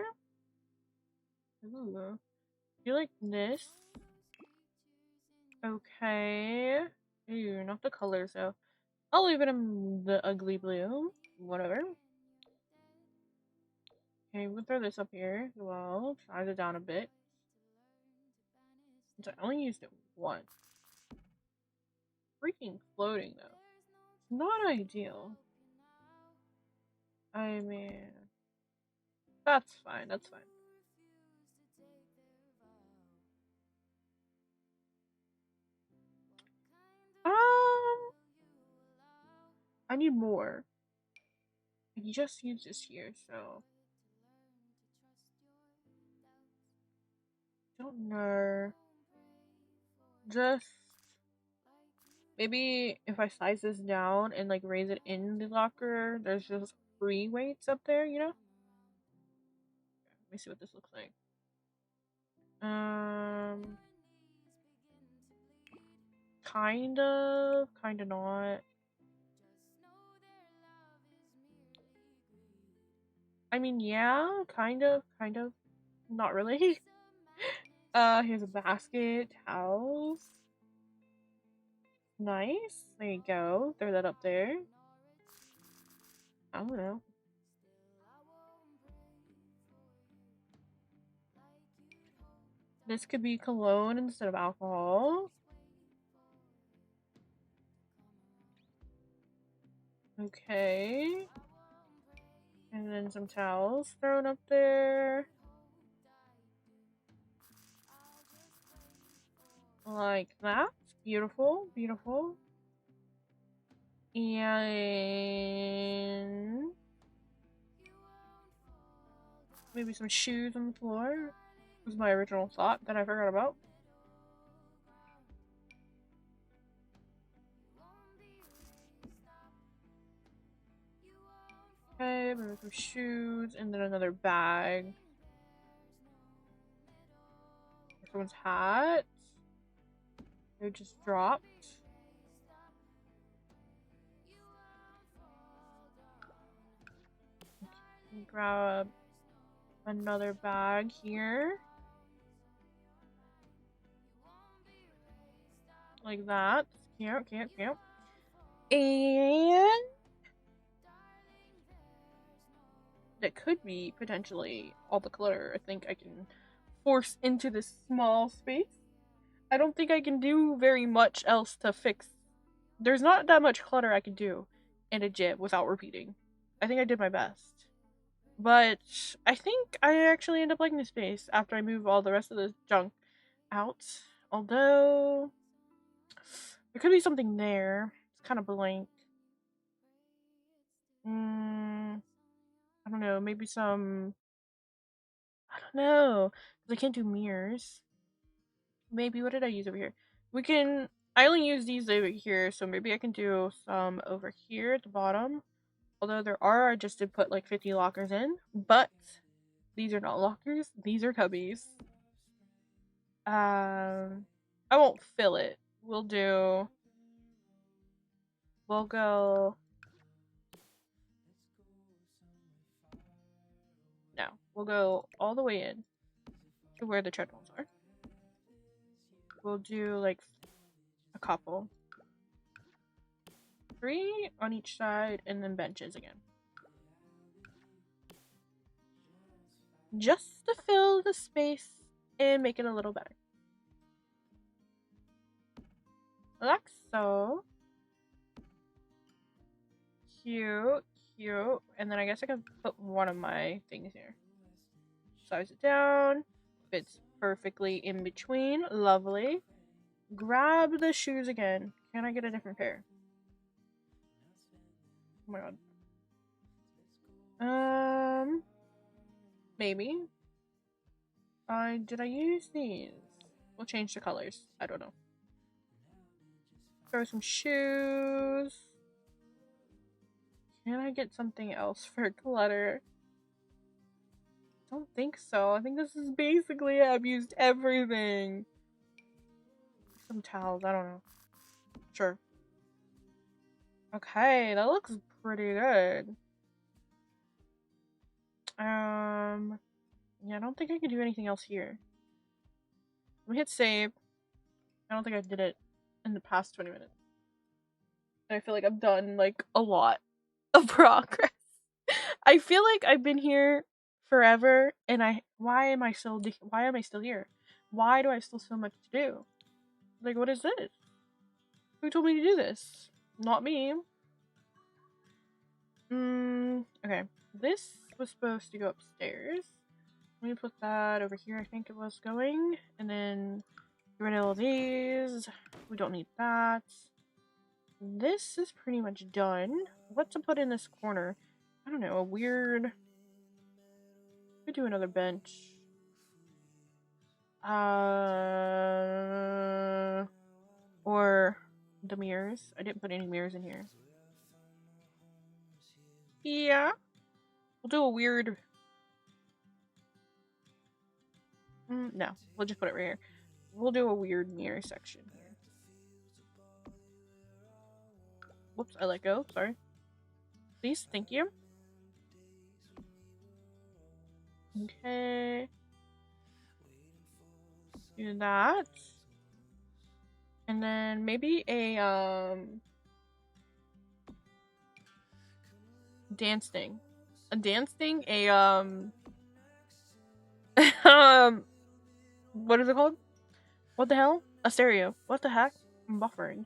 Ooh. You like this? Okay. Ooh, not the colors though. I'll leave it in the ugly blue. Whatever. Okay, we'll throw this up here as well. Size it down a bit. So I only used it once. Freaking floating though. It's not ideal. I mean, that's fine. That's fine. I need more. I just used this here, so don't know. Just maybe if I size this down and like raise it in the locker, there's just free weights up there, you know? Let me see what this looks like. Kind of not. I mean, yeah, kind of, not really. Here's a basket, towels. Nice. There you go. Throw that up there. I don't know. This could be cologne instead of alcohol. Okay. And then some towels thrown up there. Like that. Beautiful, beautiful. And maybe some shoes on the floor. Was my original thought that I forgot about. Okay, maybe some shoes and then another bag. Someone's hat. They just dropped. Okay, grab another bag here. Like that. Cute, cute, cute. And that could be potentially all the clutter I think I can force into this small space. I don't think I can do very much else to fix. There's not that much clutter I can do in a gym without repeating. I think I did my best. But I think I actually end up liking the space after I move all the rest of the junk out. Although There could be something there. It's kind of blank. I don't know. Maybe some. I don't know. Because I can't do mirrors. Maybe what did I use over here? We can. I only use these over here, so maybe I can do some over here at the bottom. Although there are, I just did put like 50 lockers in, but these are not lockers. These are cubbies. I won't fill it. We'll go. No, we'll go all the way in to where the treadmills are. We'll do like a couple. 3 on each side, and then benches again. Just to fill the space and make it a little better. Like so. Cute. And then I guess I can put one of my things here. Size it down. Fits perfectly in between. Lovely. Grab the shoes again. Can I get a different pair? Oh my god. Maybe. Did I use these? We'll change the colors. I don't know. Throw some shoes. Can I get something else for clutter? I don't think so. I think this is basically it. I've used everything. Some towels. I don't know. Sure. Okay, that looks pretty good. Yeah, I don't think I can do anything else here. Let me hit save. I don't think I did it in the past 20 minutes. And I feel like I've done like a lot of progress. I feel like I've been here forever, and why am I still here? Why do I still so much to do? Like, what is this? Who told me to do this? Not me. Okay. This was supposed to go upstairs. Let me put that over here. I think it was going, and then get rid of all these. We don't need that. This is pretty much done. What to put in this corner? I don't know, a weird... Could do another bench. Or the mirrors. I didn't put any mirrors in here. Yeah. We'll do a weird... no, we'll just put it right here. We'll do a weird mirror section here. Whoops, I let go. Sorry. Please, thank you. Okay. Do that. And then maybe a dance thing. A dance thing? What is it called? What the hell? A stereo. What the heck? I'm buffering.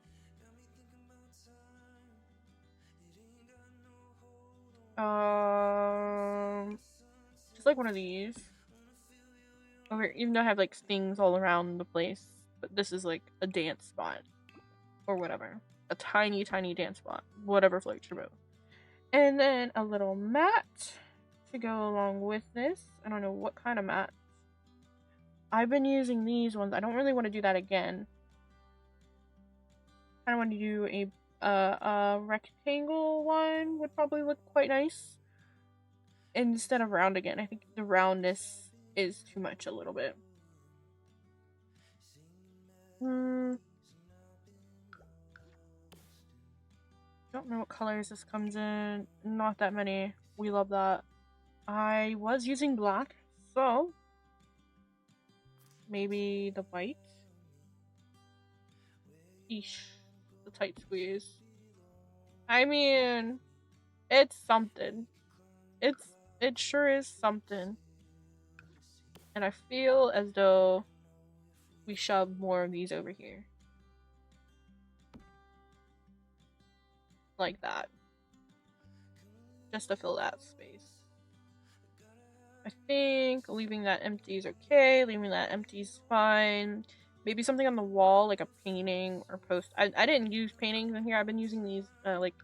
Just like one of these. Over, even though I have like things all around the place, but this is like a dance spot or whatever. A tiny dance spot, whatever floats your boat. And then a little mat to go along with this. I don't know what kind of mat. I've been using these ones. I don't really want to do that again. I kind of want to do a rectangle one would probably look quite nice instead of round again. I think the roundness is too much a little bit. Don't know what colors this comes in. Not that many. We love that. I was using black, so maybe the white. Eesh, the tight squeeze. I mean, it's something. It sure is something. And I feel as though we shove more of these over here. Like that. Just to fill that space. I think leaving that empty is okay. Leaving that empty is fine. Maybe something on the wall, like a painting or post. I didn't use paintings in here. I've been using these, like,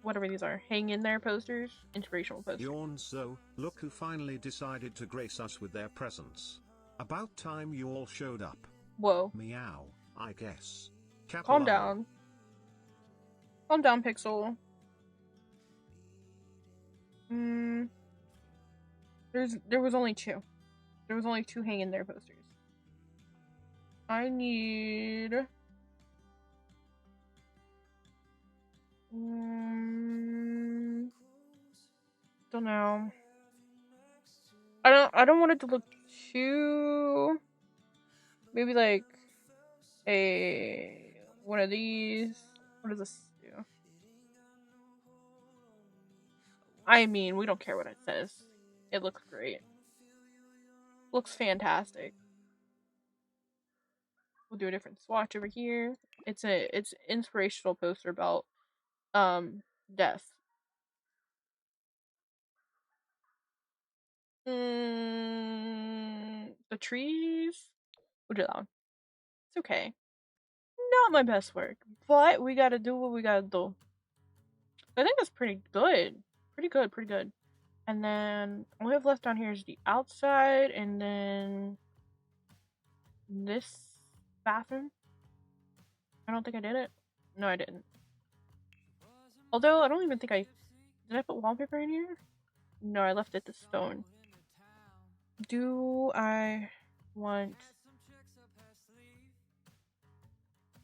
whatever these are. Hang in there posters. Inspirational posters. Yawns though, look who finally decided to grace us with their presence. About time you all showed up. Whoa. Meow, I guess. Calm down. Calm down, Pixel. There was only two. There was only two hang in there posters. I need... don't know. I don't want it to look too... maybe like one of these. What does this do? I mean, we don't care what it says. It looks great. Looks fantastic. We'll do a different swatch over here. It's inspirational poster about death. The trees. We'll do that one. It's okay. Not my best work, but we gotta do what we gotta do. I think that's pretty good. Pretty good. And then all we have left down here is the outside, and then this bathroom. I don't think I did it. No, I didn't. Although, I don't even think did I put wallpaper in here? No, I left it to stone. Do I want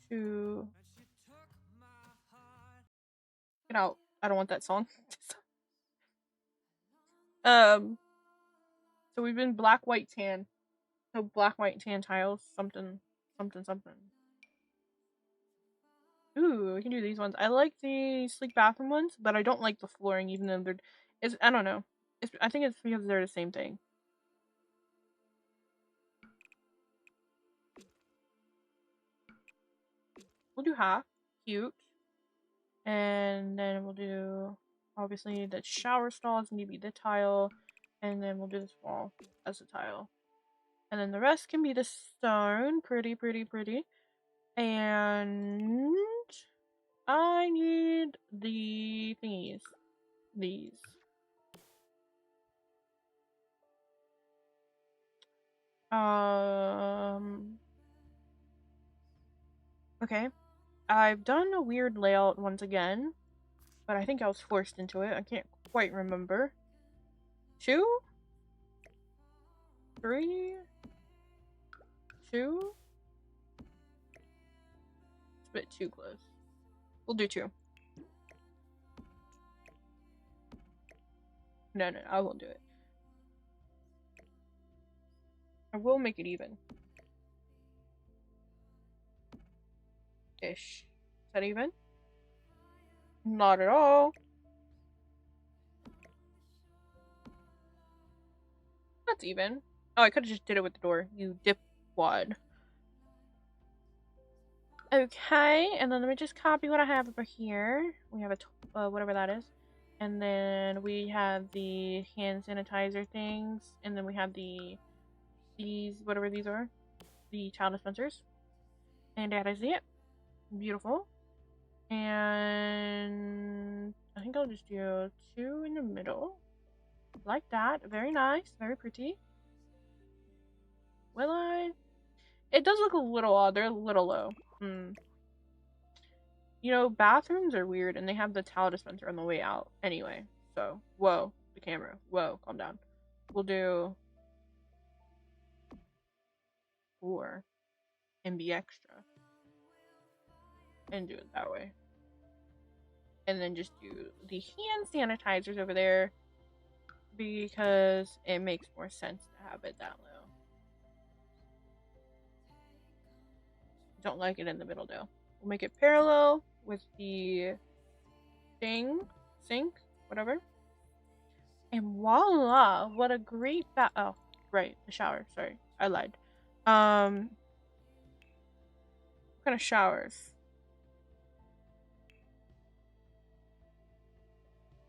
to... get out. I don't want that song. So we've been black, white, tan. So black, white, tan tiles. Something. Ooh, we can do these ones. I like the sleek bathroom ones, but I don't like the flooring, even though I don't know. I think it's because they're the same thing. We'll do half. Cute. And then we'll do, obviously, the shower stalls need to be the tile. And then we'll do this wall as a tile. And then the rest can be the stone. Pretty. And I need the thingies. These. Okay. I've done a weird layout once again, but I think I was forced into it. I can't quite remember. 2? 3? 2? It's a bit too close. We'll do 2. No, I won't do it. I will make it even. Ish. Is that even? Not at all. That's even. Oh, I could have just did it with the door. You dipwad. Okay, and then let me just copy what I have over here. We have a whatever that is. And then we have the hand sanitizer things. And then we have these, whatever these are. The towel dispensers. And that is it. Beautiful. And I think I'll just do 2 in the middle. Like that. Very nice. Very pretty. Will I? It does look a little odd. They're a little low. You know, bathrooms are weird and they have the towel dispenser on the way out anyway. So, whoa. The camera. Whoa. Calm down. We'll do 4 and be extra. And do it that way. And then just do the hand sanitizers over there because it makes more sense to have it that low. Don't like it in the middle though. We'll make it parallel with the sink, whatever. And voila! What a great oh, right, the shower. Sorry, I lied. What kind of showers?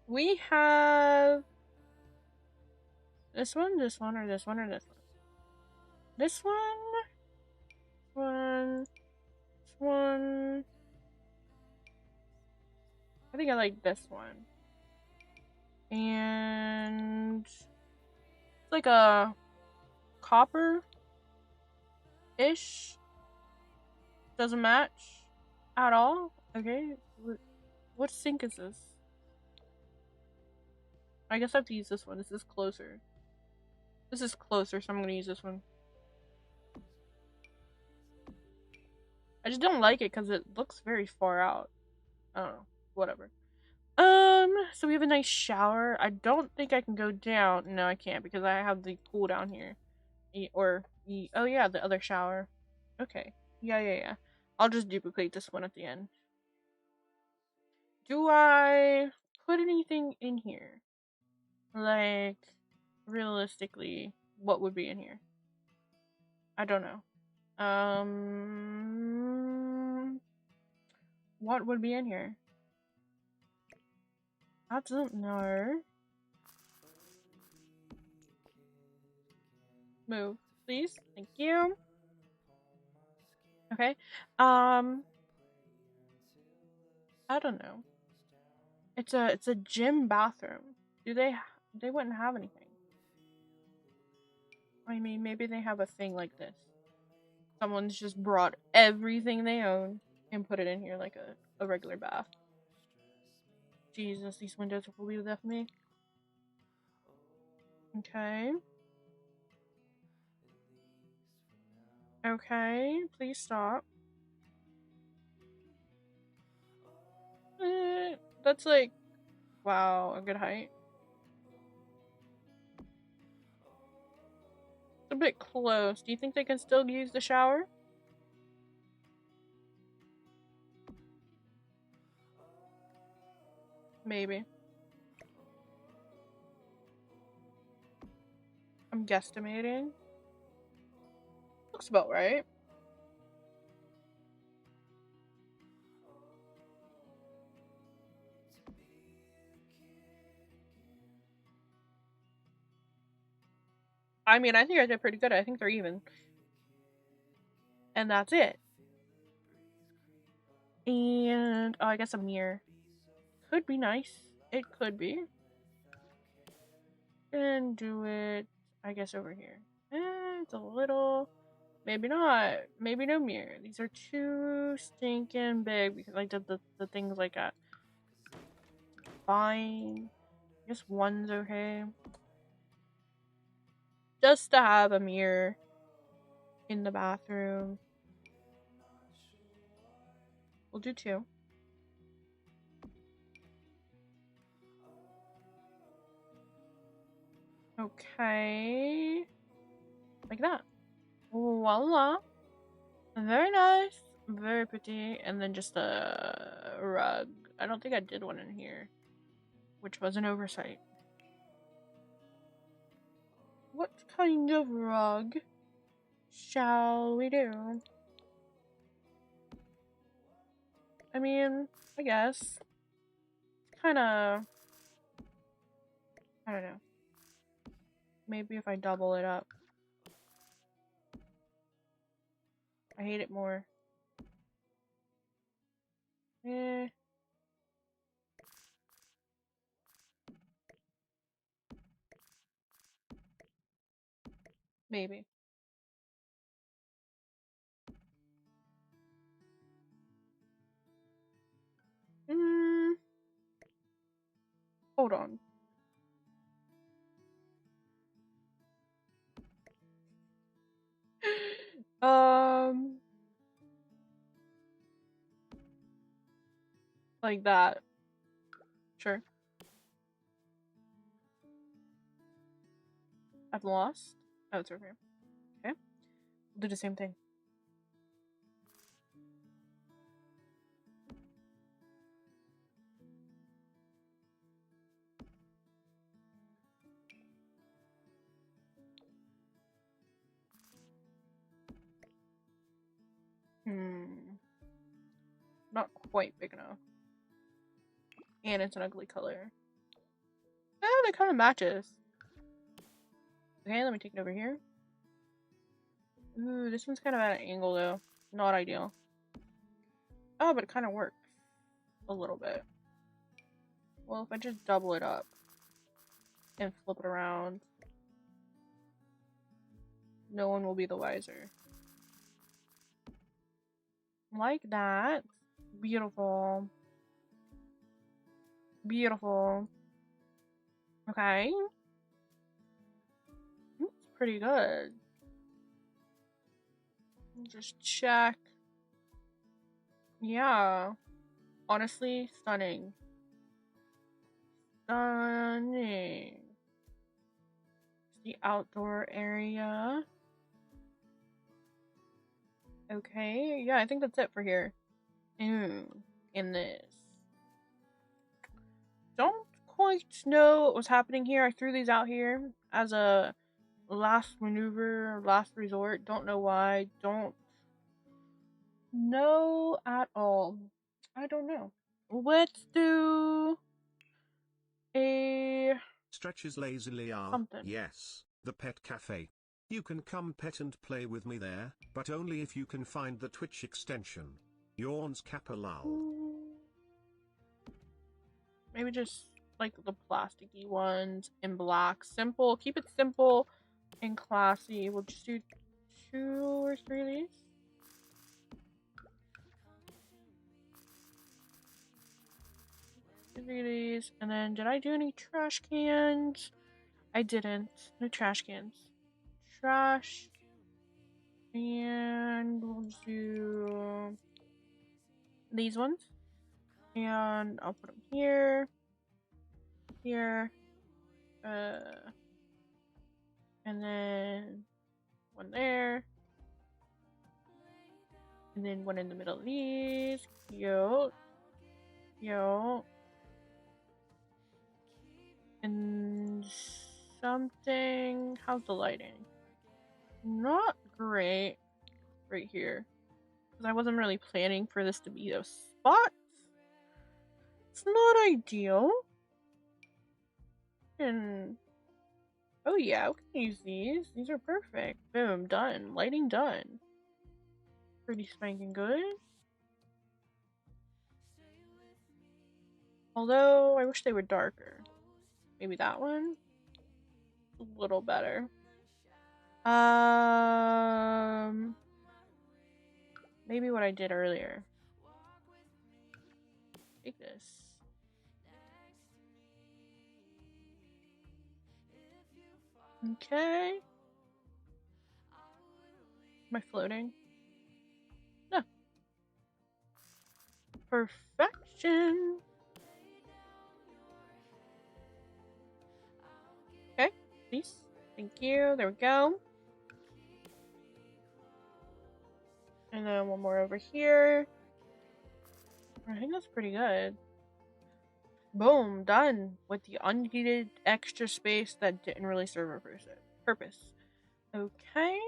We have this one, or this one, or this one. This one? think I like this one. And it's like a copper-ish. Doesn't match at all. Okay. What sink is this? I guess I have to use this one. This is closer. This is closer, so I'm gonna use this one. I just don't like it because it looks very far out. I don't know. Whatever. So we have a nice shower. I don't think I can go down. No, I can't because I have the pool down here. Oh yeah, the other shower. Okay. Yeah. I'll just duplicate this one at the end. Do I put anything in here? Like, realistically, what would be in here? I don't know. What would be in here? I don't know. Move, please. Thank you. Okay. I don't know. It's a gym bathroom. They wouldn't have anything. I mean, maybe they have a thing like this. Someone's just brought everything they own and put it in here like a regular bath. Jesus, these windows will be with me. Okay. Okay, please stop. That's like, wow, a good height. It's a bit close. Do you think they can still use the shower? Maybe. I'm guesstimating. Looks about right. I mean, I think I did pretty good. I think they're even. And that's it. And, oh, I guess a mirror. Could be nice. It could be. And do it, I guess, over here. It's a little... Maybe not. Maybe no mirror. These are too stinking big because I did the things like that. Fine. I guess one's okay. Just to have a mirror in the bathroom. We'll do 2. Okay. Like that. Voila. Very nice. Very pretty. And then just a rug. I don't think I did one in here, which was an oversight. What kind of rug shall we do? I mean, I guess. Kind of... I don't know. Maybe if I double it up. I hate it more. Maybe. Hold on. Like that. Sure. I've lost. Oh, it's over here. Okay. We'll do the same thing. Not quite big enough. And it's an ugly color. Oh, that kind of matches. Okay, let me take it over here. Ooh, this one's kind of at an angle though. Not ideal. Oh, but it kind of works. A little bit. Well, if I just double it up and flip it around, no one will be the wiser. Like that. Beautiful. Beautiful. Okay. That's pretty good. Just check. Yeah. Honestly, stunning. Stunning. The outdoor area. Okay. Yeah, I think that's it for here. In this. Don't quite know what was happening here. I threw these out here as a last maneuver, last resort. Don't know why. Don't know at all. I don't know. Let's do a Stretches lazily. something. Yes, the pet cafe. You can come pet and play with me there, but only if you can find the Twitch extension. Yawns Kappa lol. Maybe just like the plasticky ones in black. Simple. Keep it simple and classy. We'll just do 2 or 3 of these. These, and then did I do any trash cans? I didn't. No trash cans. Trash. And we'll do these ones. And I'll put them here. Here. And then one there. And then one in the middle of these. Cute. Cute. And something. How's the lighting? Not great right here. Because I wasn't really planning for this to be those spots. It's not ideal. And oh yeah, we can use these. These are perfect. Boom, done. Lighting done. Pretty spanking good. Although I wish they were darker. Maybe that one? A little better. Maybe what I did earlier. Take this. Okay. Am I floating? No. Perfection. Okay, please. Thank you. There we go. And then one more over here. I think that's pretty good. Boom, done with the unneeded extra space that didn't really serve a purpose. Okay.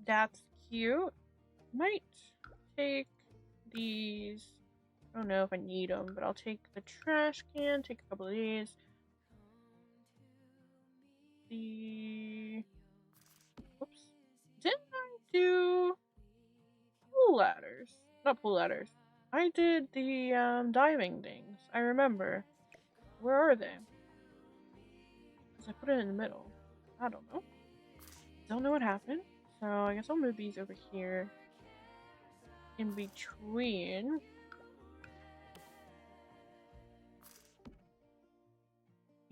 That's cute. Might take these. I don't know if I need them, but I'll take the trash can, take a couple of these. Whoops. Didn't I do pool ladders? Not pool ladders. I did the diving things. I remember. Where are they? Because I put it in the middle. I don't know. Don't know what happened. So I guess I'll move these over here. In between.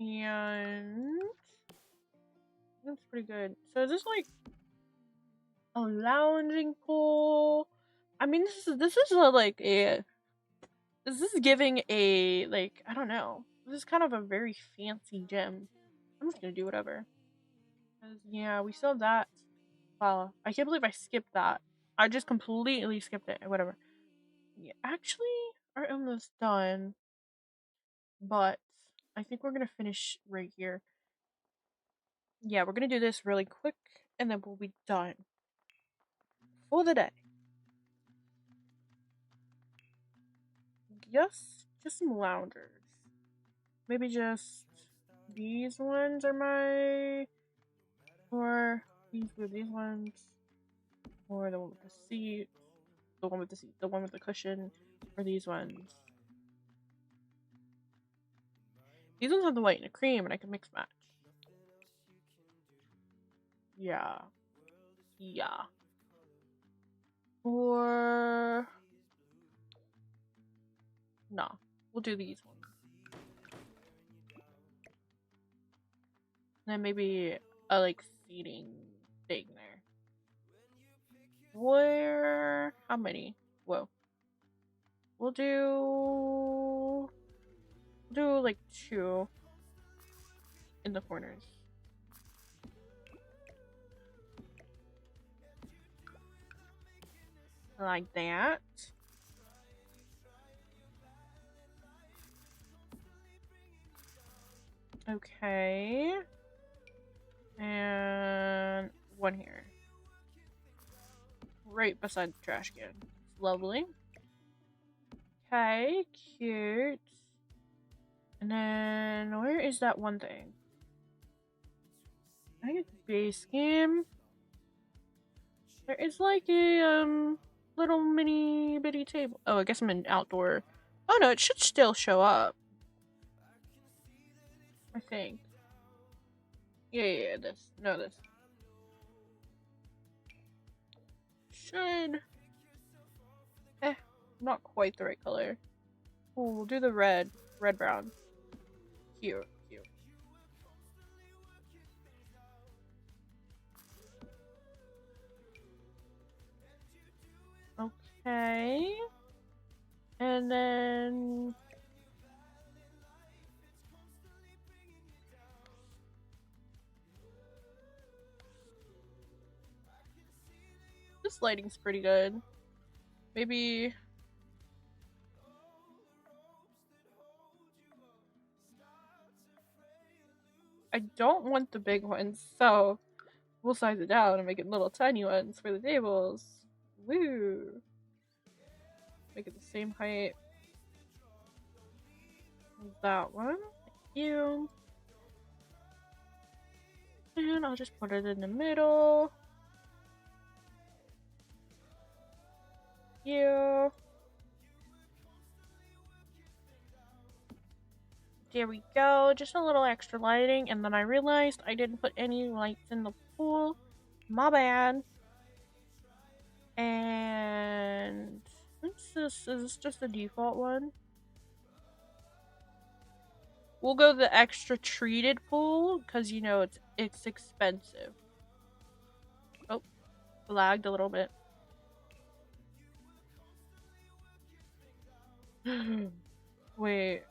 And that's pretty good. So is this like a lounging pool? I mean, this is like a. This is giving a like I don't know. This is kind of a very fancy gym. I'm just gonna do whatever. Yeah, we still have that. Wow, I can't believe I skipped that. I just completely skipped it. Whatever. Yeah, actually, are almost done. But I think we're gonna finish right here. Yeah, we're gonna do this really quick, and then we'll be done for the day. Yes, just some loungers. Maybe just these ones are my, or these ones, or the one with the seat, the one with the seat, the one with the cushion, or these ones. These ones have the white and the cream, and I can mix match. Yeah. Yeah. Or no, we'll do these ones. And then maybe a like seating thing there. Where? How many? Whoa. We'll do like 2 in the corners. Like that. Okay. And 1 here. Right beside the trash can. Lovely. Okay, cute. And then where is that one thing? I think it's base game. There is like a little mini bitty table. Oh, I guess I'm in outdoor. Oh no, it should still show up. I think. Yeah, this. No, this. Should. Not quite the right color. Oh, we'll do the red. Red brown. Cute. Okay. And then this lighting's pretty good. Maybe I don't want the big ones, so we'll size it down and make it little tiny ones for the tables. Woo! Make it the same height as that one. Thank you. And I'll just put it in the middle. Yeah. There we go. Just a little extra lighting, and then I realized I didn't put any lights in the pool. My bad. And what's this? Is this just the default one? We'll go the extra treated pool because you know it's expensive. Oh, lagged a little bit. Wait,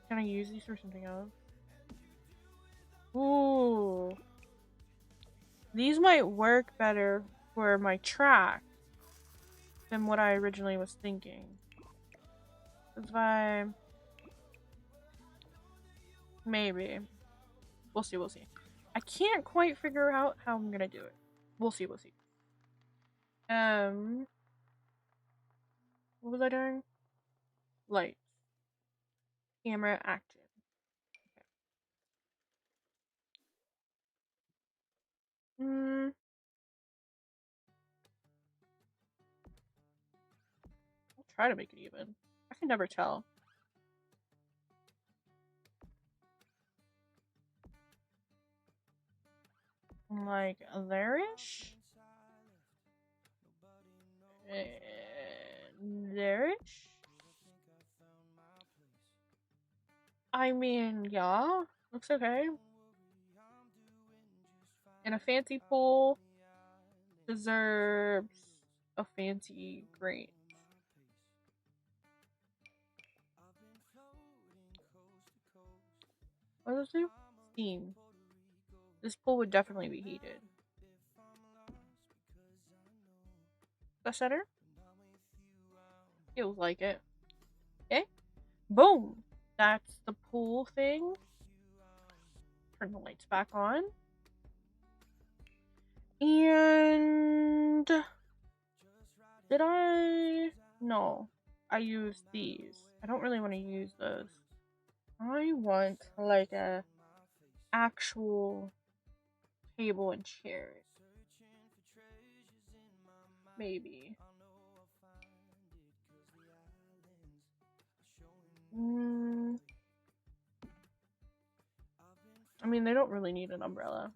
can I use these for something else? Ooh, these might work better for my track than what I originally was thinking. If I maybe we'll see. I can't quite figure out how I'm gonna do it. We'll see. What was I doing? Lights. Camera active. Okay. I'll try to make it even. I can never tell. Like there-ish? There-ish? I mean, yeah. Looks okay. And a fancy pool deserves a fancy grate. What does this do? Steam. This pool would definitely be heated. The center? Feels like it. Okay. Boom! That's the pool thing. Turn the lights back on. And did I? No. I used these. I don't really want to use those. I want like a actual table and chairs. Maybe. I mean, they don't really need an umbrella.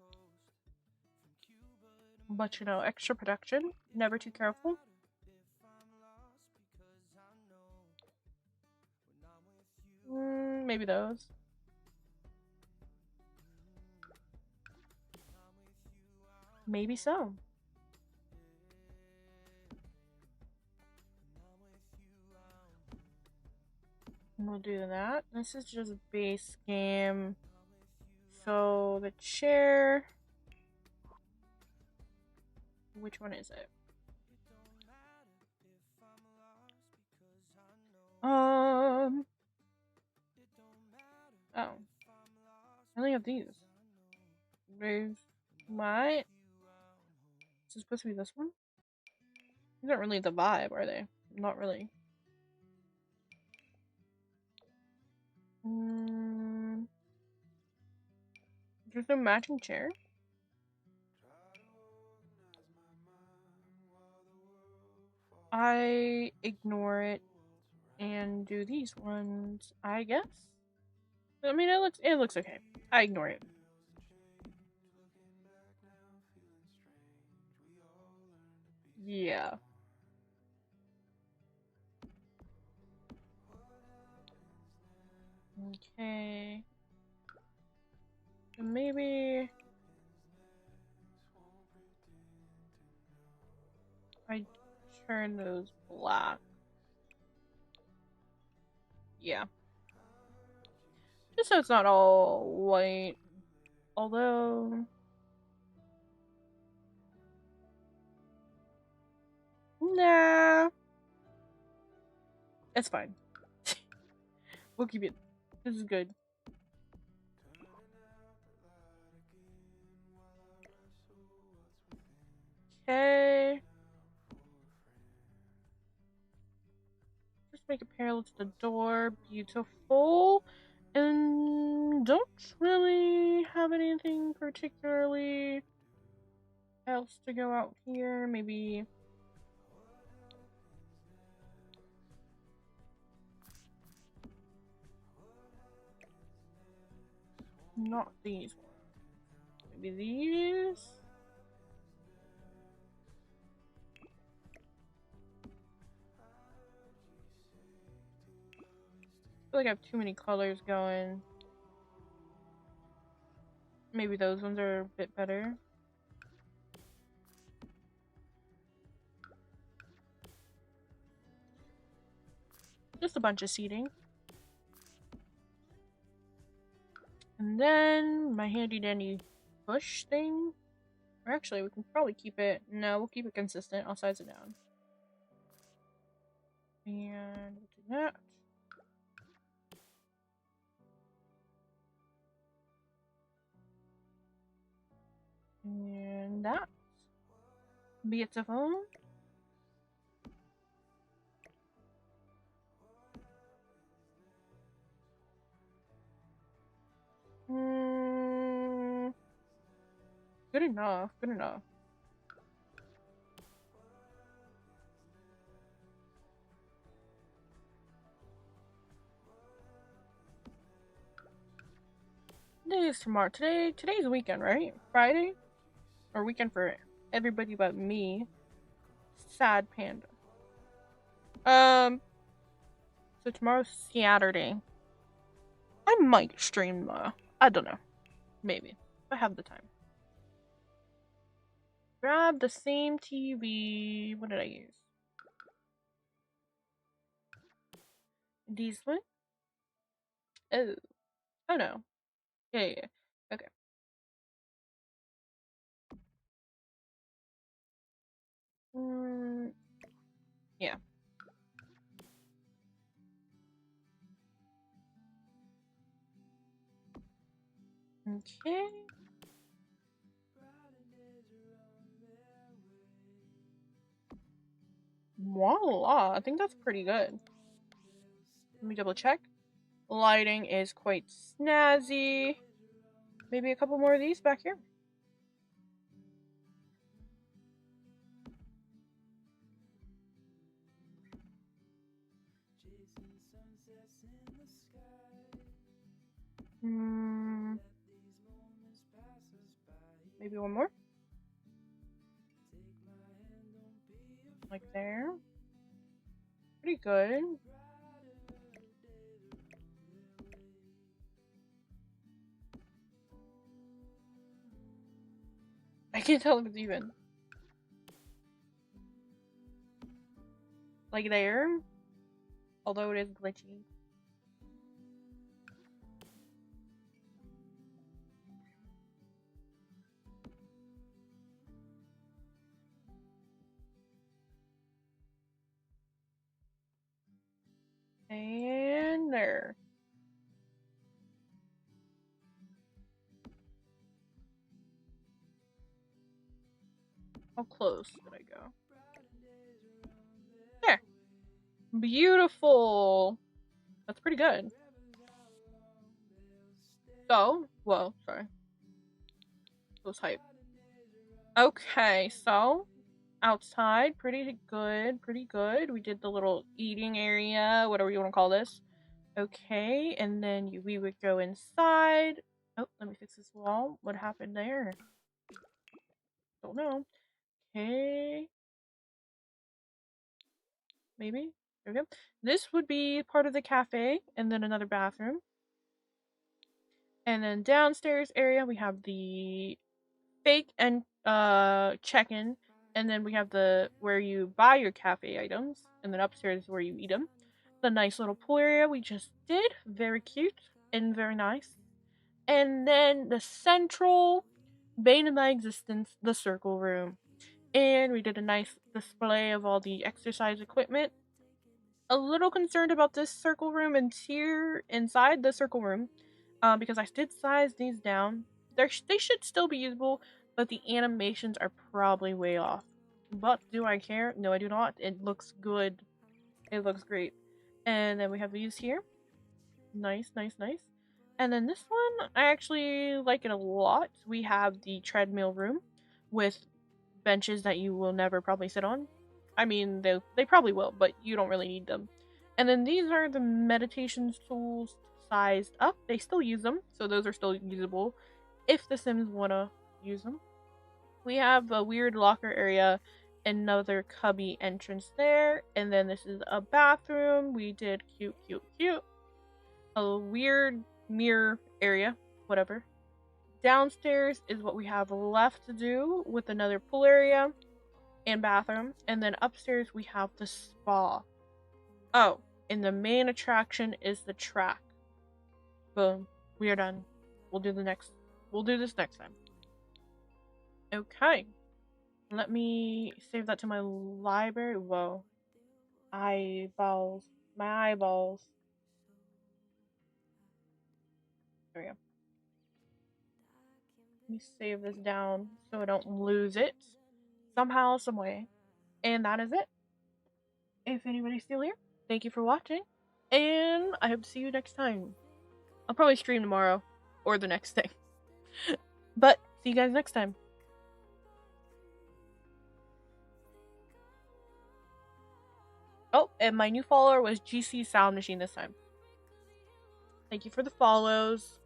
But you know, extra protection, never too careful. Maybe those. Maybe so. We'll do that. This is just base game. So the chair. Which one is it? Oh. I only have these. There's my. Is it supposed to be this one? These aren't really the vibe, are they? Not really. There's no matching chair. I ignore it and do these ones, I guess. I mean, it looks okay. I ignore it. Yeah. Okay. Maybe I turn those black. Yeah. Just so it's not all white. Although... Nah. It's fine. We'll keep it. This is good. Okay. Just make it parallel to the door. Beautiful. And don't really have anything particularly else to go out here. Maybe... Not these ones. Maybe these? I feel like I have too many colors going. Maybe those ones are a bit better. Just a bunch of seating. And then my handy dandy bush thing. Or actually, we can probably keep it. No, we'll keep it consistent. I'll size it down. And we'll do that. And that. Beautiful. Good enough. Good enough. Today is tomorrow. Today's weekend, right? Friday? Or weekend for everybody but me. Sad panda. So tomorrow's Saturday. I might stream though. I don't know. Maybe. If I have the time. Grab the same TV. What did I use? These one? Oh. Oh no. Yeah. Okay. Yeah. Okay. Voila. I think that's pretty good. Let me double check. Lighting is quite snazzy. Maybe a couple more of these back here. maybe one more. Like there. Pretty good. I can't tell if it's even. Like there. Although it is glitchy. And there. How close did I go? There. Beautiful. That's pretty good. So, well, sorry. It was hype. Okay, so outside, pretty good, pretty good. We did the little eating area, whatever you want to call this. Okay, and then we would go inside. Oh, let me fix this wall. What happened there? Don't know. Okay. Maybe. There we go. This would be part of the cafe, and then another bathroom. And then downstairs area, we have the fake and check-in, and then we have the where you buy your cafe items, and then upstairs is where you eat them. The nice little pool area we just did, very cute and very nice. And then the central bane of my existence, the circle room. And we did a nice display of all the exercise equipment. A little concerned about this circle room and here inside the circle room, because I did size these down. They should still be usable, but the animations are probably way off. But do I care? No, I do not. It looks good. It looks great. And then we have these here. Nice, nice, nice. And then this one, I actually like it a lot. We have the treadmill room with benches that you will never probably sit on. I mean, they probably will, but you don't really need them. And then these are the meditation tools sized up. They still use them, so those are still usable if the Sims want to use them. We have a weird locker area, another cubby entrance there, and then this is a bathroom. We did cute, cute, cute. A weird mirror area, whatever. Downstairs is what we have left to do with another pool area and bathroom. And then upstairs we have the spa. Oh, and the main attraction is the track. Boom. We are done. We'll do this next time. Okay. Let me save that to my library. Whoa. Eyeballs. My eyeballs. There we go. Let me save this down so I don't lose it. Somehow, some way. And that is it. If anybody's still here, thank you for watching. And I hope to see you next time. I'll probably stream tomorrow. Or the next day. But, see you guys next time. Oh, and my new follower was GC Sound Machine this time. Thank you for the follows.